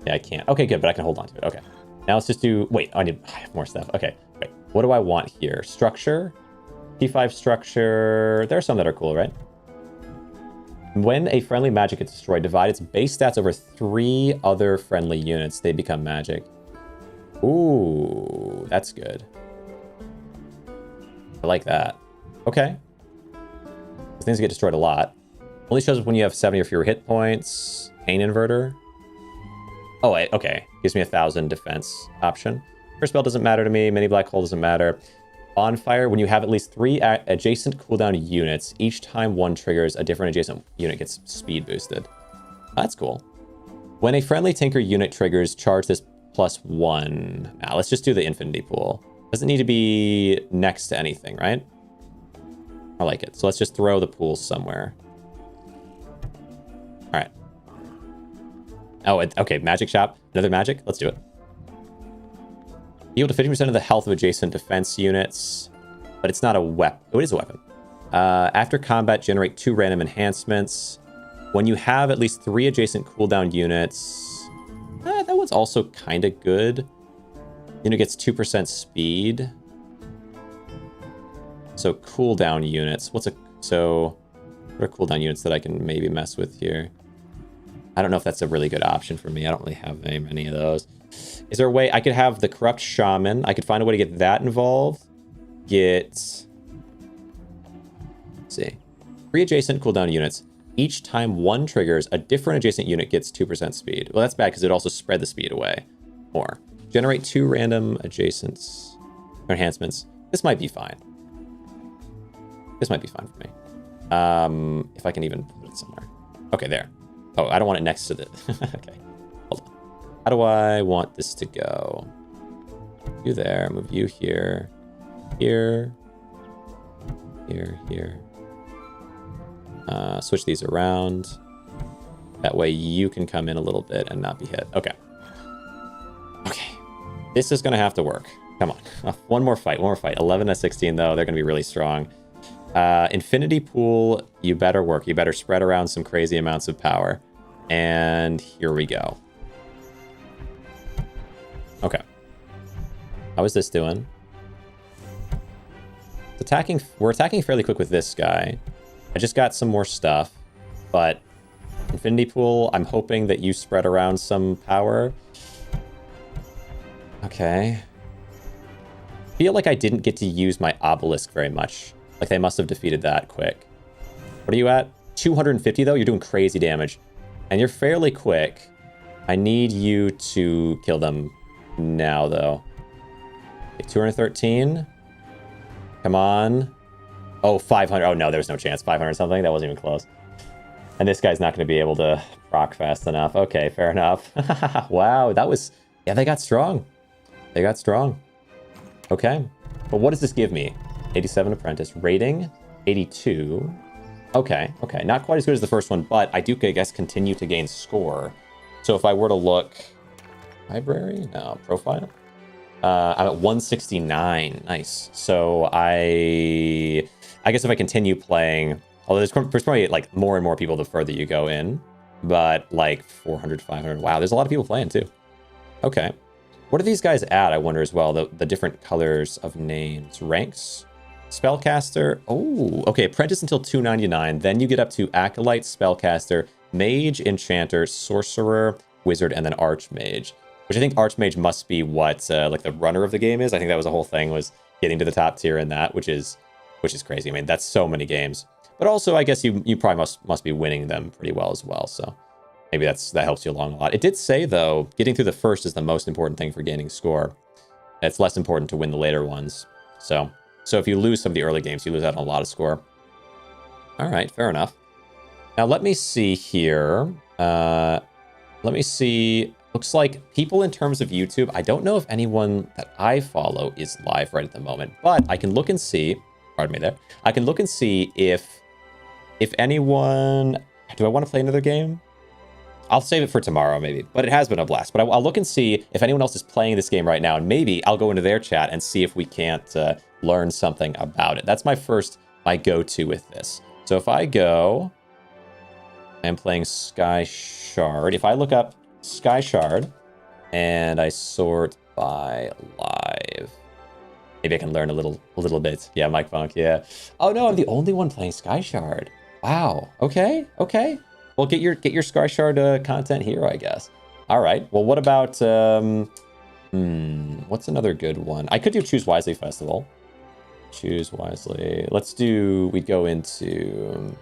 Yeah, I can't. Okay, good, but I can hold on to it. Okay. Now let's just do... Wait, I have more stuff. Okay, wait. What do I want here? Structure? P5 structure. There are some that are cool, right? When a friendly magic gets destroyed, divide its base stats over 3 other friendly units. They become magic. Ooh, that's good. I like that. Okay. These things get destroyed a lot. Only shows up when you have 70 or fewer hit points. Pain inverter. Oh, okay. Gives me 1,000 defense option. First spell doesn't matter to me. Mini black hole doesn't matter. Bonfire. When you have at least 3 adjacent cooldown units, each time one triggers, a different adjacent unit gets speed boosted. That's cool. When a friendly tinker unit triggers, charge this +1. Now, let's just do the infinity pool. Doesn't need to be next to anything, right? I like it. So let's just throw the pool somewhere. All right. Oh, okay. Magic shop. Another magic. Let's do it. Yield to 50% of the health of adjacent defense units, but it's not a weapon. Oh, it is a weapon. After combat, generate 2 random enhancements. When you have at least 3 adjacent cooldown units, that one's also kind of good. Unit gets 2% speed. So cooldown units. What are cooldown units that I can maybe mess with here? I don't know if that's a really good option for me. I don't really have very many of those. Is there a way I could have the corrupt shaman? I could find a way to get that involved. Let's see. 3 adjacent cooldown units. Each time one triggers, a different adjacent unit gets 2% speed. Well, that's bad because it also spread the speed away more. Generate 2 random adjacents or enhancements. This might be fine. This might be fine for me. If I can even put it somewhere. Okay, there. Oh, I don't want it next to the... Okay, hold on. How do I want this to go? You there, move you here. Here. Here. Switch these around. That way you can come in a little bit and not be hit. Okay. Okay. This is going to have to work. Come on. One more fight. 11 to 16, though. They're going to be really strong. Infinity pool, you better work. You better spread around some crazy amounts of power. And here we go. Okay. How is this doing? We're attacking fairly quick with this guy. I just got some more stuff, but infinity pool, I'm hoping that you spread around some power. Okay. I feel like I didn't get to use my obelisk very much. Like, they must have defeated that quick. What are you at? 250, though? You're doing crazy damage. And you're fairly quick. I need you to kill them now, though. Okay, 213. Come on. Oh, 500. Oh, no, there's no chance. 500 something? That wasn't even close. And this guy's not going to be able to proc fast enough. Okay, fair enough. Wow, that was... Yeah, they got strong. They got strong. Okay. But what does this give me? 87 apprentice. Rating, 82. Okay. Not quite as good as the first one, but I do, I guess, continue to gain score. So if I were to look... Library? No. Profile? I'm at 169. Nice. So I guess if I continue playing... Although there's probably, like, more and more people the further you go in. But, like, 400, 500. Wow, there's a lot of people playing, too. Okay. What are these guys at, I wonder, as well? The different colors of names. Ranks? Spellcaster. Oh, okay. Apprentice until 299. Then you get up to Acolyte, Spellcaster, Mage, Enchanter, Sorcerer, Wizard, and then Archmage. Which I think Archmage must be what like the runner of the game is. I think that was the whole thing, was getting to the top tier in that, which is crazy. I mean, that's so many games. But also, I guess you probably must be winning them pretty well as well. So maybe that helps you along a lot. It did say, though, getting through the first is the most important thing for gaining score. It's less important to win the later ones. So if you lose some of the early games, you lose out on a lot of score. All right, fair enough. Now, let me see here. Let me see. Looks like people in terms of YouTube, I don't know if anyone that I follow is live right at the moment, but I can look and see. Pardon me there. I can look and see if anyone... Do I want to play another game? I'll save it for tomorrow, maybe. But it has been a blast. But I'll look and see if anyone else is playing this game right now, and maybe I'll go into their chat and see if we can't learn something about it. That's my go-to with this. So if I go... I'm playing SKYSHARD. If I look up SKYSHARD and I sort by live, maybe I can learn a little bit. Yeah, Mike Funk, yeah. Oh no, I'm the only one playing SKYSHARD. Wow. Okay. Well, get your SKYSHARD content here, I guess. All right. Well, what about what's another good one? I could do Choose Wisely Festival. Choose Wisely. We'd go into...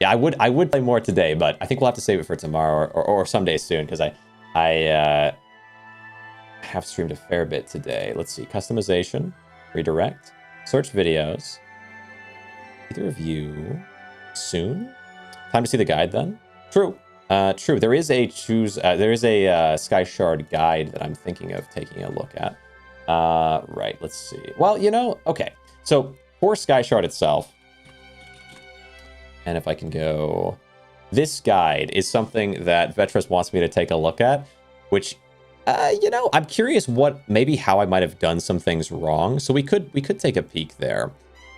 Yeah, I would play more today, but I think we'll have to save it for tomorrow or someday soon, because I have streamed a fair bit today. Let's see. Customization, redirect, search videos. Either of you soon? Time to see the guide then? True. True. There is a SKYSHARD guide that I'm thinking of taking a look at. Right, let's see. Well, okay. So for SKYSHARD itself, and if I can go, this guide is something that Vetras wants me to take a look at, which, I'm curious how I might have done some things wrong. So we could take a peek there.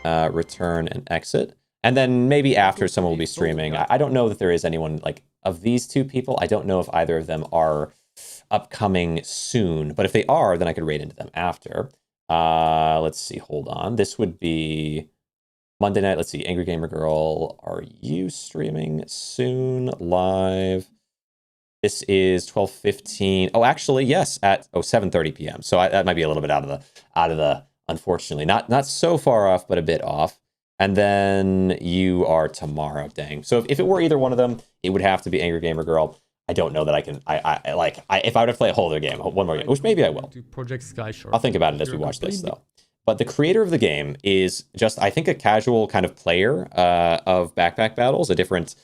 Return and exit. And then maybe after someone will be streaming. I don't know that there is anyone, like, of these two people. I don't know if either of them are upcoming soon. But if they are, then I could raid into them after. Let's see. Hold on. This would be... Monday night, let's see, Angry Gamer Girl, are you streaming soon, live? This is 12:15. Oh, actually, yes, at 7:30 p.m. So that might be a little bit out of the, unfortunately, not so far off, but a bit off. And then you are tomorrow, dang. So if it were either one of them, it would have to be Angry Gamer Girl. I don't know that I can. If I were to play a whole other game, one more game, which maybe I will. Project SKYSHARD. I'll think about it as we watch this, though. But the creator of the game is just, I think, a casual kind of player of backpack battles, a different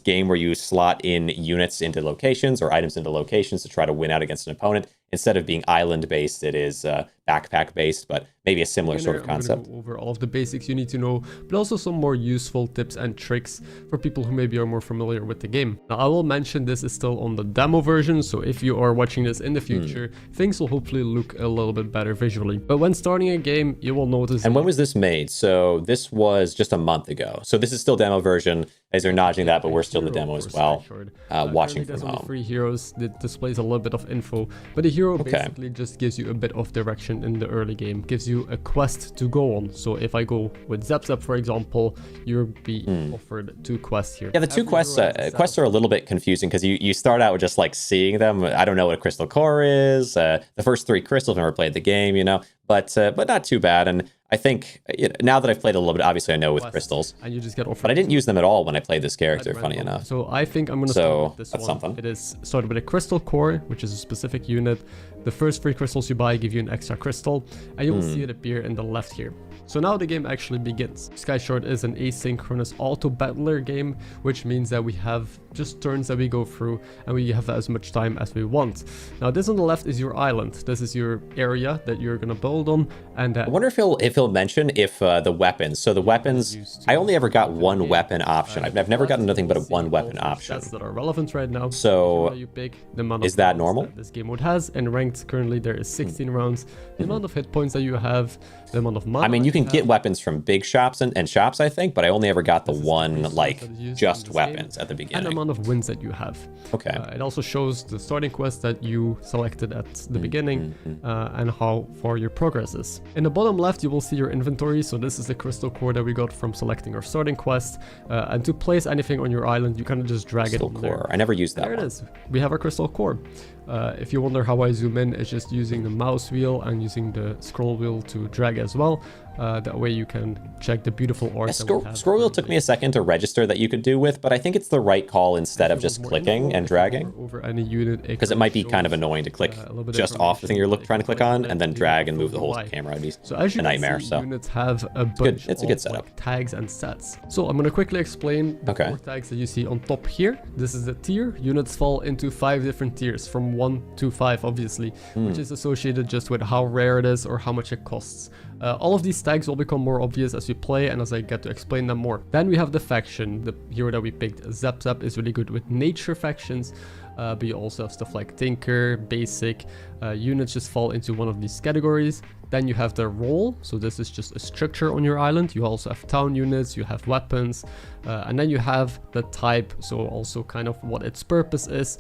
game where you slot in units into locations or items into locations to try to win out against an opponent. Instead of being island-based, it is backpack-based, but maybe a similar sort of concept. Go over all of the basics you need to know, but also some more useful tips and tricks for people who maybe are more familiar with the game. Now, I will mention this is still on the demo version, so if you are watching this in the future, things will hopefully look a little bit better visually. But when starting a game, you will notice... And when was this made? So this was just a month ago. So this is still demo version, as they're nudging that, but we're still in the demo as well, watching from home. Free heroes, that displays a little bit of info, but the hero basically just gives you a bit of direction in the early game, gives you a quest to go on. So if I go with Zap, for example, you'll be offered 2 quests here. Yeah, the 2 quests are a little bit confusing because you start out with just like seeing them. I don't know what a crystal core is. The first 3 crystals, I've never played the game, but not too bad. And I think now that I've played a little bit, obviously I know with crystals, and you just get offered, but I didn't use them at all when I played this character, funny enough. So I think I'm going to start with this that's one. Something. It is started with a crystal core, which is a specific unit. The first 3 crystals you buy give you an extra crystal, and you will see it appear in the left here. So now the game actually begins. SKYSHARD is an asynchronous auto-battler game, which means that we have just turns that we go through, and we have as much time as we want. Now this on the left is your island. This is your area that you're gonna build on, and I wonder if he'll mention the weapons. So the weapons, I only ever got 1 weapon option. I've never gotten nothing but a 1 weapon option. Stats that are relevant right now. So you pick the amount of is that normal? that this game mode has, and rank strength. Currently there is 16 rounds. The amount of hit points that you have, the amount of mana. I mean, you can get weapons from big shops and shops, I think, but I only ever got the one, like, just weapons at the beginning. And the amount of wins that you have. Okay. It also shows the starting quest that you selected at the beginning and how far your progress is. In the bottom left, you will see your inventory. So this is the crystal core that we got from selecting our starting quest. And to place anything on your island, you kind of just drag it on there. I never used that There one. it is. We have our crystal core. If you wonder how I zoom in, it's just using the mouse wheel and using the scroll wheel to drag as well. That way you can check the beautiful art. Scroll wheel took me a second to register that you could do with, but I think it's the right call instead of just clicking and dragging. Over any unit, because it might be kind of annoying to click just off the thing you're trying to click on and then drag and move the whole camera. It'd be so as you a nightmare. See, units have a bunch it's a good setup. Like, tags and stats. So I'm going to quickly explain the 4 tags that you see on top here. This is the tier. Units fall into 5 different tiers from 1 to 5, obviously, which is associated just with how rare it is or how much it costs. All of these tags will become more obvious as we play and as I get to explain them more. Then we have the faction, the hero that we picked. Zap Zap is really good with nature factions, but you also have stuff like Tinker, Basic. Units just fall into one of these categories. Then you have the role, so this is just a structure on your island. You also have town units, you have weapons, and then you have the type, so also kind of what its purpose is.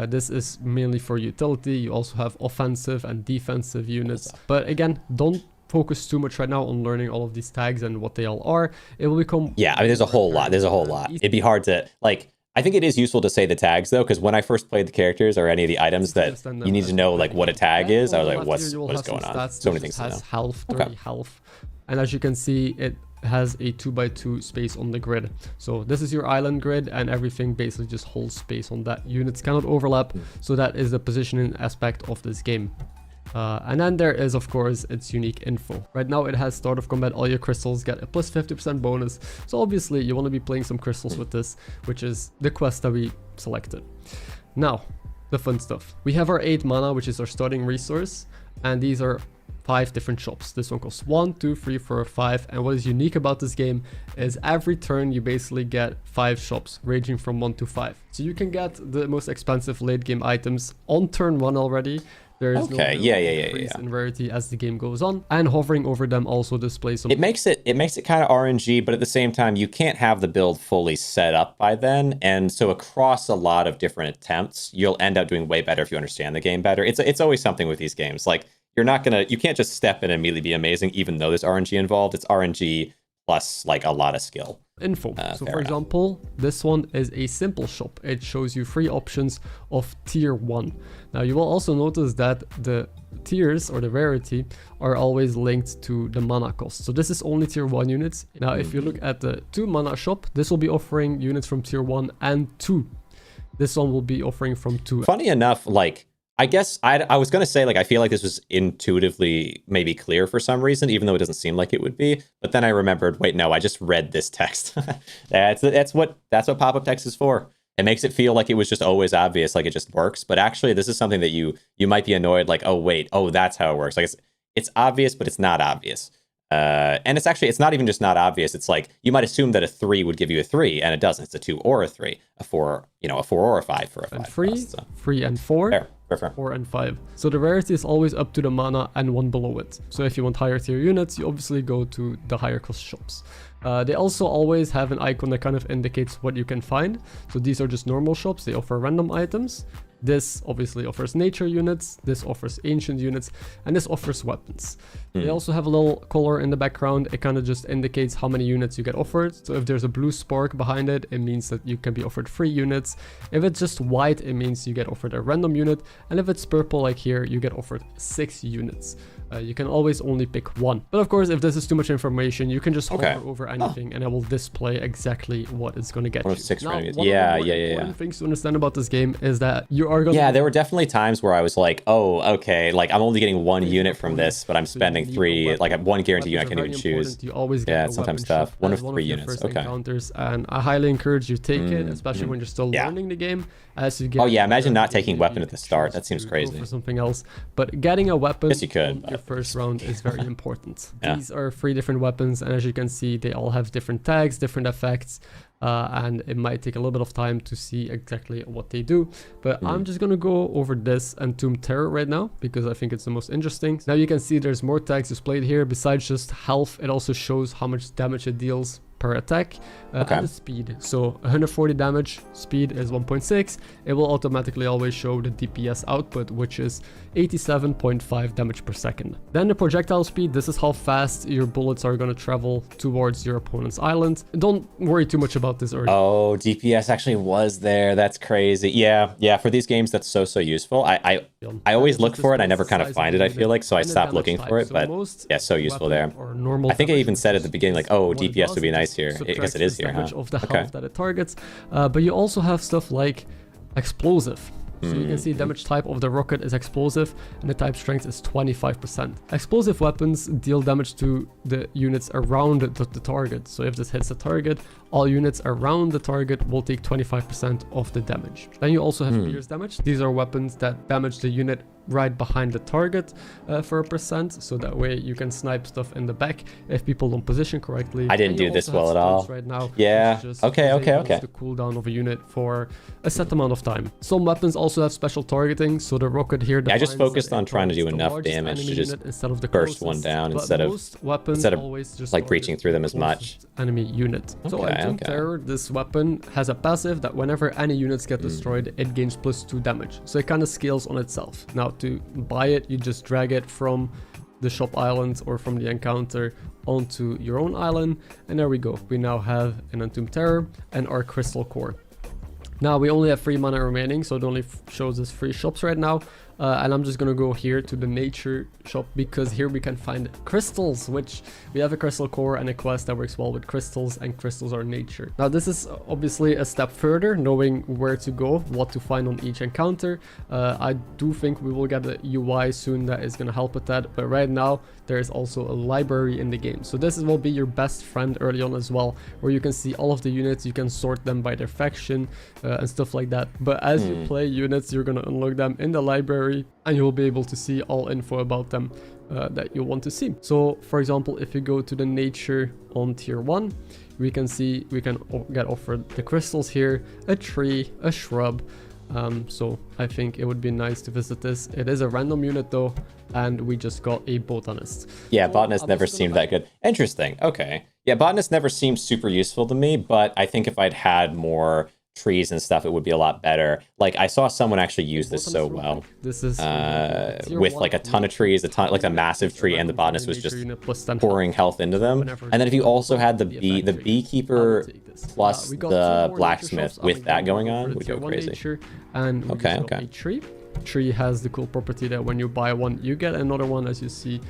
This is mainly for utility. You also have offensive and defensive units, but again, don't focus too much right now on learning all of these tags and what they all are. It will become... Yeah, I mean, there's a whole lot. It'd be hard to, like... I think it is useful to say the tags, though, because when I first played the characters or any of the items that you need to know, like, what a tag is, I was like, what is going on? So many things to know. Health, 30 health. And as you can see, it has a 2x2 space on the grid. So this is your island grid, and everything basically just holds space on that. Units cannot overlap, so that is the positioning aspect of this game. And then there is, of course, its unique info. Right now it has start of combat. All your crystals get a plus 50% bonus. So obviously you want to be playing some crystals with this, which is the quest that we selected. Now, the fun stuff. We have our 8 mana, which is our starting resource. And these are 5 different shops. This one costs 1, 2, 3, 4, 5. And what is unique about this game is every turn you basically get 5 shops, ranging from 1 to 5. So you can get the most expensive late game items on turn 1 already. There is no increase in rarity as the game goes on, and hovering over them also displays some... It makes it kind of RNG, but at the same time, you can't have the build fully set up by then, and so across a lot of different attempts, you'll end up doing way better if you understand the game better. It's always something with these games. Like, you can't just step in and immediately be amazing, even though there's RNG involved. It's RNG plus, like, a lot of skill. Info. So for example, this one is a simple shop. It shows you 3 options of tier 1. Now you will also notice that the tiers or the rarity are always linked to the mana cost. So this is only tier 1 units. Now if you look at the 2 mana shop, this will be offering units from tier 1 and 2. This one will be offering from 2. Funny enough, like, I guess I was going to say, like, I feel like this was intuitively maybe clear for some reason, even though it doesn't seem like it would be. But then I remembered, wait, no, I just read this text. That's what pop-up text is for. It makes it feel like it was just always obvious, like it just works. But actually, this is something that you might be annoyed, like, oh, wait, oh, that's how it works. Like, it's obvious, but it's not obvious. And it's not even just not obvious. It's like, you might assume that a 3 would give you a 3, and it doesn't. It's a 2 or a 3, a 4, a 4 or a 5 for a 5. And 3 and 4. Fair. 4 and 5. So the rarity is always up to the mana and 1 below it. So if you want higher tier units, you obviously go to the higher cost shops. They also always have an icon that kind of indicates what you can find. So these are just normal shops. They offer random items. This obviously offers nature units, this offers ancient units, and this offers weapons. They also have a little color in the background. It kind of just indicates how many units you get offered. So if there's a blue spark behind it, it means that you can be offered 3 units. If it's just white, it means you get offered a random unit. And if it's purple like here, you get offered 6 units. You can always only pick 1. But of course, if this is too much information, you can just hover over anything and it will display exactly what it's going to get you. 6 now, one important things to understand about this game is that you are going to... Yeah, there were definitely times where I was like, oh, okay, like I'm only getting 1 unit from this, but I'm spending 3, like 1 guaranteed unit I can't even choose. You always get sometimes tough. 1 of 3 units, encounters, and I highly encourage you take it, especially when you're still learning the game. As you get imagine not taking weapon at the start. That seems crazy. For something else, but getting a weapon yes, you could, on your first round is very important. These are 3 different weapons, and as you can see, they all have different tags, different effects. and it might take a little bit of time to see exactly what they do. But I'm just gonna go over this Entombed Terror right now because I think it's the most interesting. Now you can see there's more tags displayed here. Besides just health, it also shows how much damage it deals per attack, and the speed. So 140 damage, speed is 1.6. It will automatically always show the DPS output, which is 87.5 damage per second. Then the projectile speed, this is how fast your bullets are going to travel towards your opponent's island. Don't worry too much about this early. Oh, DPS actually was there. That's crazy. Yeah, for these games that's so useful. I always look for it. I never kind of find it, I feel like, so I stopped looking for it, but yeah, so useful there. I think I even said at the beginning, like, oh, DPS would be nice here. I guess it is here, huh? Of the health that it targets, but you also have stuff like explosive. So you can see damage type of the rocket is explosive and the type strength is 25%. Explosive weapons deal damage to the units around the target. So if this hits the target, all units around the target will take 25% of the damage. Then you also have pierce damage. These are weapons that damage the unit right behind the target for a percent, so that way you can snipe stuff in the back if people don't position correctly. I didn't do this well at all right now. Yeah. Okay. The cooldown of a unit for a set amount of time. Some weapons also have special targeting, so the rocket here. I just focused on trying to do enough damage to just instead of the burst one down instead of like breaching through them as much. Enemy unit. So Entombed Terror, this weapon has a passive that whenever any units get destroyed, it gains +2 damage. So it kind of scales on itself. Now to buy it, you just drag it from the shop island or from the encounter onto your own island, and there we go. We now have an Entombed Terror and our Crystal Core. Now we only have 3 mana remaining, so it only shows us 3 shops right now. And I'm just gonna go here to the nature shop because here we can find crystals, which we have a crystal core and a quest that works well with crystals, and crystals are nature. Now this is obviously a step further, knowing where to go, what to find on each encounter. I do think we will get a UI soon that is gonna help with that, but right now there is also a library in the game. So this will be your best friend early on as well, where you can see all of the units, you can sort them by their faction and stuff like that. But as you play units, you're gonna unlock them in the library, and you will be able to see all info about them that you want to see. So for example, if you go to the nature on tier 1, we can see we can get offered the crystals here, a tree, a shrub. So I think it would be nice to visit this. It is a random unit though, and we just got a botanist. Yeah, botanist never seemed that good. Interesting. Okay. Yeah, botanist never seemed super useful to me, but I think if I'd had more trees and stuff, it would be a lot better. Like I saw someone actually use this so well. This is with like a ton of trees, like a massive tree, and the botanist was just pouring health into them. And then if you also had the beekeeper plus the blacksmith with that going on, would go crazy. And okay. A tree has the cool property that when you buy one, you get another one, as you see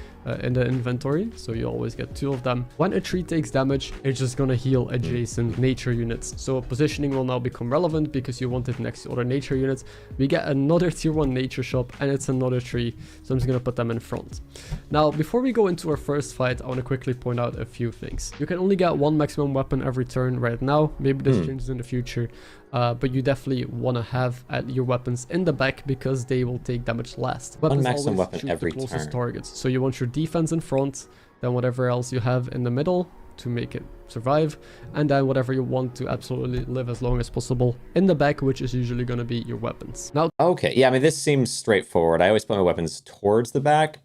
in the inventory, so you always get 2 of them. When a tree takes damage, it's just gonna heal adjacent nature units, so positioning will now become relevant because you want it next to other nature units. We get another tier 1 nature shop, and it's another tree, so I'm just gonna put them in front. Now before we go into our first fight, I want to quickly point out a few things. You can only get 1 maximum weapon every turn right now. Maybe this changes in the future, but you definitely want to have your weapons in the back because they will take damage last. One maximum weapon every turn. Targets. So you want your defense in front, then whatever else you have in the middle to make it survive, and then whatever you want to absolutely live as long as possible in the back, which is usually going to be your weapons. Now, okay, yeah, I mean, this seems straightforward. I always put my weapons towards the back,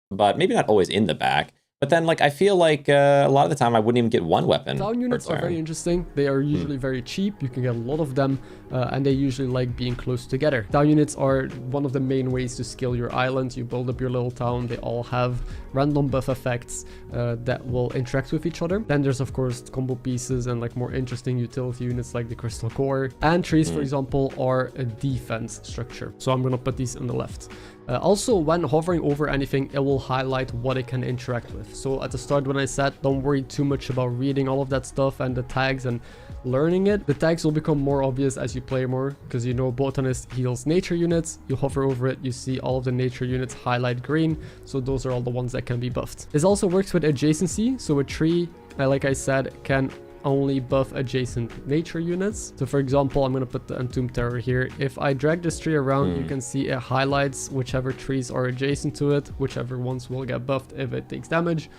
but maybe not always in the back. But then, like, I feel like a lot of the time I wouldn't even get 1 weapon. Down units are very interesting. They are usually very cheap. You can get a lot of them, and they usually like being close together. Down units are one of the main ways to scale your island. You build up your little town. They all have random buff effects that will interact with each other. Then there's, of course, combo pieces and, like, more interesting utility units like the Crystal Core. And trees, for example, are a defense structure. So I'm going to put these on the left. Also, when hovering over anything, it will highlight what it can interact with. So at the start when I said don't worry too much about reading all of that stuff and the tags and learning it, the tags will become more obvious as you play more, because you know botanist heals nature units. You hover over it, you see all of the nature units highlight green, so those are all the ones that can be buffed. This also works with adjacency, so a tree, like I said, can only buff adjacent nature units. So for example, I'm going to put the Entombed Terror here. If I drag this tree around, you can see it highlights whichever trees are adjacent to it, whichever ones will get buffed if it takes damage.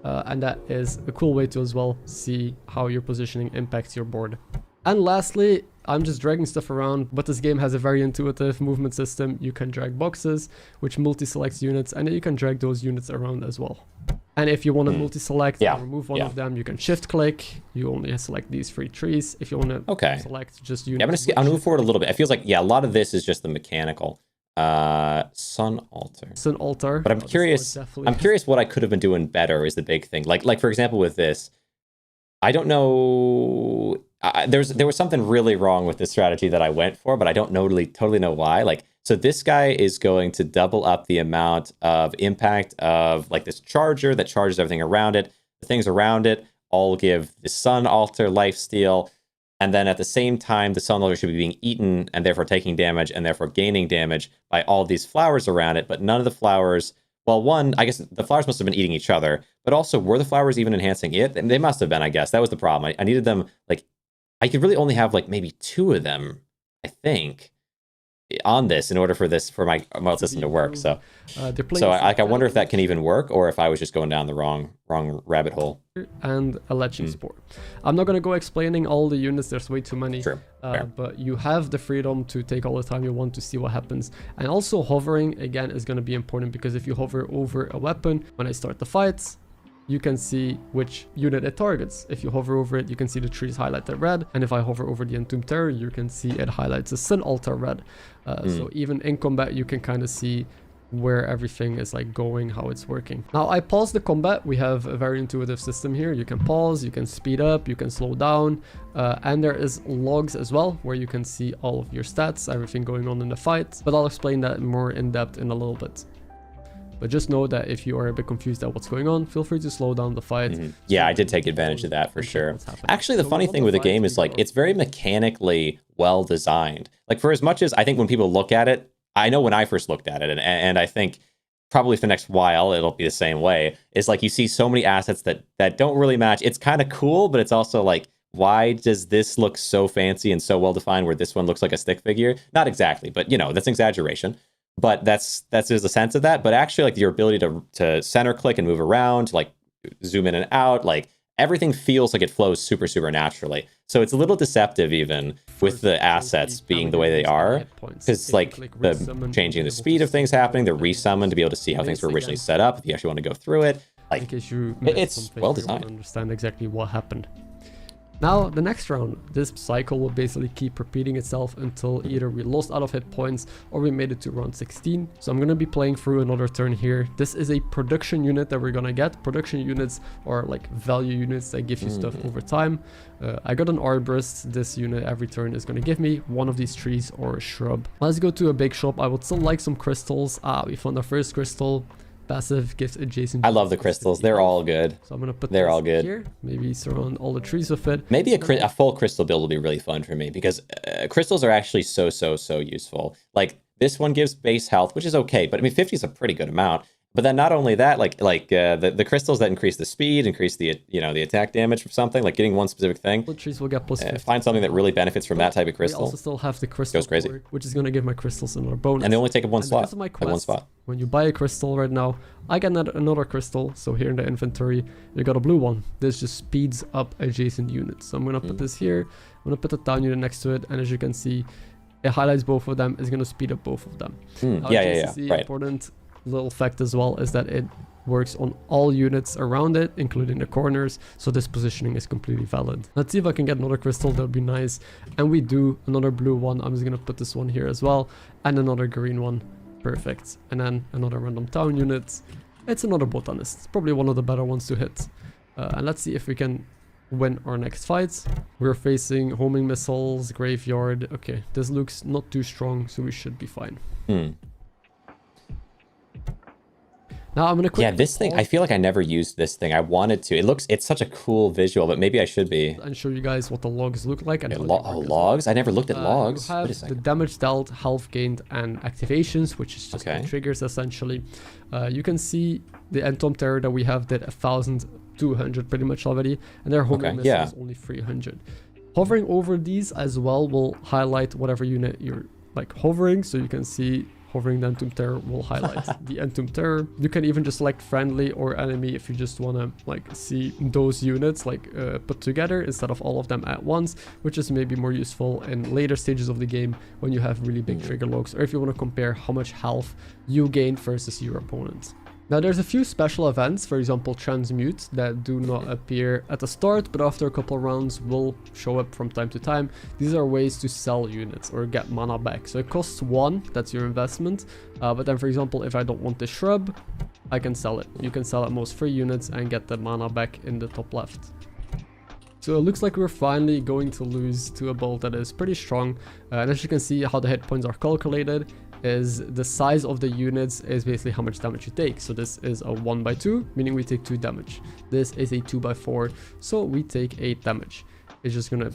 And that is a cool way to as well see how your positioning impacts your board. And lastly, I'm just dragging stuff around, but this game has a very intuitive movement system. You can drag boxes, which multi-selects units, and then you can drag those units around as well. And if you want to multi-select and remove one of them, you can shift-click. You only select these 3 trees. If you want to select just units. I'm gonna move forward a little bit. It feels like, a lot of this is just the mechanical. Sun altar. Sun altar. But I'm curious. I'm curious what I could have been doing better is the big thing. Like for example, with this, I don't know. There was something really wrong with this strategy that I went for, but I don't totally know why. Like, so this guy is going to double up the amount of impact of like this charger that charges everything around it. The things around it all give the sun altar lifesteal. And then at the same time, the sun altar should be being eaten and therefore taking damage and therefore gaining damage by all these flowers around it. But none of the flowers, well, one, I guess the flowers must have been eating each other, but also were the flowers even enhancing it? And they must have been, I guess. That was the problem. I needed them, like, I could really only have like maybe 2 of them, I think, on this in order for my system to work. So I wonder if that can even work, or if I was just going down the wrong rabbit hole. And a Leching Spore. I'm not going to go explaining all the units, there's way too many. True. But you have the freedom to take all the time you want to see what happens. And also hovering, again, is going to be important, because if you hover over a weapon, when I start the fight, you can see which unit it targets. If you hover over it, you can see the trees highlighted red. And if I hover over the Entombed Terror, you can see it highlights the Sun Altar red. So even in combat, you can kind of see where everything is like going, how it's working. Now I paused the combat. We have a very intuitive system here. You can pause, you can speed up, you can slow down, and there is logs as well, where you can see all of your stats, everything going on in the fight. But I'll explain that more in depth in a little bit. But just know that if you are a bit confused at what's going on, feel free to slow down the fight. Yeah, I did take advantage of that for sure. Actually, the funny thing with the game is like, it's very mechanically well designed. Like, for as much as I think when people look at it, I know when I first looked at it, and I think probably for the next while, it'll be the same way, is like you see so many assets that don't really match. It's kind of cool, but it's also like, why does this look so fancy and so well defined where this one looks like a stick figure? Not exactly, but that's an exaggeration. But there's a sense of that. But actually, like, your ability to center click and move around, like zoom in and out, like everything feels like it flows super, super naturally. So it's a little deceptive even with the assets being the way they are, because like the changing the speed of things happening, the resummon to be able to see how things were originally set up if you actually want to go through it. Like, it's well designed. Understand exactly what happened. Now, the next round, this cycle will basically keep repeating itself until either we lost out of hit points or we made it to round 16. So I'm going to be playing through another turn here. This is a production unit that we're going to get. Production units are like value units that give you stuff over time. I got an arborist. This unit every turn is going to give me one of these trees or a shrub. Let's go to a big shop. I would still like some crystals. We found our first crystal. Passive gives adjacent. I love the crystals. They're all good. So I'm gonna put they're all good here. Maybe surround all the trees with it. Maybe a full crystal build will be really fun for me, because crystals are actually so useful. Like, this one gives base health, which is okay, but I mean 50 is a pretty good amount. But then not only that, the crystals that increase the speed, increase the the attack damage from something, like getting one specific thing. The trees will get plus 50. Find something that really benefits from that type of crystal. We also still have the crystal, goes crazy, which is going to give my crystals another bonus. And they only take up one slot. Like one spot. When you buy a crystal right now, I get another crystal. So here in the inventory, you got a blue one. This just speeds up adjacent units. So I'm going to put this here. I'm going to put the town unit next to it, and as you can see, it highlights both of them. It's going to speed up both of them. Yeah. Right. Important little fact as well is that it works on all units around it, including the corners, so this positioning is completely valid. Let's see if I can get another crystal. That would be nice. And we do. Another blue one. I'm just gonna put this one here as well, and another green one. Perfect. And then another random town unit. It's another botanist. It's probably one of the better ones to hit. And let's see if we can win our next fight. We're facing homing missiles, graveyard. Okay, this looks not too strong, so we should be fine. Now I'm gonna quick this thing. I feel like I never used this thing. I wanted to. It's such a cool visual, but maybe I should be. And show you guys what the logs look like. And logs? I never looked at logs. You have the damage dealt, health gained, and activations, which is just the triggers essentially. You can see the Entombed Terror that we have did 1,200 pretty much already, and their homing missiles only 300. Hovering over these as well will highlight whatever unit you're like hovering, so you can see hovering the Entombed Terror will highlight the Entombed Terror. You can even just select friendly or enemy if you just want to like see those units like put together instead of all of them at once, which is maybe more useful in later stages of the game when you have really big trigger logs, or if you want to compare how much health you gain versus your opponent. Now there's a few special events, for example Transmute, that do not appear at the start, but after a couple of rounds will show up from time to time. These are ways to sell units or get mana back. So it costs 1, that's your investment, but then for example if I don't want the shrub, I can sell it. You can sell at most 3 units and get the mana back in the top left. So it looks like we're finally going to lose to a build that is pretty strong, and as you can see how the hit points are calculated is the size of the units is basically how much damage you take. So this is a 1/2, meaning we take 2 damage. This is a 2/4, so we take 8 damage. It's just gonna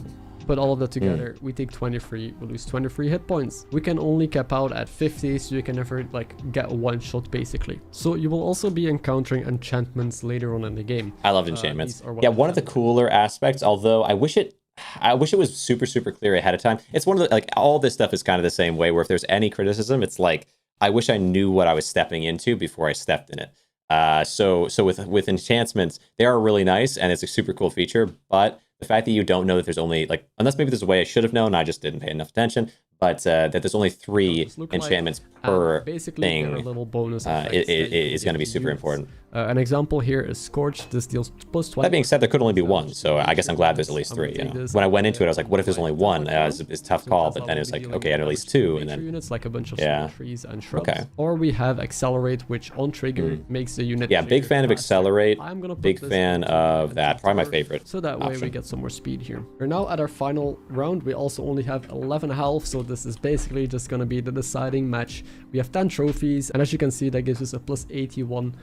put all of that together. We take 23, we lose 23 hit points. We can only cap out at 50, so you can never like get one shot basically. So you will also be encountering enchantments later on in the game. I love enchantments. Yeah, one of the cooler aspects, although I wish it was super clear ahead of time. It's one of the, like, all this stuff is kind of the same way, where if there's any criticism, it's like, I wish I knew what I was stepping into before I stepped in it. So with enchantments, they are really nice, and it's a super cool feature, but the fact that you don't know that there's only, like, unless maybe there's a way I should have known, I just didn't pay enough attention, but that there's only 3 enchantments per thing a little bonus is going to be super important. An example here is Scorch. This deals plus 20. That being said, there could only be 1, so I guess I'm glad there's at least 3. You know? When I went into it, I was like, what if there's only 1? It's a tough call, but then it was like, okay, and at least 2, and then units like a bunch of trees and shrubs. Okay. Or we have Accelerate, which on trigger makes the unit. Yeah, big fan of Accelerate. Big fan of that. Probably my favorite. So that way we get some more speed here. We're now at our final round. We also only have 11 health, so this is basically just going to be the deciding match. We have 10 trophies, and as you can see, that gives us a plus 81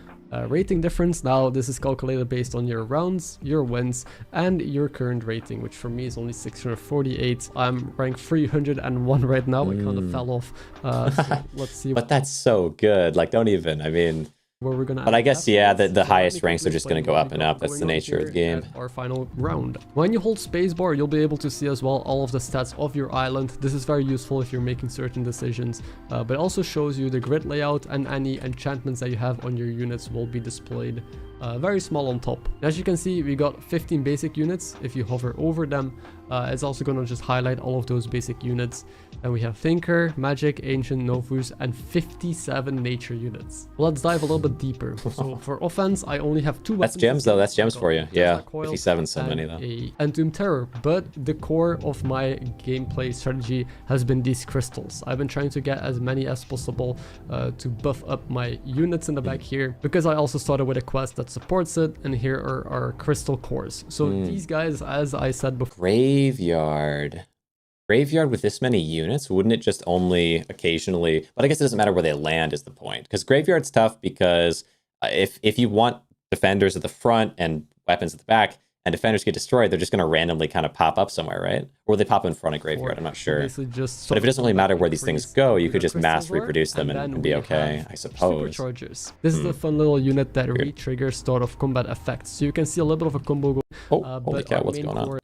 rating difference. Now this is calculated based on your rounds, your wins, and your current rating, which for me is only 648. I'm ranked 301 right now. I kind of fell off. So let's see. But that's so good. Like, don't even, I mean, where we're gonna. But I guess, yeah, the highest ranks are just going to go up and up. That's the nature of the game. Our final round. When you hold spacebar, you'll be able to see as well all of the stats of your island. This is very useful if you're making certain decisions, but it also shows you the grid layout, and any enchantments that you have on your units will be displayed very small on top. As you can see, we got 15 basic units. If you hover over them, it's also going to just highlight all of those basic units. And we have Thinker, Magic, Ancient, Novus, and 57 nature units. Let's dive a little bit deeper. So for offense, I only have 2 weapons. That's gems though, that's gems for you. Yeah, 57 so many though. Entombed Terror, but the core of my gameplay strategy has been these crystals. I've been trying to get as many as possible to buff up my units in the back here, because I also started with a quest that supports it, and here are our crystal cores. So these guys, as I said before... Graveyard with this many units, wouldn't it just only occasionally... But I guess it doesn't matter where they land is the point. Because Graveyard's tough because if you want defenders at the front and weapons at the back, and defenders get destroyed, they're just going to randomly kind of pop up somewhere, right? Or they pop in front of Graveyard, I'm not sure. But if it doesn't really matter where these things go, you could just mass reproduce them and be okay, I suppose. Superchargers. This is a fun little unit that re-triggers start of combat effects. So you can see a little bit of a combo go. Oh, holy cow, what's going on?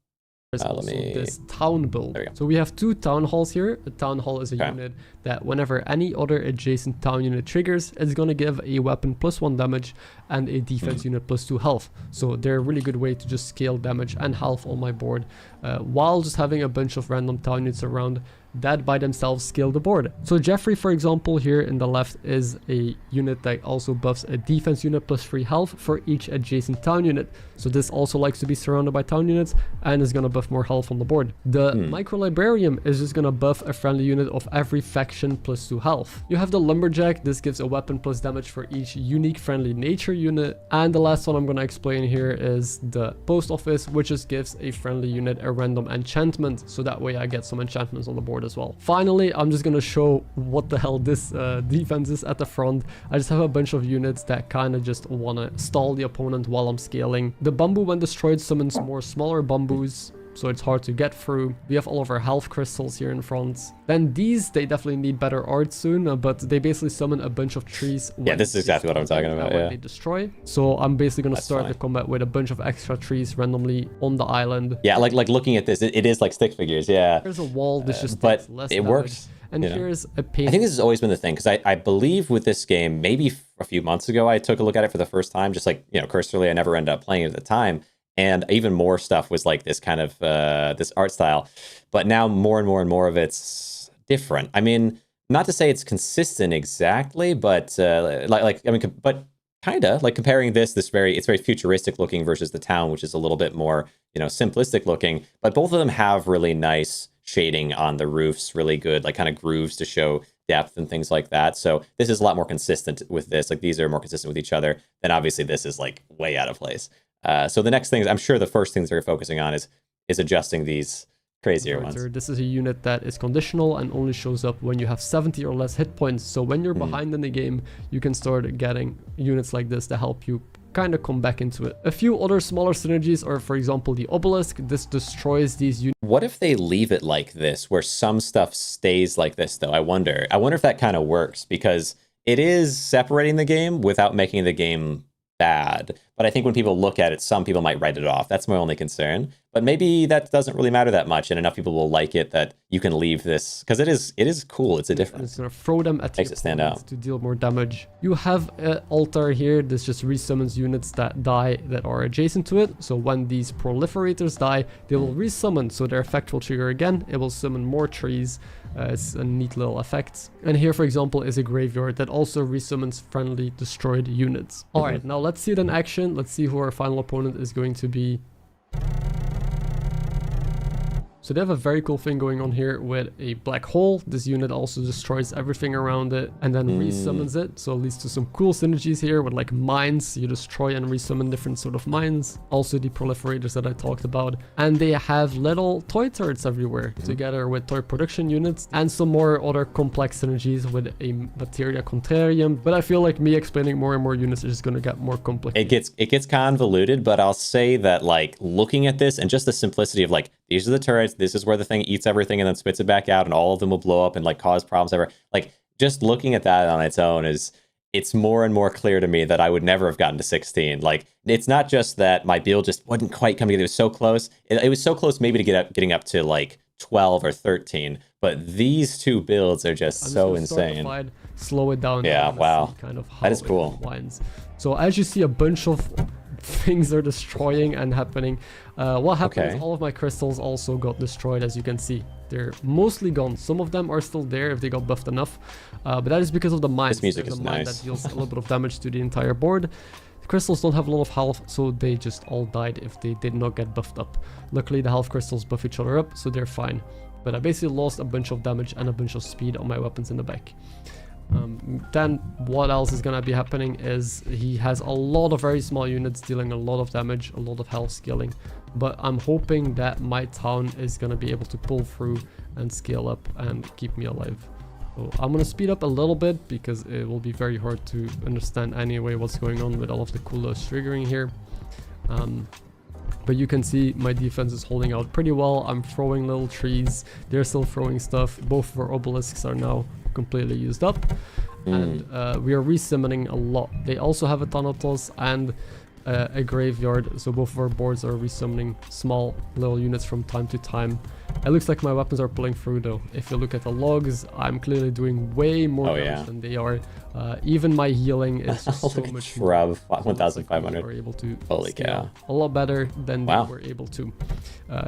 This town build. So we have 2 town halls here. A town hall is a unit that whenever any other adjacent town unit triggers, it's going to give a weapon plus 1 damage and a defense unit plus 2 health. So they're a really good way to just scale damage and health on my board, while just having a bunch of random town units around that by themselves scale the board. So Jeffrey, for example, here in the left is a unit that also buffs a defense unit plus 3 health for each adjacent town unit. So this also likes to be surrounded by town units and is going to buff more health on the board. The Micro Librarian is just going to buff a friendly unit of every faction plus 2 health. You have the Lumberjack. This gives a weapon plus damage for each unique friendly nature unit. And the last one I'm going to explain here is the Post Office, which just gives a friendly unit a random enchantment. So that way I get some enchantments on the board as well. Finally, I'm just gonna show what the hell this defense is at the front. I just have a bunch of units that kind of just want to stall the opponent while I'm scaling. The bamboo when destroyed summons more smaller bamboos so it's hard to get through. We have all of our health crystals here in front. Then these, they definitely need better art soon, but they basically summon a bunch of trees. Yeah, this is exactly what I'm talking about, yeah. They destroy. So I'm basically going to start the combat with a bunch of extra trees randomly on the island. Yeah, like looking at this, it is like stick figures, yeah. There's a wall, this just but less it damage. Works. And here's a paint. I think this has always been the thing, because I believe with this game, maybe a few months ago, I took a look at it for the first time, just like, cursorily, I never ended up playing it at the time. And even more stuff was like this kind of, this art style. But now more and more and more of it's different. I mean, not to say it's consistent exactly, but but kind of like comparing it's very futuristic looking versus the town, which is a little bit more, simplistic looking. But both of them have really nice shading on the roofs, really good, like kind of grooves to show depth and things like that. So this is a lot more consistent with this. Like these are more consistent with each other. Then obviously this is like way out of place. So the next thing, I'm sure the first things they're focusing on is adjusting these crazier ones. This is a unit that is conditional and only shows up when you have 70 or less hit points. So when you're behind in the game, you can start getting units like this to help you kind of come back into it. A few other smaller synergies are, for example, the obelisk. This destroys these units. What if they leave it like this, where some stuff stays like this, though? I wonder if that kind of works, because it is separating the game without making the game bad. But I think when people look at it, some people might write it off. That's my only concern. But maybe that doesn't really matter that much, and enough people will like it that you can leave this, because it is cool. It's a difference. And it's gonna throw them at makes it stand out to deal more damage. You have an altar here. This just resummons units that die that are adjacent to it. So when these proliferators die, they will resummon. So their effect will trigger again. It will summon more trees. It's a neat little effect. And here, for example, is a graveyard that also resummons friendly destroyed units. All right, now let's see it in action. Let's see who our final opponent is going to be. So they have a very cool thing going on here with a black hole. This unit also destroys everything around it and then resummons it. So it leads to some cool synergies here with like mines. You destroy and resummon different sort of mines. Also the proliferators that I talked about. And they have little toy turrets everywhere together with toy production units and some more other complex synergies with a materia contrarium. But I feel like me explaining more and more units is just going to get more complicated. It gets convoluted, but I'll say that like looking at this and just the simplicity of like, these are the turrets, this is where the thing eats everything and then spits it back out, and all of them will blow up and like cause problems ever. Like just looking at that on its own it's more and more clear to me that I would never have gotten to 16. Like it's not just that my build just wasn't quite coming together. It was so close. It was so close maybe to getting up to like 12 or 13. But these two builds are just so insane. Slow it down. Yeah, wow. Kind of how that is cool. Winds. So as you see, a bunch of things are destroying and happening. What happened is all of my crystals also got destroyed, as you can see. They're mostly gone. Some of them are still there if they got buffed enough, but that is because of the mines. This music There's is a mine nice. that deals a little bit of damage to the entire board. The crystals don't have a lot of health, so they just all died if they did not get buffed up. Luckily, the health crystals buff each other up, so they're fine. But I basically lost a bunch of damage and a bunch of speed on my weapons in the back. Then what else is gonna be happening is he has a lot of very small units dealing a lot of damage, a lot of health scaling, but I'm hoping that my town is gonna be able to pull through and scale up and keep me alive. So I'm gonna speed up a little bit because it will be very hard to understand anyway what's going on with all of the coolest triggering here. But you can see my defense is holding out pretty well. I'm throwing little trees. They're still throwing stuff. Both of our obelisks are now completely used up. And we are resummoning a lot. They also have a Thanatos and a graveyard. So both of our boards are resummoning small little units from time to time. It looks like my weapons are pulling through though. If you look at the logs, I'm clearly doing way more damage than they are. Even my healing is just so much more. 1,500. Are able to Holy cow. A lot better than they were able to.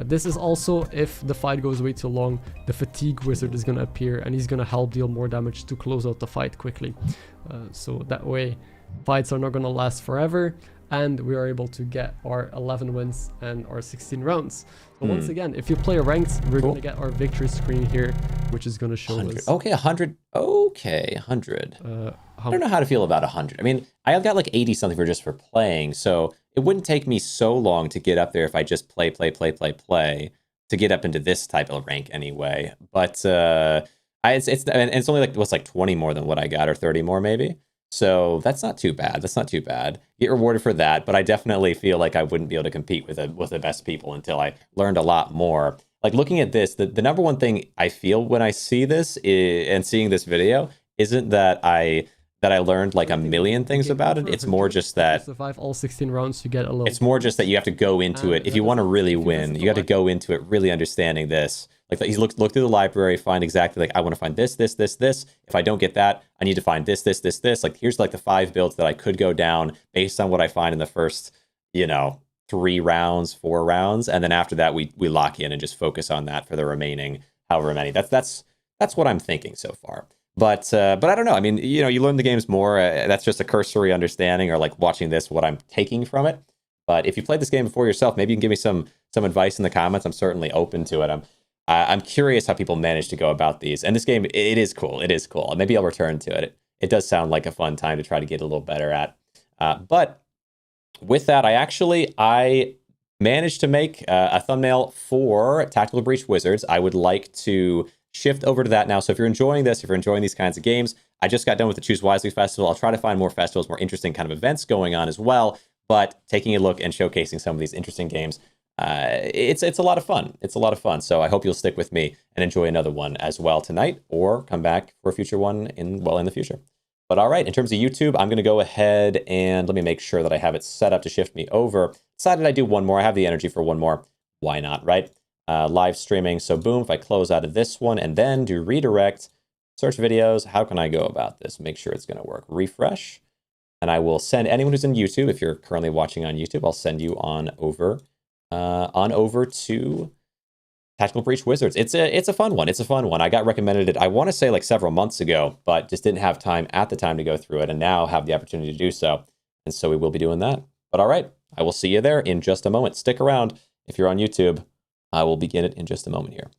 This is also, if the fight goes way too long, the fatigue wizard is going to appear and he's going to help deal more damage to close out the fight quickly. So that way fights are not going to last forever, and we are able to get our 11 wins and our 16 rounds. So once again, if you play ranked, we're going to get our victory screen here, which is going to show us. Okay, 100. Okay, 100. I don't know how to feel about 100. I mean, I've got like 80 something for playing, so it wouldn't take me so long to get up there if I just play to get up into this type of rank anyway. But it's only like 20 more than what I got, or 30 more maybe. So that's not too bad. That's not too bad. Get rewarded for that, but I definitely feel like I wouldn't be able to compete with the best people until I learned a lot more. Like looking at this, the number one thing I feel when I see this and seeing this video isn't that I learned like a million things about it. It's more just that survive all 16 rounds, you get a little. it's more just that you have to go into it. If you want to really win, you have to go into it really understanding this. Like he's look through the library, find exactly like I want to find this. If I don't get that, I need to find this. Like here's like the 5 builds that I could go down based on what I find in the first, 3 rounds, 4 rounds, and then after that we lock in and just focus on that for the remaining however many. That's what I'm thinking so far. But I don't know. I mean, you learn the games more. That's just a cursory understanding, or like watching this, what I'm taking from it. But if you played this game before yourself, maybe you can give me some advice in the comments. I'm certainly open to it. I'm curious how people manage to go about these. And this game, it is cool. It is cool. Maybe I'll return to it. It does sound like a fun time to try to get a little better at. But with that, I managed to make a thumbnail for Tactical Breach Wizards. I would like to shift over to that now. So if you're enjoying this, if you're enjoying these kinds of games, I just got done with the Choose Wisely Festival. I'll try to find more festivals, more interesting kind of events going on as well. But taking a look and showcasing some of these interesting games, it's a lot of fun. It's a lot of fun. So I hope you'll stick with me and enjoy another one as well tonight, or come back for a future one in the future. But all right, in terms of YouTube, I'm going to go ahead and let me make sure that I have it set up to shift me over. Decided I do one more. I have the energy for one more. Why not, right? Live streaming. So boom, if I close out of this one and then do redirect, search videos, how can I go about this? Make sure it's going to work. Refresh. And I will send anyone who's in YouTube, if you're currently watching on YouTube, I'll send you on over to Tactical Breach Wizards. It's a fun one. It's a fun one. I got recommended it, I want to say like several months ago, but just didn't have time at the time to go through it, and now have the opportunity to do so. And so we will be doing that. But all right, I will see you there in just a moment. Stick around if you're on YouTube. I will begin it in just a moment here.